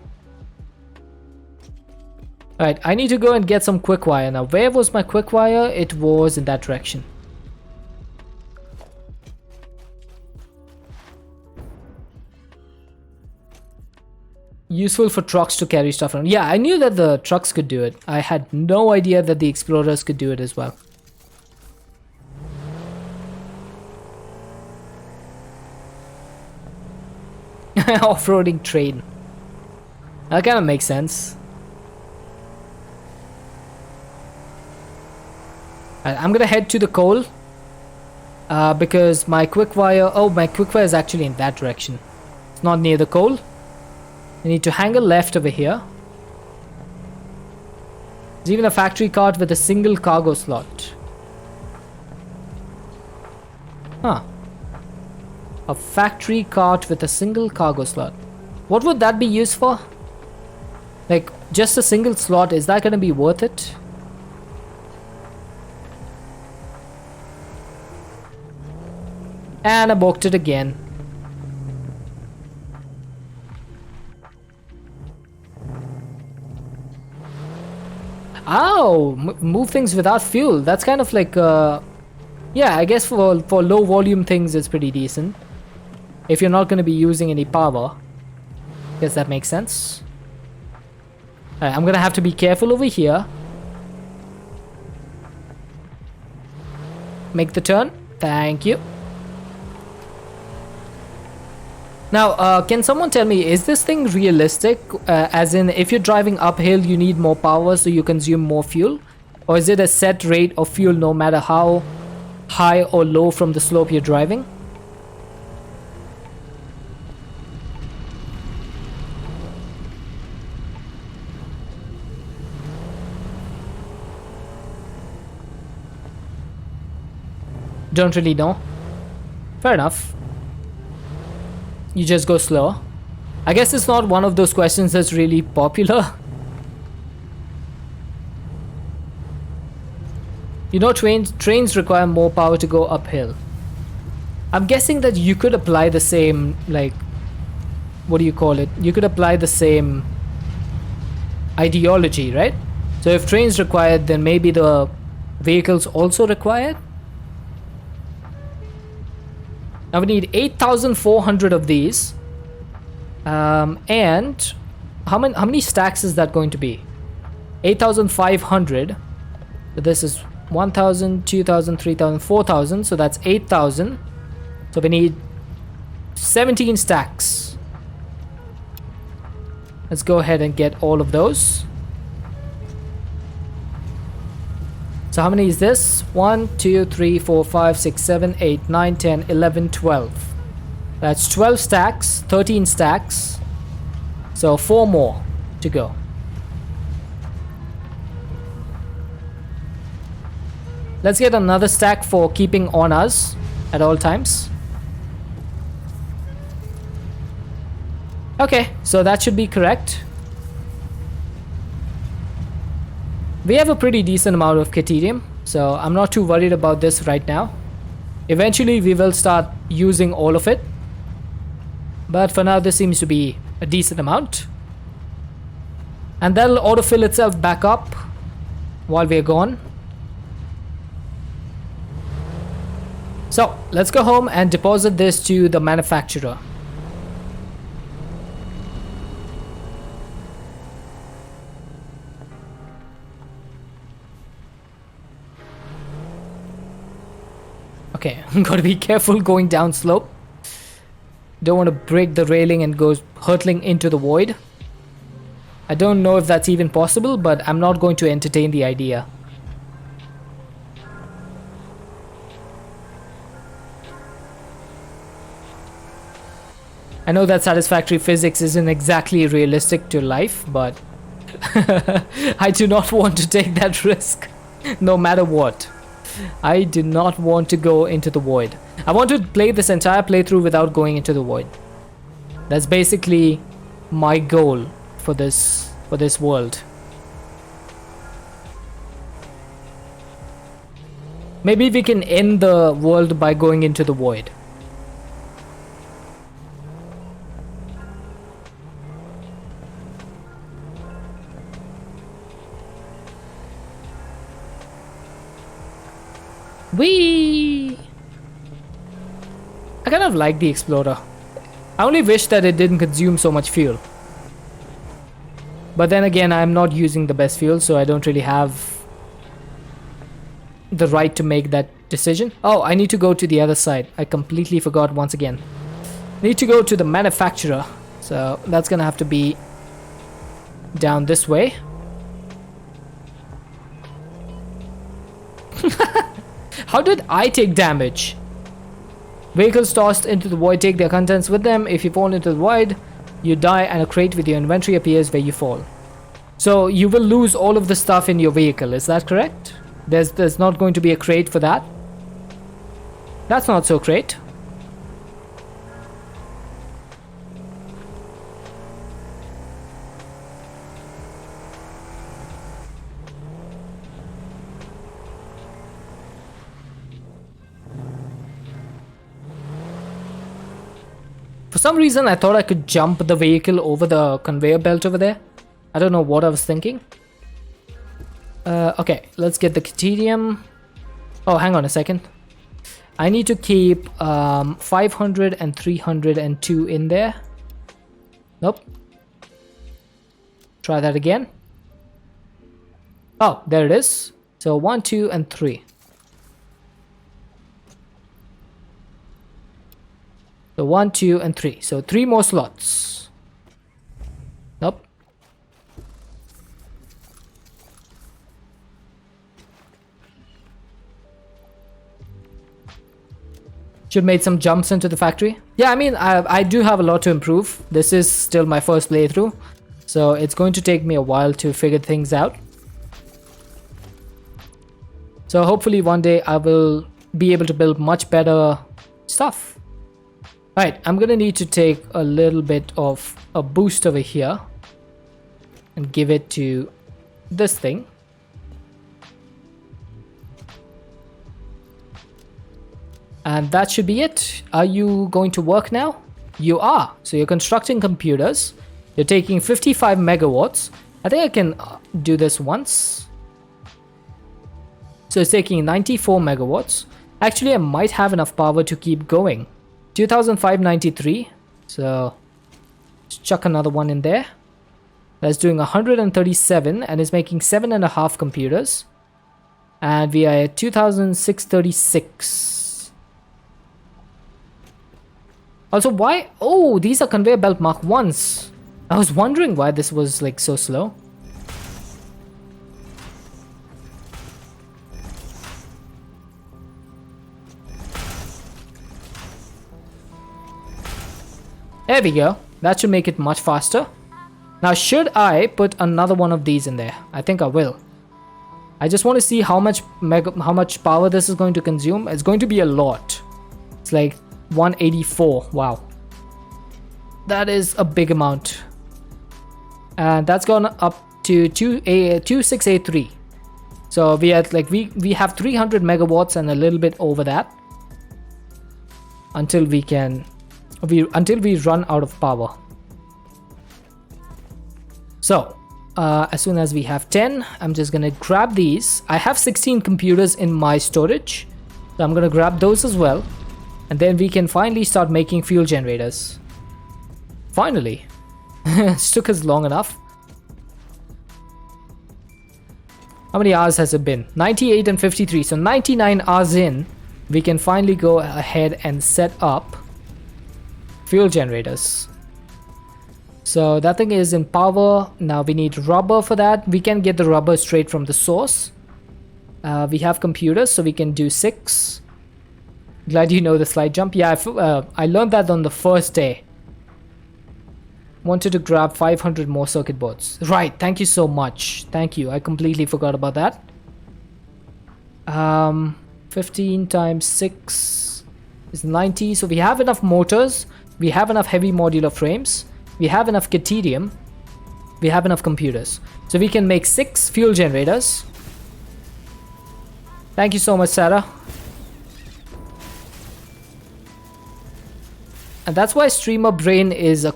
A: Alright, I need to go and get some quick wire. Now, where was my quick wire? It was in that direction. Useful for trucks to carry stuff around. Yeah, I knew that the trucks could do it. I had no idea that the Explorers could do it as well. Off-roading train. That kind of makes sense. I'm gonna head to the coal because my quick-wire... Oh, my quick-wire is actually in that direction. It's not near the coal. I need to hang a left over here. There's even a factory cart with a single cargo slot. Huh. A factory cart with a single cargo slot. What would that be used for? Like, just a single slot, is that gonna be worth it? And I booked it again. Oh, move things without fuel. That's kind of like, yeah, I guess for low volume things it's pretty decent. If you're not going to be using any power. Guess that makes sense. Alright, I'm going to have to be careful over here. Make the turn. Thank you. Now, can someone tell me, is this thing realistic? As in, if you're driving uphill, you need more power, so you consume more fuel? Or is it a set rate of fuel no matter how high or low from the slope you're driving? Don't really know. Fair enough. You just go slow. I guess it's not one of those questions that's really popular. You know, trains require more power to go uphill. I'm guessing that you could apply the same, like, what do you call it? You could apply the same ideology, right? So if trains required, then maybe the vehicles also required. Now we need 8,400 of these. And how many stacks is that going to be? 8,500. So this is 1,000, 2,000, 3,000, 4,000. So that's 8,000. So we need 17 stacks. Let's go ahead and get all of those. So how many is this? 1, 2, 3, 4, 5, 6, 7, 8, 9, 10, 11, 12. That's 12 stacks, 13 stacks. So 4 more to go. Let's get another stack for keeping on us at all times. Okay, so that should be correct. We have a pretty decent amount of Caterium, so I'm not too worried about this right now. Eventually we will start using all of it, but for now this seems to be a decent amount. And that'll autofill itself back up while we're gone. So let's go home and deposit this to the manufacturer. Okay, gotta be careful going down slope. Don't want to break the railing and go hurtling into the void. I don't know if that's even possible, but I'm not going to entertain the idea. I know that satisfactory physics isn't exactly realistic to life, but I do not want to take that risk, no matter what. I do not want to go into the void. I want to play this entire playthrough without going into the void. That's basically my goal for this world. Maybe we can end the world by going into the void. Whee! I kind of like the Explorer. I only wish that it didn't consume so much fuel. But then again, I'm not using the best fuel, so I don't really have the right to make that decision. Oh, I need to go to the other side. I completely forgot once again. Need to go to the manufacturer. So that's gonna have to be down this way. How did I take damage? Vehicles tossed into the void take their contents with them. If you fall into the void, you die and a crate with your inventory appears where you fall. So you will lose all of the stuff in your vehicle, is that correct? There's not going to be a crate for that? That's not so great. For some reason, I thought I could jump the vehicle over the conveyor belt over there. I don't know what I was thinking. Okay, let's get the Caterium. Oh, hang on a second. I need to keep 500 and 302 in there. Nope. Try that again. Oh, there it is. So 1, 2, and 3. So 1, 2, and 3. So 3 more slots. Nope. Should made some jumps into the factory. Yeah, I mean, I do have a lot to improve. This is still my first playthrough, so it's going to take me a while to figure things out. So hopefully one day I will be able to build much better stuff. Right, I'm gonna need to take a little bit of a boost over here and give it to this thing. And that should be it. Are you going to work now? You are. So you're constructing computers. You're taking 55 megawatts. I think I can do this once. So it's taking 94 megawatts. Actually, I might have enough power to keep going. 2593. So let's chuck another one in there. That's doing 137 and is making 7.5 computers. And we are at 2636. Also, why? Oh, these are conveyor belt Mark 1s. I was wondering why this was like so slow. There we go. That should make it much faster. Now, should I put another one of these in there? I think I will. I just want to see how much power this is going to consume. It's going to be a lot. It's like 184. Wow, that is a big amount, and that's gone up to 2683. So we have we have 300 megawatts and a little bit over that until we run out of power. So as soon as we have 10, I'm just gonna grab these. I have 16 computers in my storage, so I'm gonna grab those as well. And then we can finally start making fuel generators. Finally. It took us long enough. How many hours has it been? 98 and 53. So 99 hours in, we can finally go ahead and set up fuel generators. So that thing is in power. Now we need rubber for that. We can get the rubber straight from the source. We have computers, so we can do 6. Glad you know the slide jump. Yeah, I learned that on the first day. Wanted to grab 500 more circuit boards. Right, thank you so much. Thank you. I completely forgot about that. 15 times 6 is 90. So we have enough motors. We have enough heavy modular frames. We have enough Caterium. We have enough computers. So we can make 6 fuel generators. Thank you so much, Sarah. And that's why streamer brain is a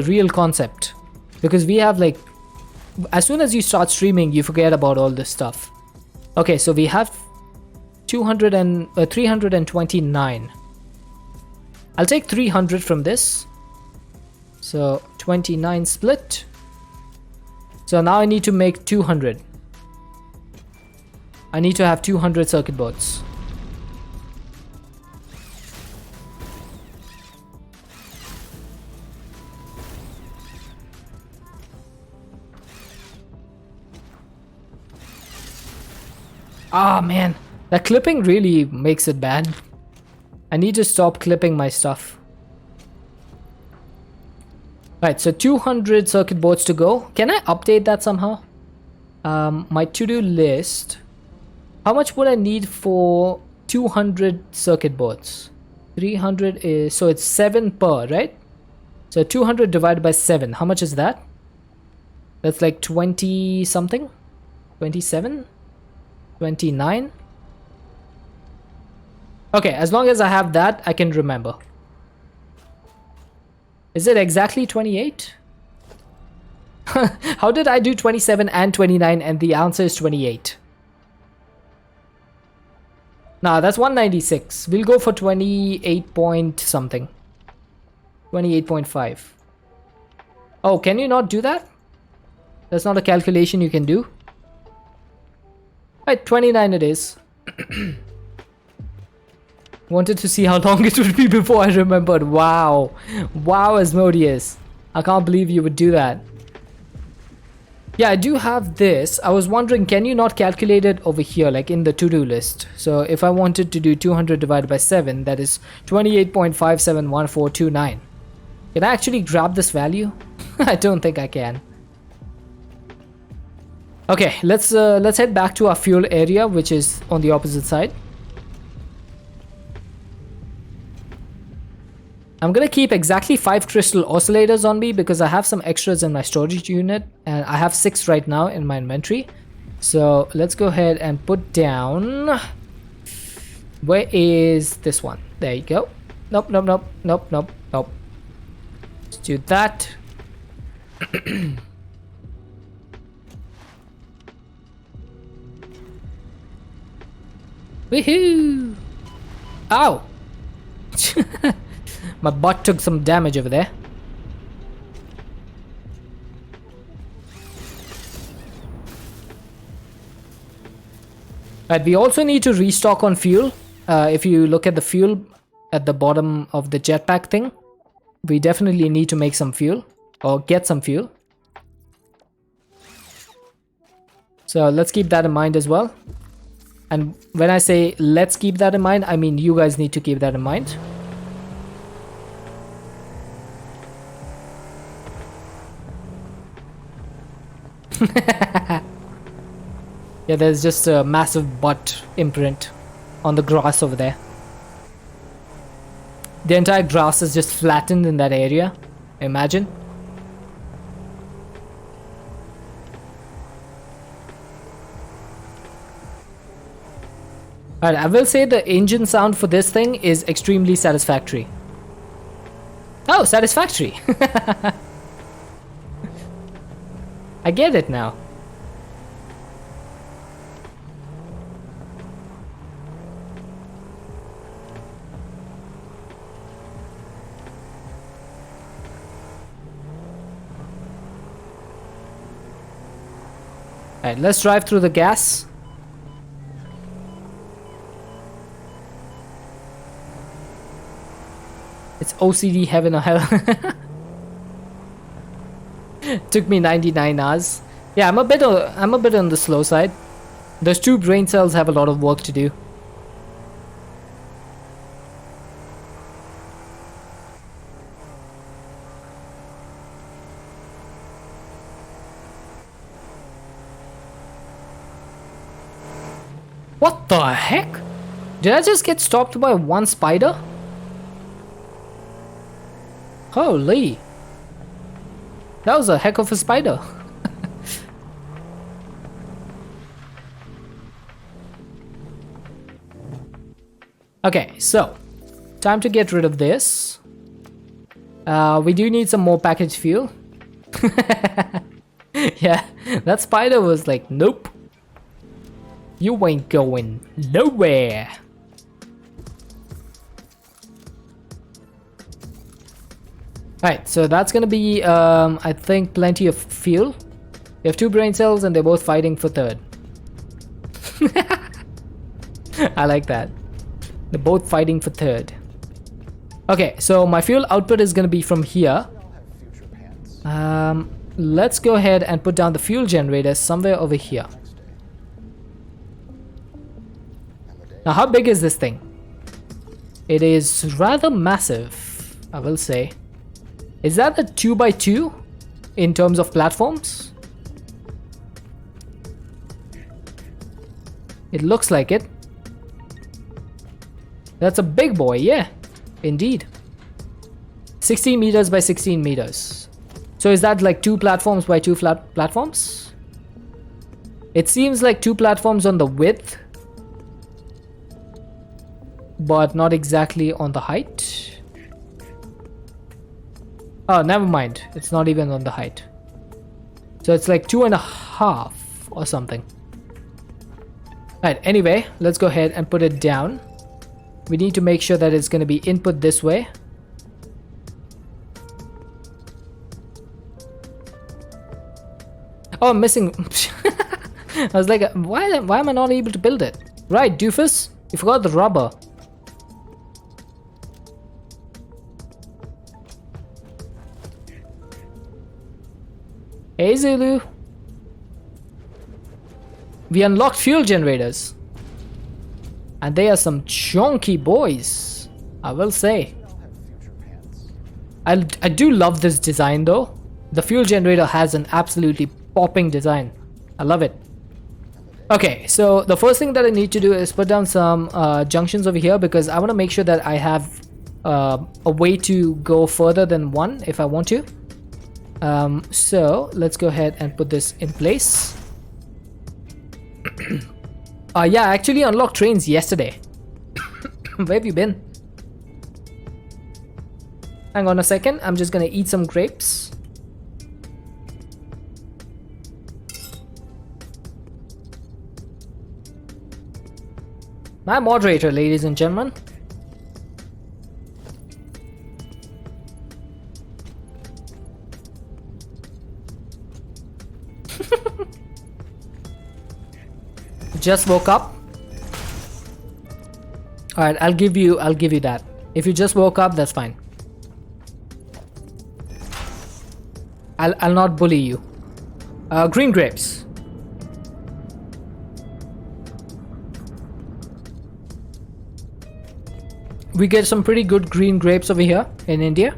A: real concept. Because we have like... As soon as you start streaming, you forget about all this stuff. Okay, so we have 329. I'll take 300 from this. So 29 split. So now I need to make 200. I need to have 200 circuit boards. Ah, man, that clipping really makes it bad. I need to stop clipping my stuff. Right, so 200 circuit boards to go. Can I update that somehow? My to-do list. How much would I need for 200 circuit boards? 300 is... So it's 7 per, right? So 200 divided by 7. How much is that? That's like 20 something? 27? 29? Okay, as long as I have that, I can remember. Is it exactly 28? How did I do 27 and 29 and the answer is 28? Nah, that's 196. We'll go for 28 point something. 28.5. Oh, can you not do that? That's not a calculation you can do. Right, 29 it is. Wanted to see how long it would be before I remembered. Wow. Wow, Asmodeus. I can't believe you would do that. Yeah, I do have this. I was wondering, can you not calculate it over here, like in the to-do list? So if I wanted to do 200 divided by 7, that is 28.571429. Can I actually grab this value? I don't think I can. Okay, let's head back to our fuel area, which is on the opposite side. I'm gonna keep exactly 5 crystal oscillators on me because I have some extras in my storage unit and I have 6 right now in my inventory. So let's go ahead and put down... Where is this one? There you go. Nope, nope, nope, nope, nope, nope. Let's do that. Woohoo! Ow! My butt took some damage over there. Right, we also need to restock on fuel. If you look at the fuel at the bottom of the jetpack thing, we definitely need to make some fuel or get some fuel. So let's keep that in mind as well. And when I say let's keep that in mind, I mean you guys need to keep that in mind. Yeah, there's just a massive butt imprint on the grass over there. The entire grass is just flattened in that area. Imagine. Alright, I will say the engine sound for this thing is extremely satisfactory. Oh, Satisfactory! I get it now. Alright, let's drive through the gas. It's OCD heaven or hell. Took me 99 hours. Yeah, I'm a bit on the slow side. Those 2 brain cells have a lot of work to do. What the heck? Did I just get stopped by one spider? Holy. That was a heck of a spider. Okay, so time to get rid of this. We do need some more packaged fuel. Yeah, that spider was like, nope. You ain't going nowhere. Alright, so that's gonna be, I think, plenty of fuel. You have 2 brain cells and they're both fighting for third. I like that. They're both fighting for third. Okay, so my fuel output is gonna be from here. Let's go ahead and put down the fuel generator somewhere over here. Now, how big is this thing? It is rather massive, I will say. Is that a 2x2 in terms of platforms? It looks like it. That's a big boy, yeah, indeed. 16 meters by 16 meters. So is that like 2 platforms by 2 platforms? It seems like 2 platforms on the width, but not exactly on the height. Oh, never mind. It's not even on the height. So it's like 2.5 or something. Alright, anyway, let's go ahead and put it down. We need to make sure that it's going to be input this way. Oh, I'm missing. I was like, why am I not able to build it? Right, doofus. You forgot the rubber. Hey Zulu. We unlocked fuel generators. And they are some chunky boys, I will say. I do love this design though. The fuel generator has an absolutely popping design. I love it. Okay, so the first thing that I need to do is put down some junctions over here because I want to make sure that I have a way to go further than 1 if I want to. So let's go ahead and put this in place. Yeah, I actually unlocked trains yesterday. Where have you been? Hang on a second, I'm just gonna eat some grapes. My moderator, ladies and gentlemen. Just woke up. All right, I'll give you that. If you just woke up, that's fine. I'll not bully you. Green grapes. We get some pretty good green grapes over here in India.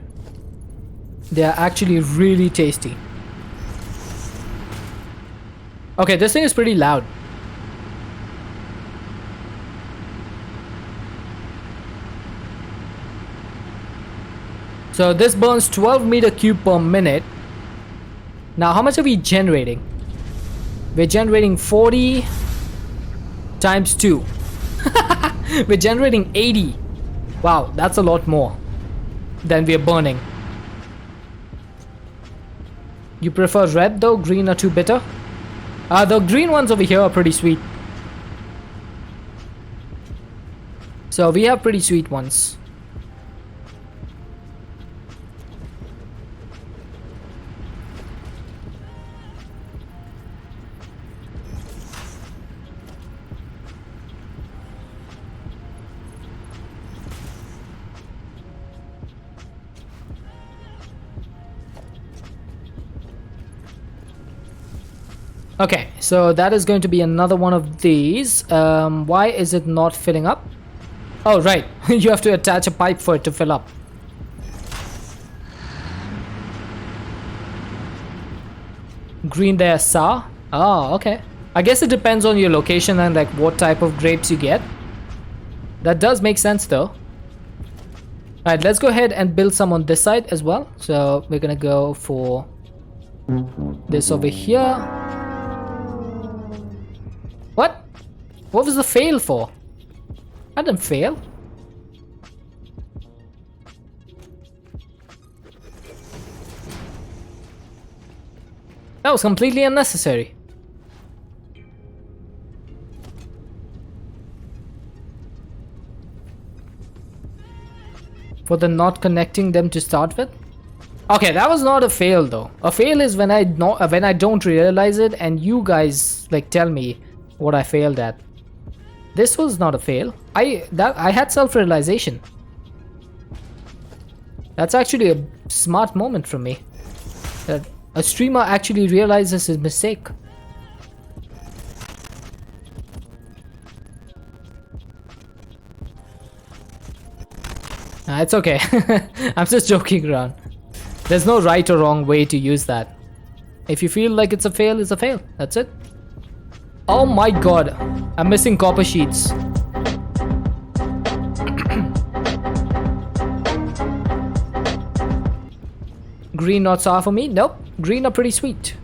A: They are actually really tasty. Okay, this thing is pretty loud. So this burns 12 meter cube per minute. Now how much are we generating? We're generating 40 times 2. We're generating 80. Wow, that's a lot more than we're burning. You prefer red though? Green are too bitter? The green ones over here are pretty sweet. So we have pretty sweet ones. Okay, so that is going to be another one of these. Why is it not filling up? Oh, right. You have to attach a pipe for it to fill up. Green there, sour. Oh, okay. I guess it depends on your location and like what type of grapes you get. That does make sense though. Alright, let's go ahead and build some on this side as well. So we're gonna go for this over here. What? What was the fail for? I didn't fail. That was completely unnecessary. For the not connecting them to start with. Okay, that was not a fail though. A fail is when I don't realize it and you guys like tell me what I failed at. This was not a fail. I had self-realization. That's actually a smart moment from me. That a streamer actually realizes his mistake. Nah, it's okay. I'm just joking around. There's no right or wrong way to use that. If you feel like it's a fail, it's a fail. That's it. Oh my god. I'm missing copper sheets. Green not sour for me? Nope. Green are pretty sweet.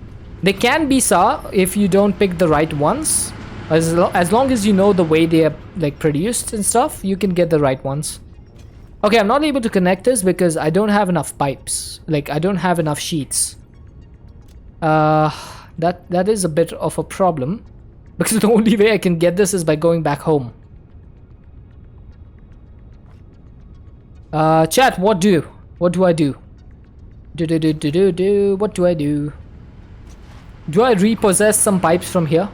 A: They can be sour if you don't pick the right ones. As long as you know the way they are like produced and stuff, you can get the right ones. Okay, I'm not able to connect this because I don't have enough pipes. Like, I don't have enough sheets. That is a bit of a problem. Because the only way I can get this is by going back home. Chat, what do? What do I do? What do I do? Do I repossess some pipes from here?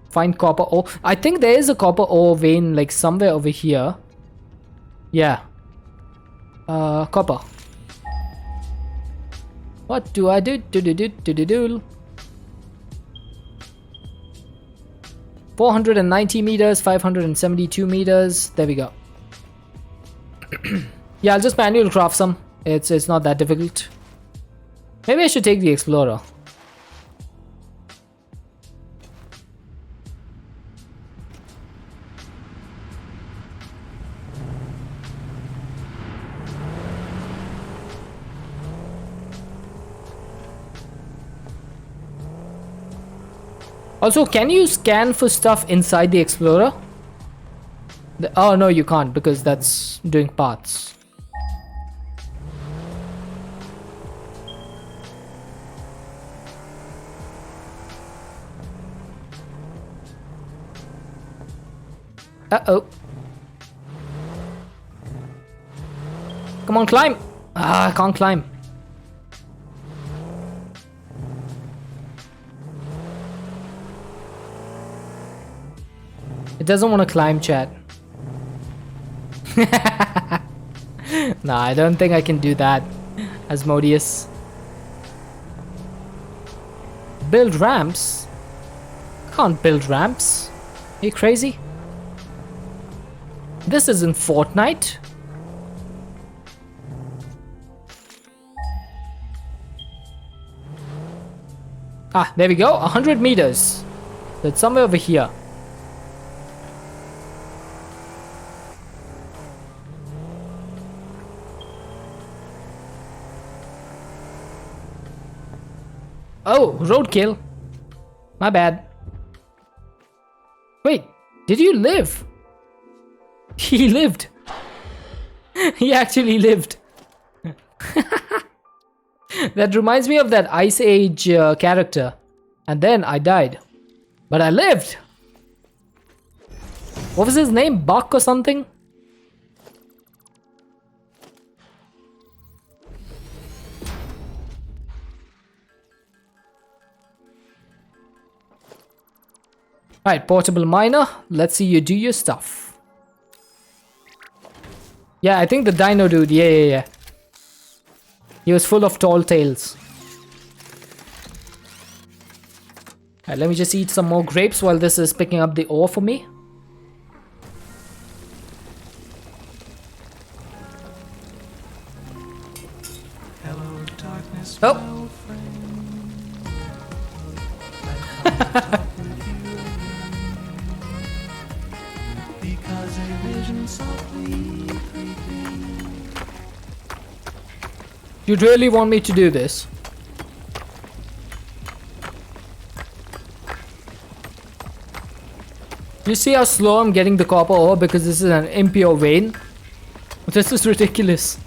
A: Find copper ore. I think there is a copper ore vein like somewhere over here. Yeah. Copper. What do I do? 490 meters, 572 meters. There we go. Yeah, I'll just manual craft some. It's not that difficult. Maybe I should take the explorer. Also, can you scan for stuff inside the explorer? Oh no, you can't because that's doing parts. Uh-oh. Come on, climb! Ah, I can't climb. It doesn't want to climb, chat. Nah, I don't think I can do that, Asmodeus. Build ramps? Can't build ramps. Are you crazy? This isn't Fortnite. Ah, there we go. 100 meters. So it's somewhere over here. Oh, roadkill. My bad. Wait, did you live? He lived. He actually lived. That reminds me of that Ice Age character. And then I died. But I lived. What was his name? Buck or something? Alright, portable miner. Let's see you do your stuff. Yeah, I think the dino dude. Yeah. He was full of tall tales. Alright, let me just eat some more grapes while this is picking up the ore for me.
G: Hello, darkness,
A: Oh.
G: my old friend. I come to talk with you because a vision softly creeping.
A: You'd really want me to do this? You see how slow I'm getting the copper ore because this is an impure vein? This is ridiculous.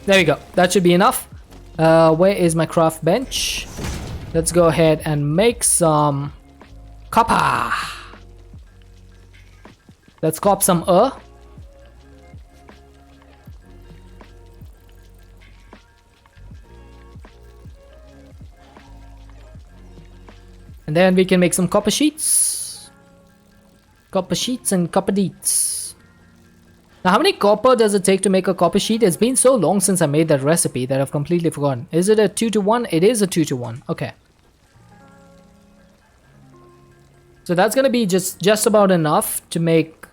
A: There we go. That should be enough. Where is my craft bench? Let's go ahead and make some copper. Let's cop some ore. And then we can make some copper sheets. Copper sheets and copper deets. Now, how many copper does it take to make a copper sheet? It's been so long since I made that recipe that I've completely forgotten. Is it a 2-to-1? It is a 2-to-1. Okay. So that's gonna be just about enough to make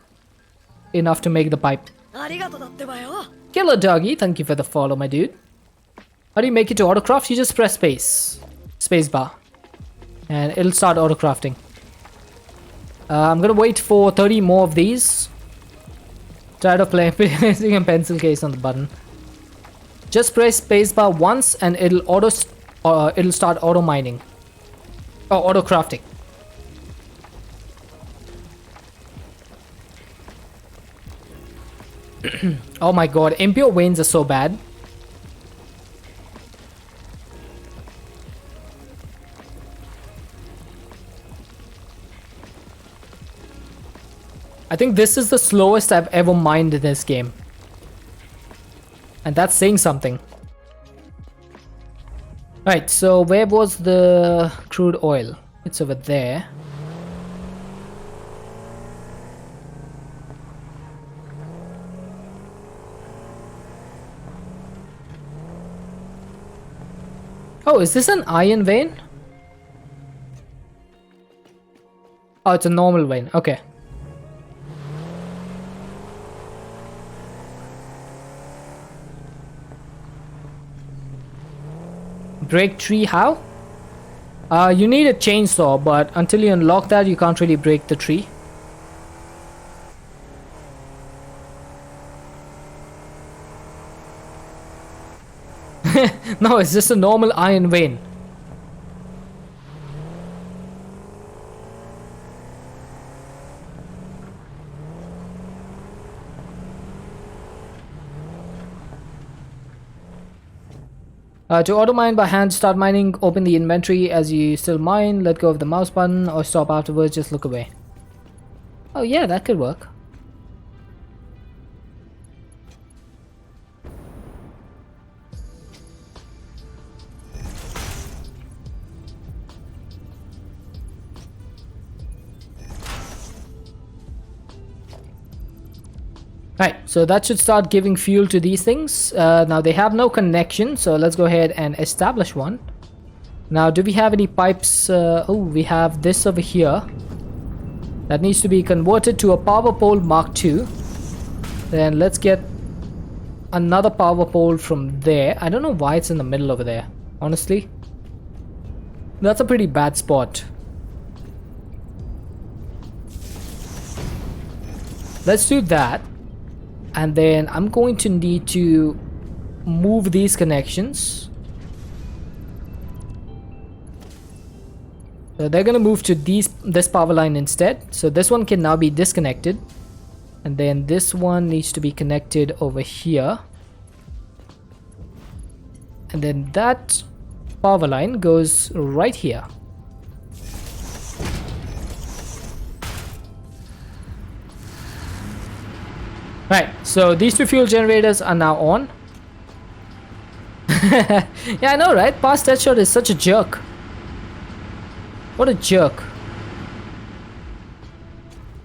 A: the pipe. Killer doggy, thank you for the follow, my dude. How do you make it to autocraft? You just press space bar, and it'll start autocrafting. I'm gonna wait for 30 more of these. Tired of placing a pencil case on the button. Just press spacebar once, and it'll start auto mining or auto crafting. Oh my god, impure veins are so bad. I think this is the slowest I've ever mined in this game. And that's saying something. Right, so where was the crude oil? It's over there. Oh, is this an iron vein? Oh, it's a normal vein. Okay. Break tree how? You need a chainsaw, but until you unlock that, you can't really break the tree. No, it's just a normal iron vein. To auto mine by hand, start mining, open the inventory as you still mine, let go of the mouse button, or stop afterwards, just look away. Oh yeah, that could work. Right, so that should start giving fuel to these things. Now they have no connection, so let's go ahead and establish one. Now, do we have any pipes? Oh, we have this over here. That needs to be converted to a power pole Mark II. Then let's get another power pole from there. I don't know why it's in the middle over there, honestly. That's a pretty bad spot. Let's do that. And then I'm going to need to move these connections. So they're going to move to this power line instead. So this one can now be disconnected. And then this one needs to be connected over here. And then that power line goes right here. Right, so these two fuel generators are now on. Yeah, I know, right? Past Deadshot is such a jerk. What a jerk.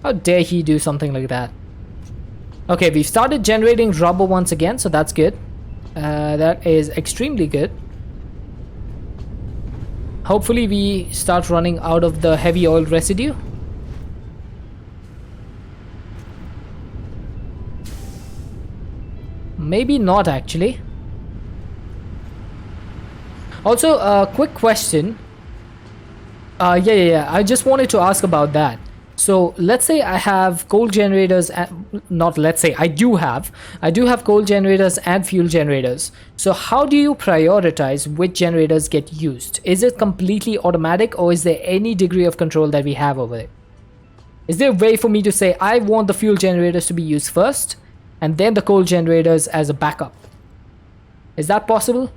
A: How dare he do something like that? Okay, we've started generating rubber once again, so that's good. That is extremely good. Hopefully we start running out of the heavy oil residue. Maybe not actually. Also, a quick question. Yeah. I just wanted to ask about that. So let's say I have coal generators, not let's say, I do have coal generators and fuel generators. So how do you prioritize which generators get used? Is it completely automatic, or is there any degree of control that we have over it? Is there a way for me to say I want the fuel generators to be used first and then the coal generators as a backup? Is that possible?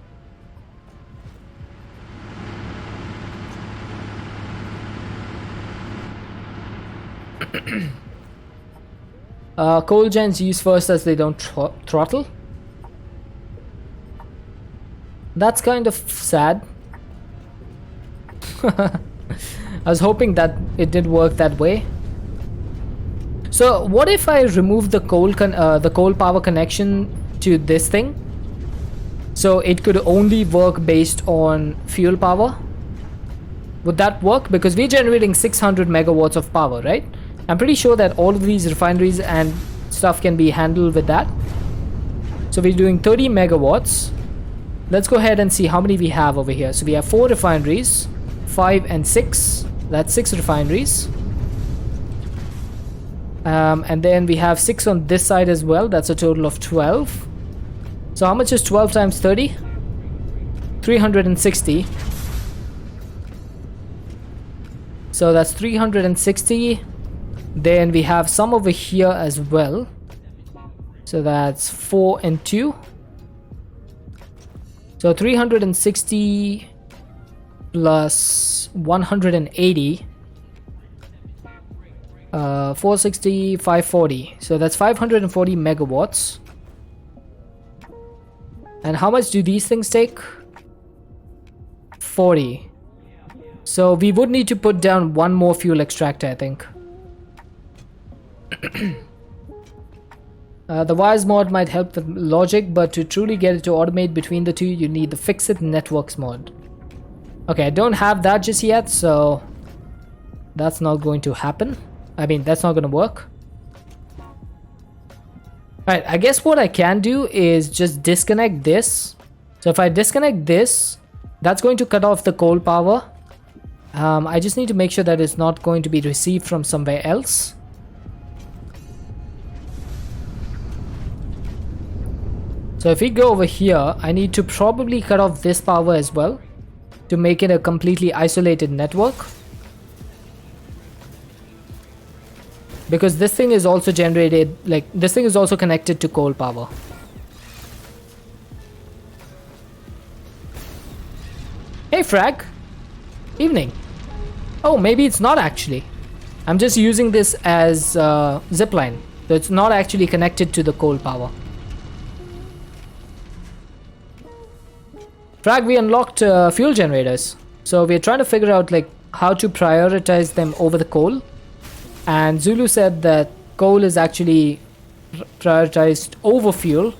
A: Coal gens use first as they don't throttle. That's kind of sad. I was hoping that it did work that way. So what if I remove the coal power connection to this thing? So it could only work based on fuel power? Would that work? Because we're generating 600 megawatts of power, right? I'm pretty sure that all of these refineries and stuff can be handled with that. So we're doing 30 megawatts. Let's go ahead and see how many we have over here. So we have 4 refineries, 5 and 6. That's 6 refineries. And then we have 6 on this side as well. That's a total of 12. So how much is 12 times 30? 360. So that's 360. Then we have some over here as well. So that's 4 and 2. So 360 plus 180. 460, 540. So that's 540 megawatts. And how much do these things take? 40. So we would need to put down one more fuel extractor, I think. The wires mod might help with logic, but to truly get it to automate between the two, you need the fix-it networks mod. Okay, I don't have that just yet, so that's not going to happen. I mean, that's not going to work. Alright, I guess what I can do is just disconnect this. So if I disconnect this, that's going to cut off the coal power. I just need to make sure that it's not going to be received from somewhere else. So if we go over here, I need to probably cut off this power as well to make it a completely isolated network. Because this thing is also generated, like this thing is also connected to coal power. Hey Frag, evening. Oh, maybe it's not actually. I'm just using this as zipline, so it's not actually connected to the coal power. Frag, we unlocked fuel generators, so we're trying to figure out like how to prioritize them over the coal. And Zulu said that coal is actually prioritized over fuel,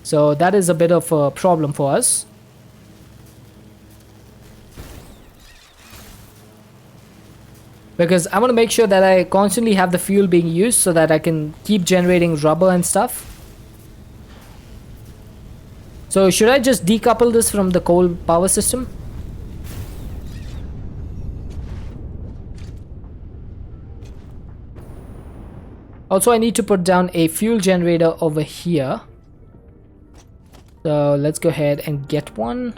A: so that is a bit of a problem for us. Because I want to make sure that I constantly have the fuel being used so that I can keep generating rubber and stuff. So should I just decouple this from the coal power system? Also, I need to put down a fuel generator over here. So let's go ahead and get one.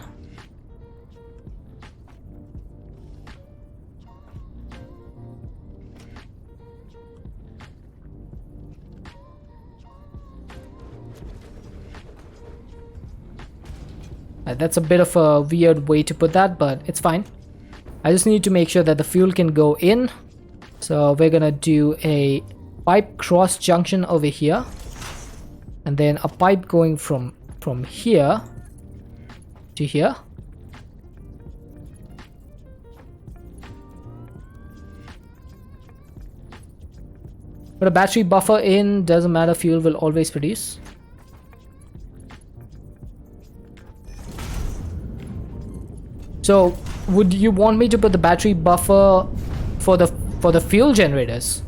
A: That's a bit of a weird way to put that, but it's fine. I just need to make sure that the fuel can go in. So we're gonna do a pipe cross junction over here, and then a pipe going from here to here. Put a battery buffer in, doesn't matter, fuel will always produce. So, would you want me to put the battery buffer for the fuel generators?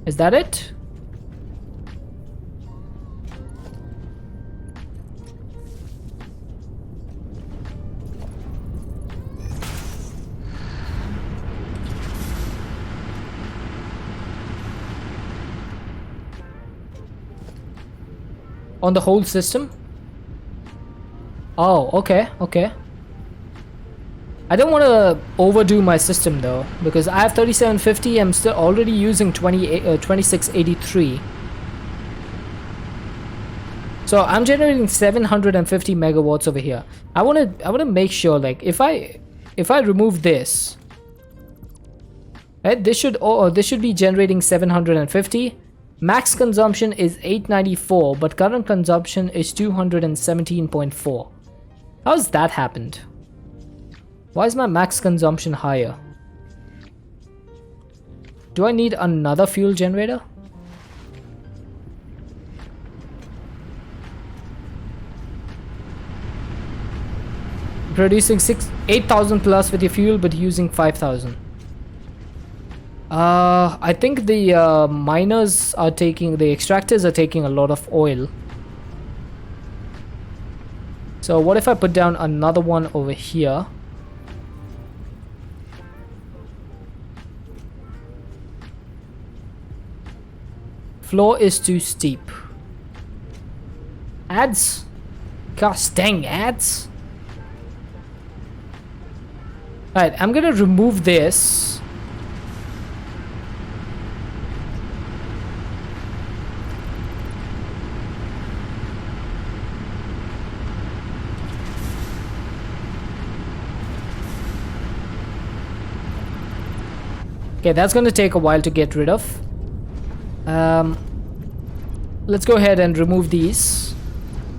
A: Is that it? On the whole system? Oh, okay, okay. I don't want to overdo my system though, because I have 3750. I'm still already using 2683. So I'm generating 750 megawatts over here. I want to make sure, like, if I remove this, right, this should be generating 750. Max consumption is 894, but current consumption is 217.4. How's that happened? Why is my max consumption higher? Do I need another fuel generator? Producing 8,000 plus with your fuel, but using 5,000. I think the miners are taking, the extractors are taking a lot of oil. So what if I put down another one over here? Floor is too steep. Ads? Gosh dang, ads. Alright, I'm gonna remove this. Okay, that's gonna take a while to get rid of. Let's go ahead and remove these.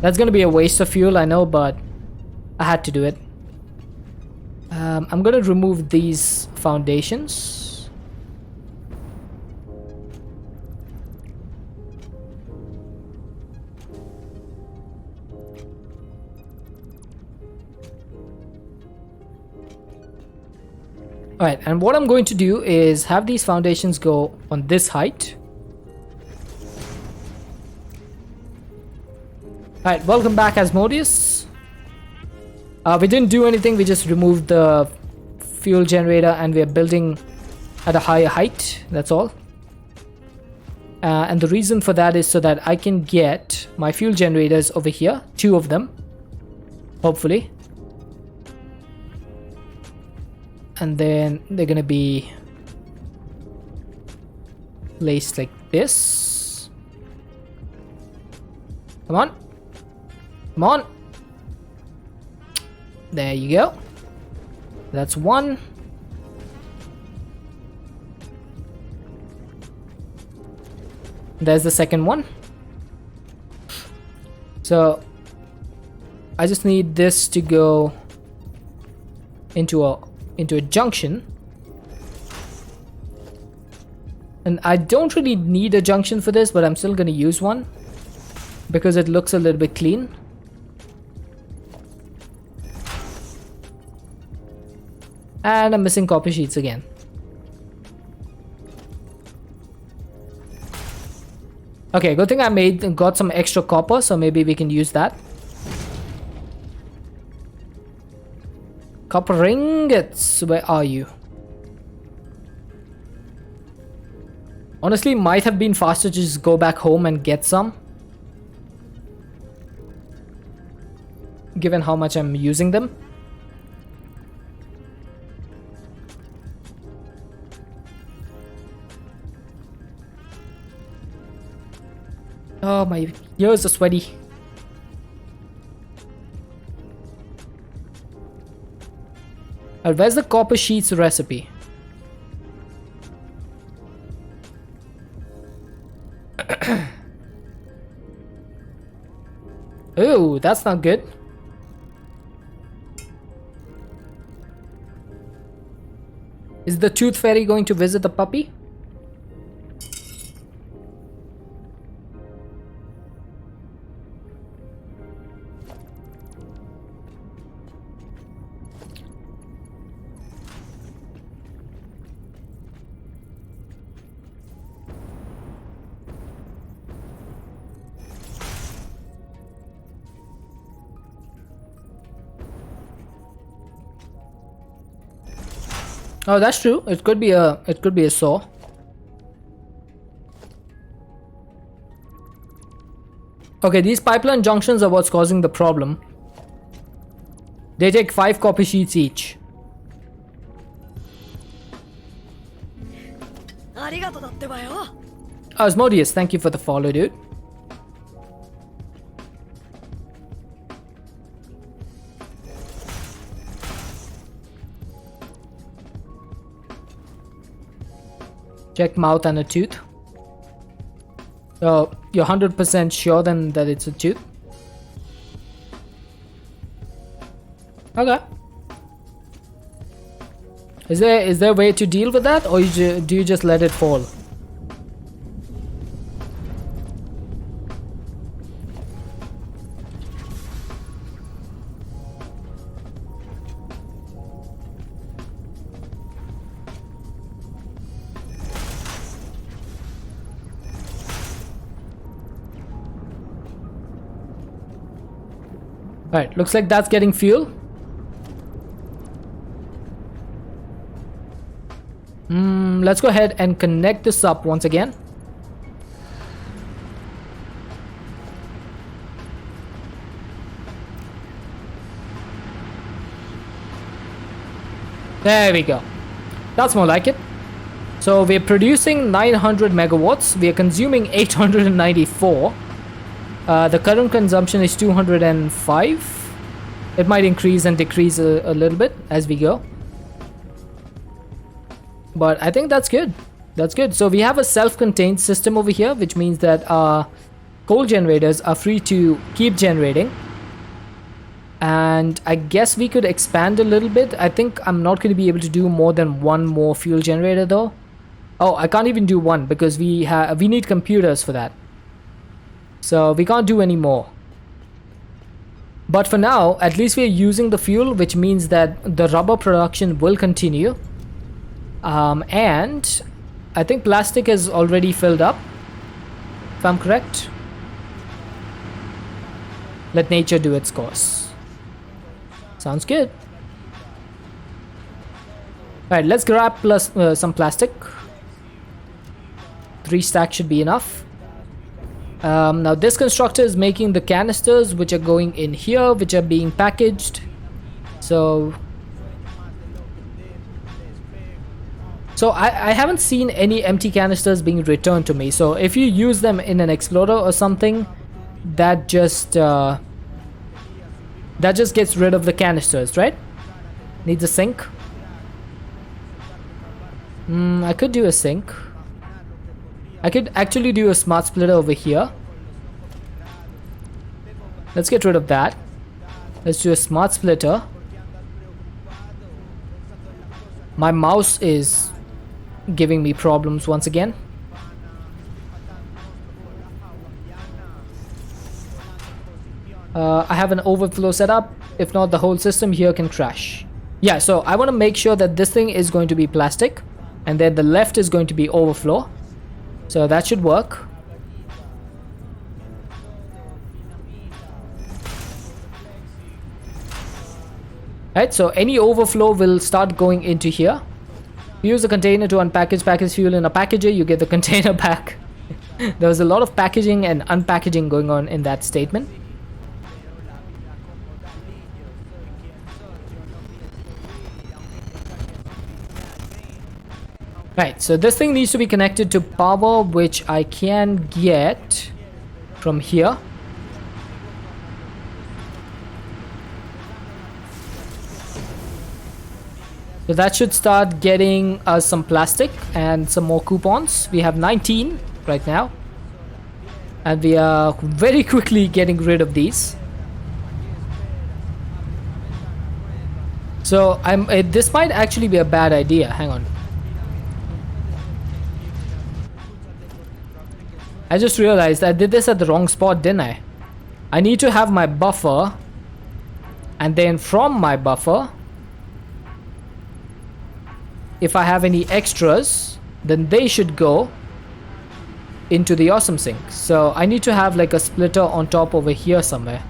A: That's gonna be a waste of fuel, I know, but I had to do it. I'm gonna remove these foundations. Alright, and what I'm going to do is have these foundations go on this height. Alright, welcome back, Asmodeus. We didn't do anything, we just removed the fuel generator and we're building at a higher height, that's all. And the reason for that is so that I can get my fuel generators over here, 2 of them, hopefully. And then they're gonna be placed like this. Come on. Come on. There you go. That's one. There's the second one. So I just need this to go into a junction. And I don't really need a junction for this, but I'm still gonna use one because it looks a little bit clean. And I'm missing copper sheets again. Okay, good thing I got some extra copper, so maybe we can use that. Copper ingots, where are you? Honestly, might have been faster to just go back home and get some, given how much I'm using them. Oh, my ears are sweaty. Where's the copper sheets recipe? Oh, that's not good. Is the tooth fairy going to visit the puppy? Oh, that's true. It could be a saw. Okay, these pipeline junctions are what's causing the problem. They take 5 copy sheets each. Osmodius, thank you for the follow, dude. Check mouth and a tooth. Oh, you're 100% sure then that it's a tooth? Okay. Is there a way to deal with that, or do you just let it fall? Alright, looks like that's getting fuel. Let's go ahead and connect this up once again. There we go. That's more like it. So we're producing 900 megawatts. We are consuming 894. The current consumption is 205. It might increase and decrease a little bit as we go. But I think that's good. That's good. So we have a self-contained system over here, which means that our coal generators are free to keep generating. And I guess we could expand a little bit. I think I'm not going to be able to do more than one more fuel generator though. Oh, I can't even do one because we need computers for that. So we can't do any more. But for now, at least we're using the fuel, which means that the rubber production will continue. And I think plastic is already filled up, if I'm correct. Let nature do its course. Sounds good. Alright, let's grab some plastic. 3 stacks should be enough. Now this constructor is making the canisters, which are going in here, which are being packaged. So I haven't seen any empty canisters being returned to me. So if you use them in an explorer or something, that just gets rid of the canisters, right? Needs a sink. I could do a sink. I could actually do a smart splitter over here. Let's get rid of that. Let's do a smart splitter. My mouse is giving me problems once again. I have an overflow set up. If not, the whole system here can crash. Yeah, so I want to make sure that this thing is going to be plastic, and then the left is going to be overflow. So that should work. Right, so any overflow will start going into here. Use the container to package fuel in a packager, you get the container back. There was a lot of packaging and unpackaging going on in that statement. Right, so this thing needs to be connected to power, which I can get from here. So that should start getting us some plastic and some more coupons. We have 19 right now. And we are very quickly getting rid of these. So this might actually be a bad idea. Hang on. I just realized I did this at the wrong spot, didn't I? I need to have my buffer. And then from my buffer, if I have any extras, then they should go into the awesome sink. So I need to have like a splitter on top over here somewhere.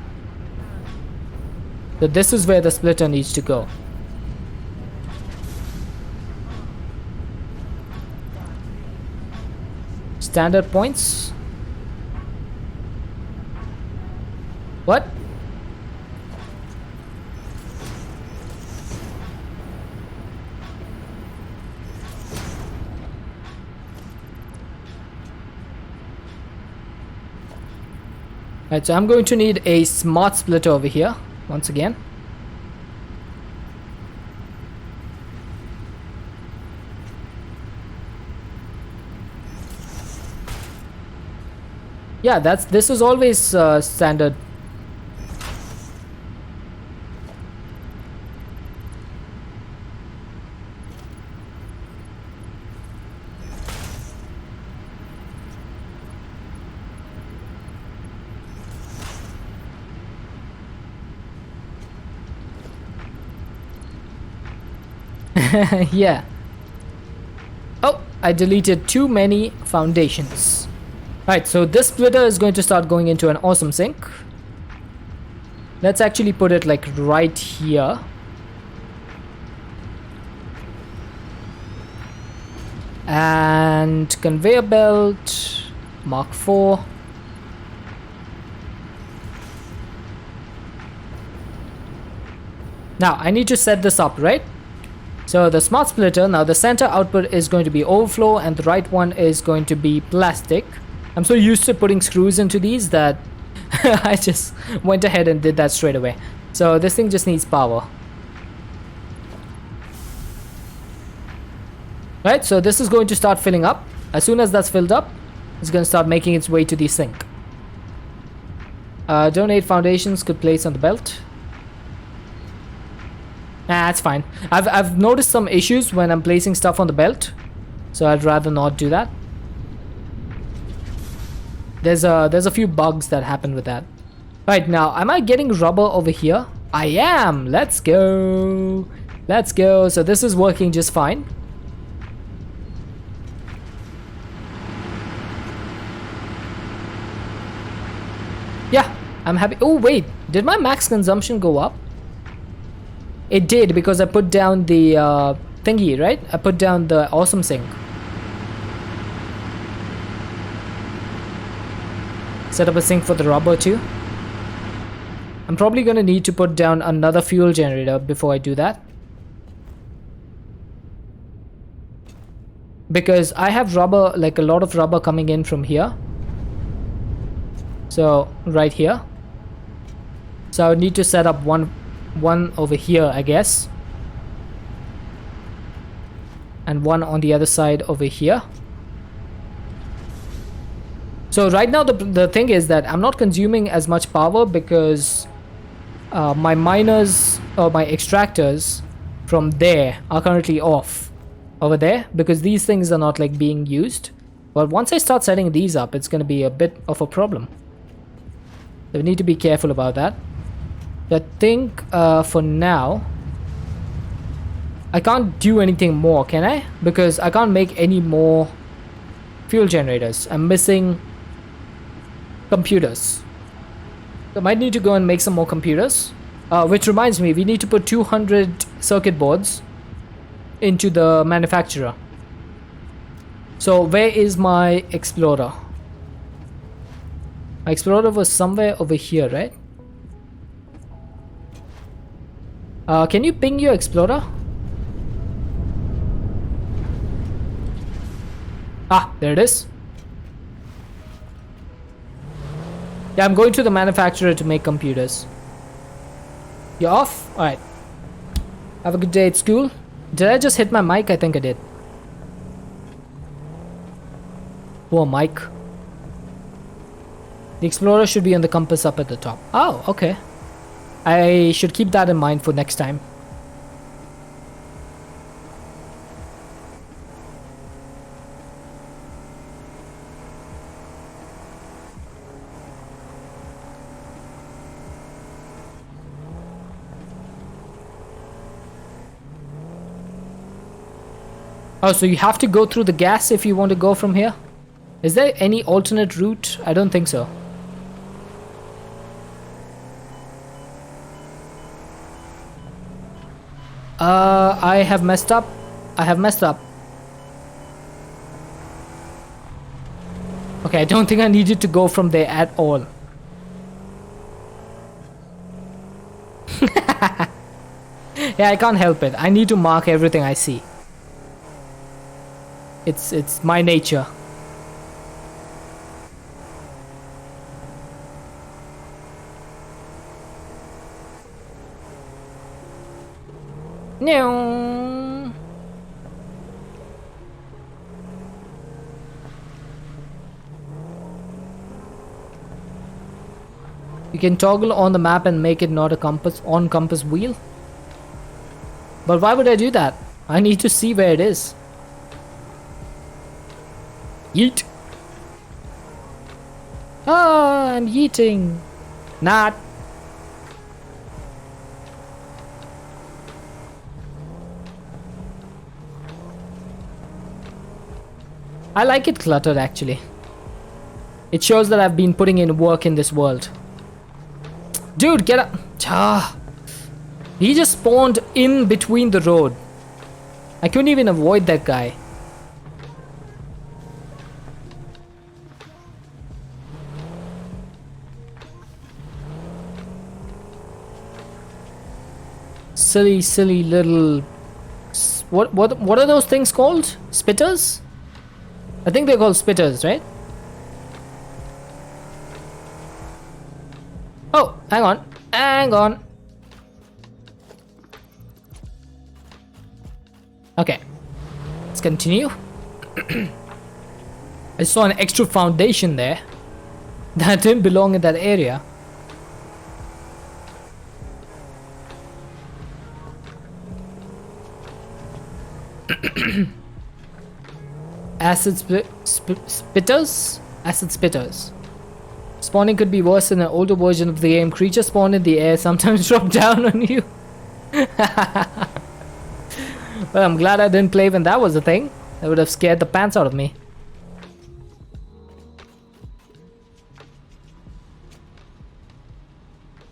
A: So this is where the splitter needs to go. standard points. What? Right, so I'm going to need a smart splitter over here once again. Yeah, this is always standard. Yeah. Oh, I deleted too many foundations. Right, so this splitter is going to start going into an awesome sink. Let's actually put it like right here. And conveyor belt, Mark 4. Now, I need to set this up, right? So the smart splitter, now the center output is going to be overflow and the right one is going to be plastic. I'm so used to putting screws into these that I just went ahead and did that straight away. So this thing just needs power. Right, so this is going to start filling up. As soon as that's filled up, it's going to start making its way to the sink. Donate foundations could place on the belt. Nah, that's fine. I've noticed some issues when I'm placing stuff on the belt, so I'd rather not do that. There's a few bugs that happen with that. Right, now, am I getting rubber over here? I am. Let's go. Let's go. So this is working just fine. Yeah, I'm happy. Oh wait, did my max consumption go up? It did, because I put down the thingy, right? I put down the awesome sink. Set up a sink for the rubber too. I'm probably gonna need to put down another fuel generator before I do that, because I have rubber, like a lot of rubber coming in from here. So right here. So I would need to set up one over here, I guess, and one on the other side over here. So right now the thing is that I'm not consuming as much power because my miners or my extractors from there are currently off over there, because these things are not like being used. But once I start setting these up, it's going to be a bit of a problem. So we need to be careful about that. I think for now I can't do anything more, can I? Because I can't make any more fuel generators. I'm missing computers. So I might need to go and make some more computers. Which reminds me, we need to put 200 circuit boards into the manufacturer. So where is my explorer? My explorer was somewhere over here, right? Can you ping your explorer? Ah, there it is. Yeah, I'm going to the manufacturer to make computers. You're off? Alright. Have a good day at school. Did I just hit my mic? I think I did. Poor mic. The explorer should be on the compass up at the top. Oh, okay. I should keep that in mind for next time. Oh, so you have to go through the gas if you want to go from here? Is there any alternate route? I don't think so. I have messed up. I have messed up. Okay, I don't think I needed to go from there at all. Yeah, I can't help it. I need to mark everything I see. It's my nature. No. You can toggle on the map and make it not a compass wheel. But why would I do that? I need to see where it is. Yeet. Ah, I'm yeeting. Not. I like it cluttered actually. It shows that I've been putting in work in this world. Dude, get up. Ah. He just spawned in between the road. I couldn't even avoid that guy. Silly little... What are those things called? Spitters? I think they're called spitters, right? Oh, hang on. Hang on. Okay. Let's continue. I saw an extra foundation there that didn't belong in that area. Acid spitters? Acid spitters. Spawning could be worse in an older version of the game. Creatures spawn in the air, sometimes drop down on you. Well, I'm glad I didn't play when that was a thing. That would have scared the pants out of me.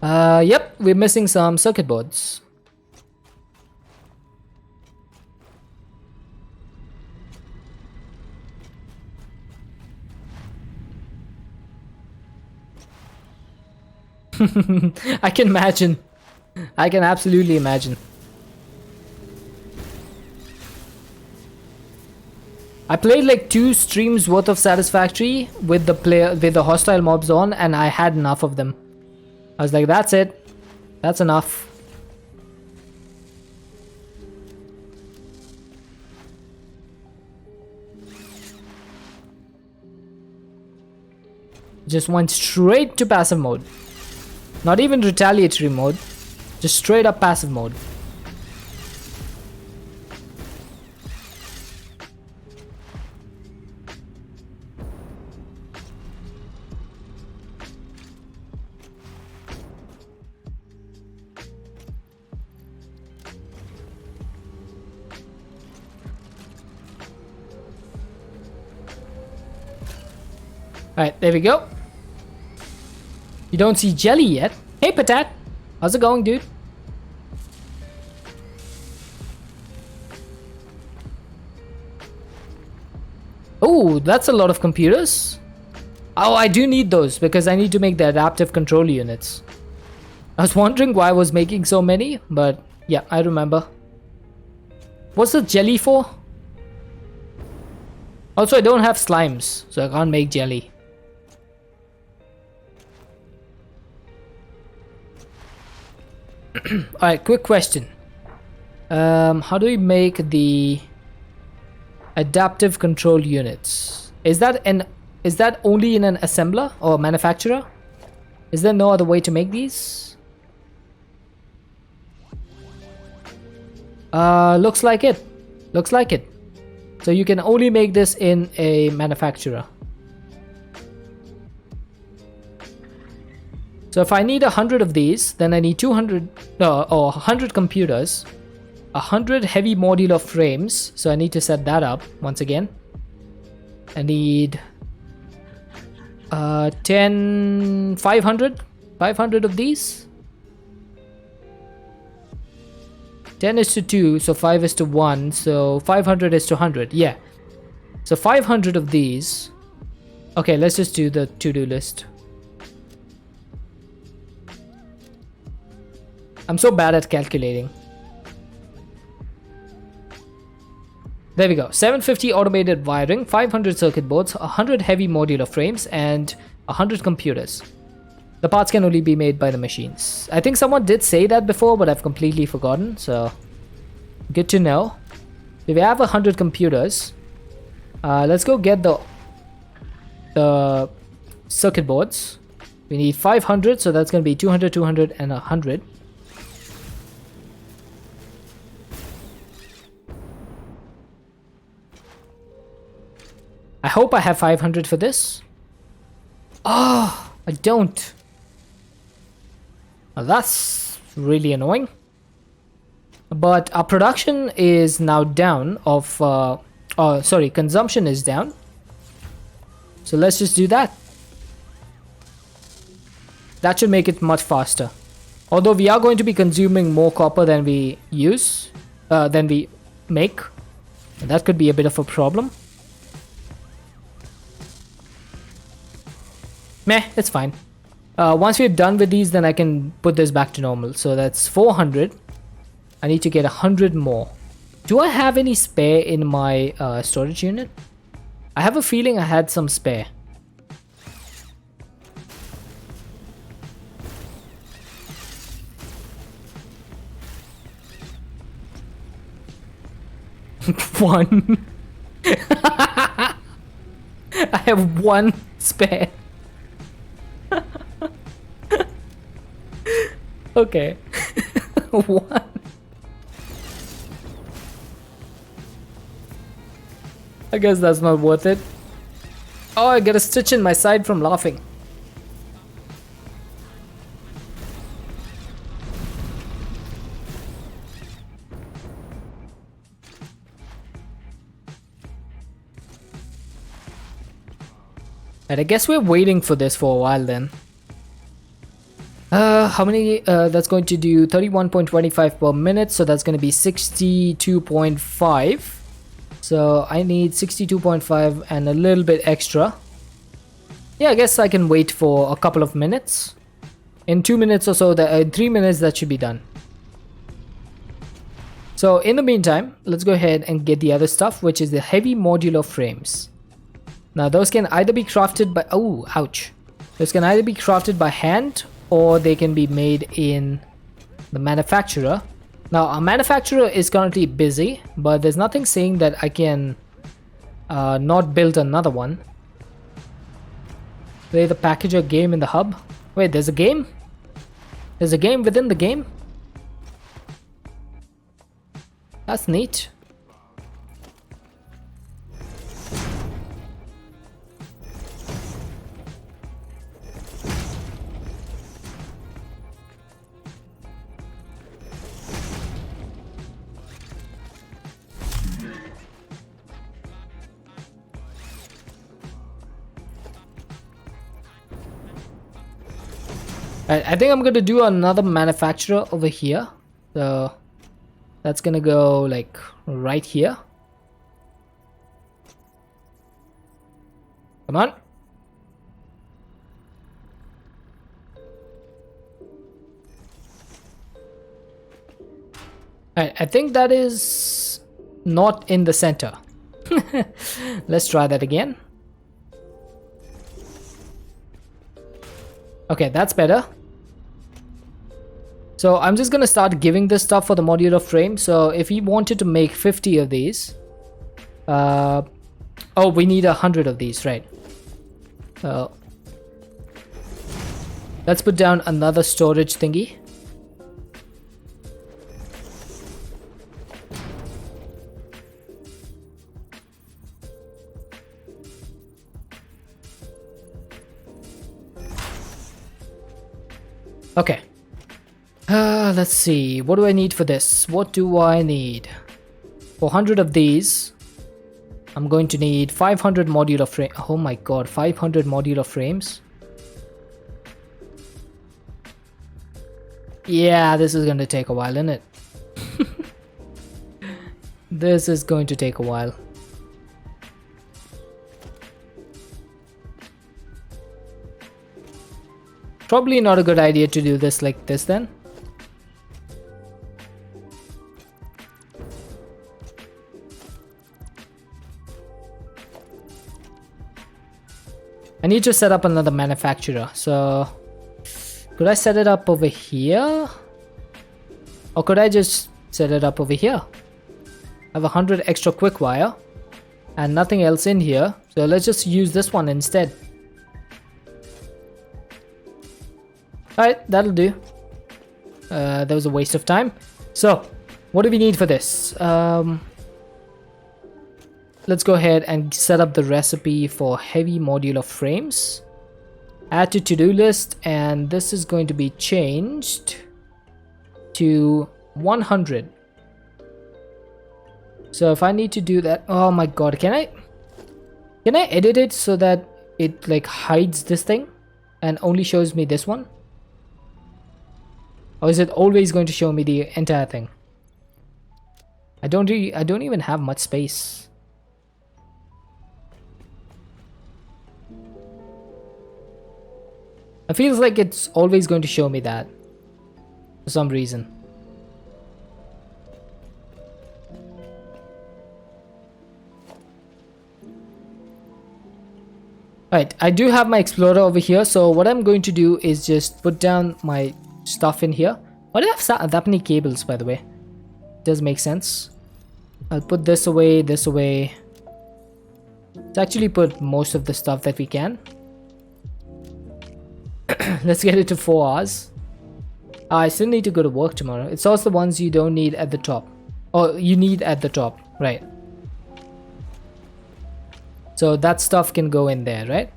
A: Yep, we're missing some circuit boards. I can imagine. I can absolutely imagine. I played like 2 streams worth of Satisfactory with the hostile mobs on, and I had enough of them. I was like, that's it. That's enough. Just went straight to passive mode. Not even retaliatory mode. Just straight up passive mode. Alright, there we go. You don't see jelly yet. Hey, Patat. How's it going, dude? Oh, that's a lot of computers. Oh, I do need those because I need to make the adaptive control units. I was wondering why I was making so many, but yeah, I remember. What's the jelly for? Also, I don't have slimes, so I can't make jelly. Alright, quick question. How do we make the adaptive control units? Is that only in an assembler or manufacturer? Is there no other way to make these? Looks like it. Looks like it. So you can only make this in a manufacturer. So if I need 100 of these, then I need 100 computers, 100 heavy modular frames. So I need to set that up once again. I need 500 of these. 10 is to 2, so 5 is to 1, so 500 is to 100, yeah. So 500 of these, Okay, let's just do the to-do list. I'm so bad at calculating. There we go. 750 automated wiring, 500 circuit boards, 100 heavy modular frames, and 100 computers. The parts can only be made by the machines. I think someone did say that before, but I've completely forgotten, so good to know. If we have 100 computers, let's go get the circuit boards. We need 500, so that's going to be 200, 200, and 100. I hope I have 500 for this. Oh, I don't. Well, that's really annoying. But our production is now down of... sorry, consumption is down. So let's just do that. That should make it much faster. Although we are going to be consuming more copper than we use, than we make. And that could be a bit of a problem. Meh, it's fine. Once we're done with these, then I can put this back to normal. So that's 400. I need to get 100 more. Do I have any spare in my storage unit? I have a feeling I had some spare. One. I have one spare. Okay. One. I guess that's not worth it. Oh, I get a stitch in my side from laughing. And I guess we're waiting for this for a while then. How many? That's going to do 31.25 per minute, so that's going to be 62.5. So I need 62.5 and a little bit extra. Yeah, I guess I can wait for a couple of minutes. In 2 minutes or so, in 3 minutes, that should be done. So in the meantime, let's go ahead and get the other stuff, which is the heavy modular frames. Now those can either be crafted by... Oh, ouch. Those can either be crafted by hand or they can be made in the manufacturer. Now our manufacturer is currently busy, but there's nothing saying that I can not build another one. Play the packager game in the hub. Wait, there's a game? There's a game within the game? That's neat. I think I'm gonna do another manufacturer over here. So that's gonna go like right here. Come on. Alright, I think that is not in the center. Let's try that again. Okay, that's better. So I'm just gonna start giving this stuff for the modular frame. So if we wanted to make 50 of these, oh, we need 100 of these, right? Let's put down another storage thingy. Okay. Let's see. What do I need for this? What do I need? 400 of these. I'm going to need 500 modular frame. Oh my god, 500 modular frames. Yeah, this is going to take a while, isn't it? This is going to take a while. Probably not a good idea to do this like this then. I need to set up another manufacturer. So could I set it up over here? Or could I just set it up over here? I have 100 extra quick wire and nothing else in here. So let's just use this one instead. Alright, that'll do. That was a waste of time. So, what do we need for this? Let's go ahead and set up the recipe for heavy modular frames. Add to to-do list, and this is going to be changed to 100. So if I need to do that, oh my god, can I edit it so that it like hides this thing and only shows me this one? Or is it always going to show me the entire thing? I don't even have much space. It feels like it's always going to show me that for some reason. Alright, I do have my explorer over here, so what I'm going to do is just put down my stuff in here. Why do I have that many cables, by the way? Does make sense. I'll put this away, this away. Let's actually put most of the stuff that we can. Let's get it to 4 hours. I still need to go to work tomorrow. It's also the ones you don't need at the top. Or you need at the top, right? So that stuff can go in there, right?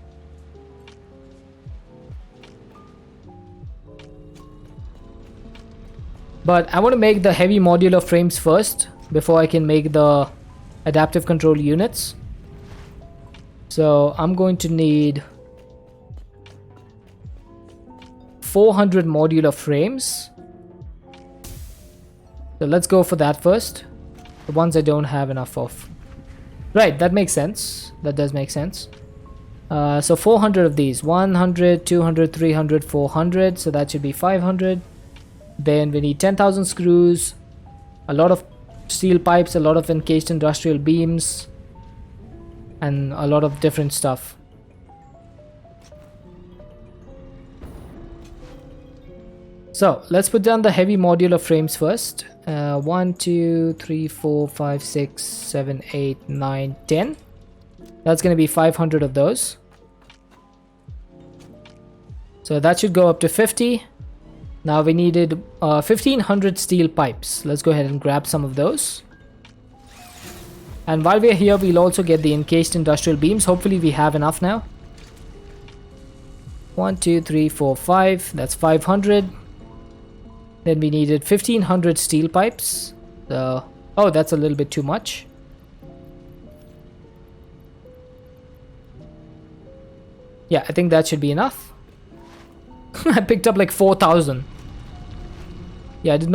A: But I want to make the heavy modular frames first before I can make the adaptive control units. So I'm going to need 400 modular frames. So let's go for that first. The ones I don't have enough of. Right, that makes sense. That does make sense. So 400 of these. 100, 200, 300, 400. So that should be 500. Then we need 10,000 screws, a lot of steel pipes, a lot of encased industrial beams, and a lot of different stuff. So let's put down the heavy modular frames first. 1, 2, 3, 4, 5, 6, 7, 8, 9, 10. That's going to be 500 of those. So that should go up to 50. Now we needed 1500 steel pipes. Let's go ahead and grab some of those. And while we're here, we'll also get the encased industrial beams. Hopefully we have enough now. 1, 2, 3, 4, 5. That's 500. Then we needed 1500 steel pipes. Oh, that's a little bit too much. Yeah, I think that should be enough. I picked up like 4,000. Yeah, I did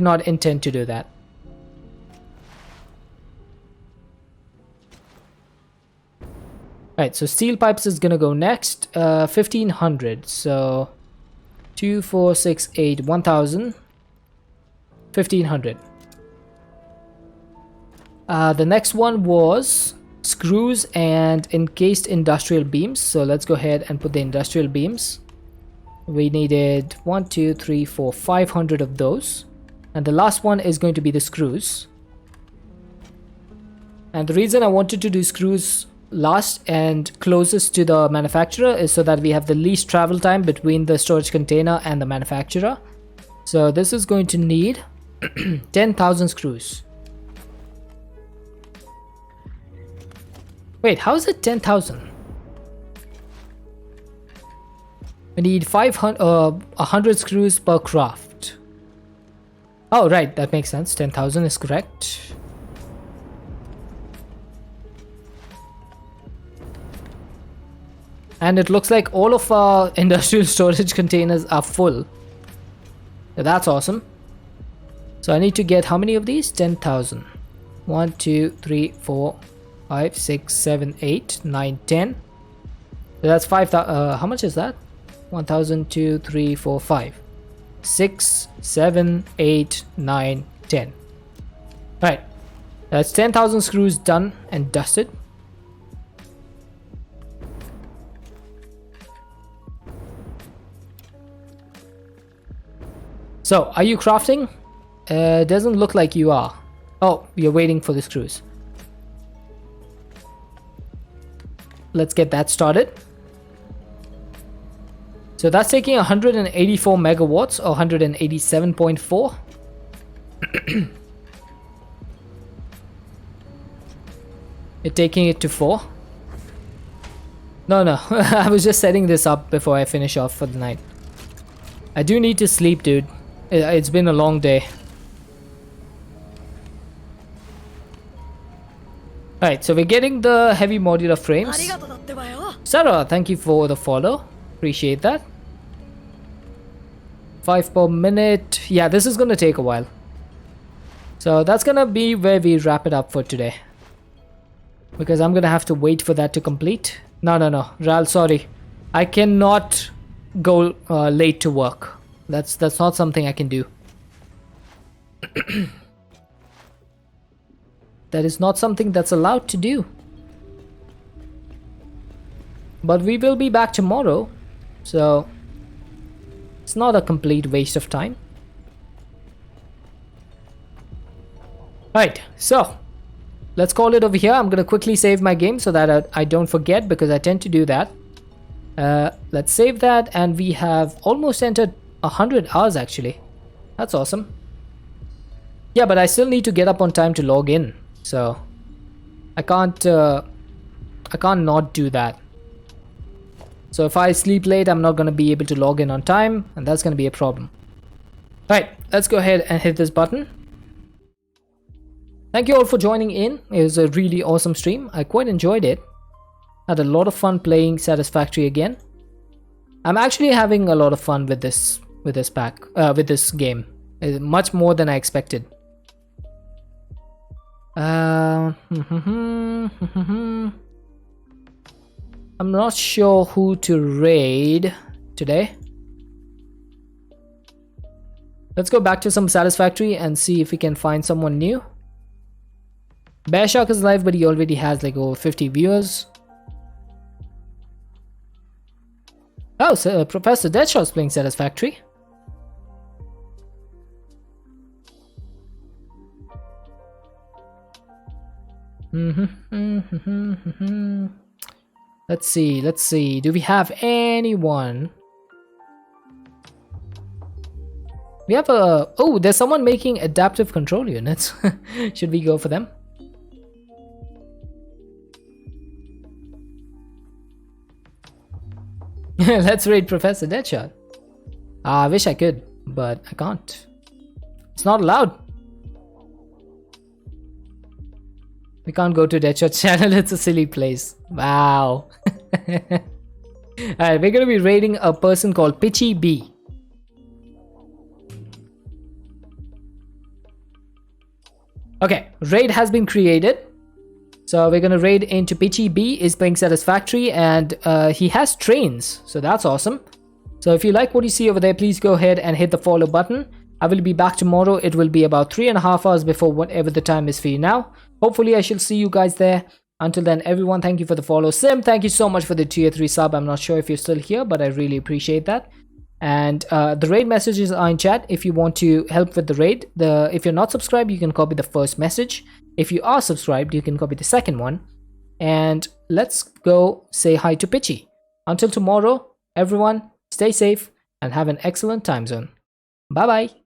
A: not intend to do that. Right, so steel pipes is gonna go next. 1500. So 2, 4, 6, 8, 1000. 1500. The next one was screws and encased industrial beams. So let's go ahead and put the industrial beams. We needed 1, 2, 3, 4, 500 of those. And the last one is going to be the screws. And the reason I wanted to do screws last and closest to the manufacturer is so that we have the least travel time between the storage container and the manufacturer. So this is going to need 10,000 screws. Wait, how is it 10,000? We need 100 screws per craft. Oh, right, that makes sense. 10,000 is correct. And it looks like all of our industrial storage containers are full. That's awesome. So I need to get how many of these? 10,000. 1, 2, 3, 4, 5, 6, 7, 8, 9, 10. So that's 5,000. How much is that? 1000, 2, 3, 4, 5, 6, 7, 8, 9, 10. Right, that's 10,000 screws done and dusted. So, are you crafting? Doesn't look like you are. Oh, you're waiting for the screws. Let's get that started. So that's taking 184 megawatts or 187.4. You're taking it to 4. No, I was just setting this up before I finish off for the night. I do need to sleep, dude. It's been a long day. Alright, so we're getting the heavy modular frames. Sarah, thank you for the follow. Appreciate that. 5 per minute. Yeah, this is gonna take a while. So that's gonna be where we wrap it up for today. Because I'm gonna have to wait for that to complete. No. Ral, sorry. I cannot go late to work. That's not something I can do. That is not something that's allowed to do. But we will be back tomorrow, so it's not a complete waste of time. Right, so let's call it over here. I'm gonna quickly save my game so that I don't forget, because I tend to do that. Let's save that, and we have almost entered 100 hours actually. That's awesome. Yeah, but I still need to get up on time to log in, so I can't not do that. So if I sleep late, I'm not going to be able to log in on time, and that's going to be a problem. Right, let's go ahead and hit this button. Thank you all for joining in. It was a really awesome stream. I quite enjoyed it. Had a lot of fun playing Satisfactory again. I'm actually having a lot of fun with this game. Much more than I expected. I'm not sure who to raid today. Let's go back to some Satisfactory and see if we can find someone new. Bear Shark is live, but he already has like over 50 viewers. Oh, so Professor Deadshot's playing Satisfactory. Let's see. Do we have anyone? We have a... Oh, there's someone making adaptive control units. Should we go for them? Let's raid Professor Deadshot. I wish I could, but I can't. It's not allowed. We can't go to Deadshot's channel. It's a silly place. Wow. Alright, we're gonna be raiding a person called Pitchy B. Okay, raid has been created. So we're gonna raid into Pitchy B. Is playing Satisfactory, and he has trains, so that's awesome. So if you like what you see over there, please go ahead and hit the follow button. I will be back tomorrow. It will be about 3.5 hours before whatever the time is for you now. Hopefully I shall see you guys there. Until then, everyone, thank you for the follow. Sim, thank you so much for the tier 3 sub. I'm not sure if you're still here, but I really appreciate that. And the raid messages are in chat if you want to help with the raid. If you're not subscribed, you can copy the first message. If you are subscribed, you can copy the second one. And let's go say hi to Pitchy. Until tomorrow, everyone, stay safe and have an excellent time zone. Bye bye.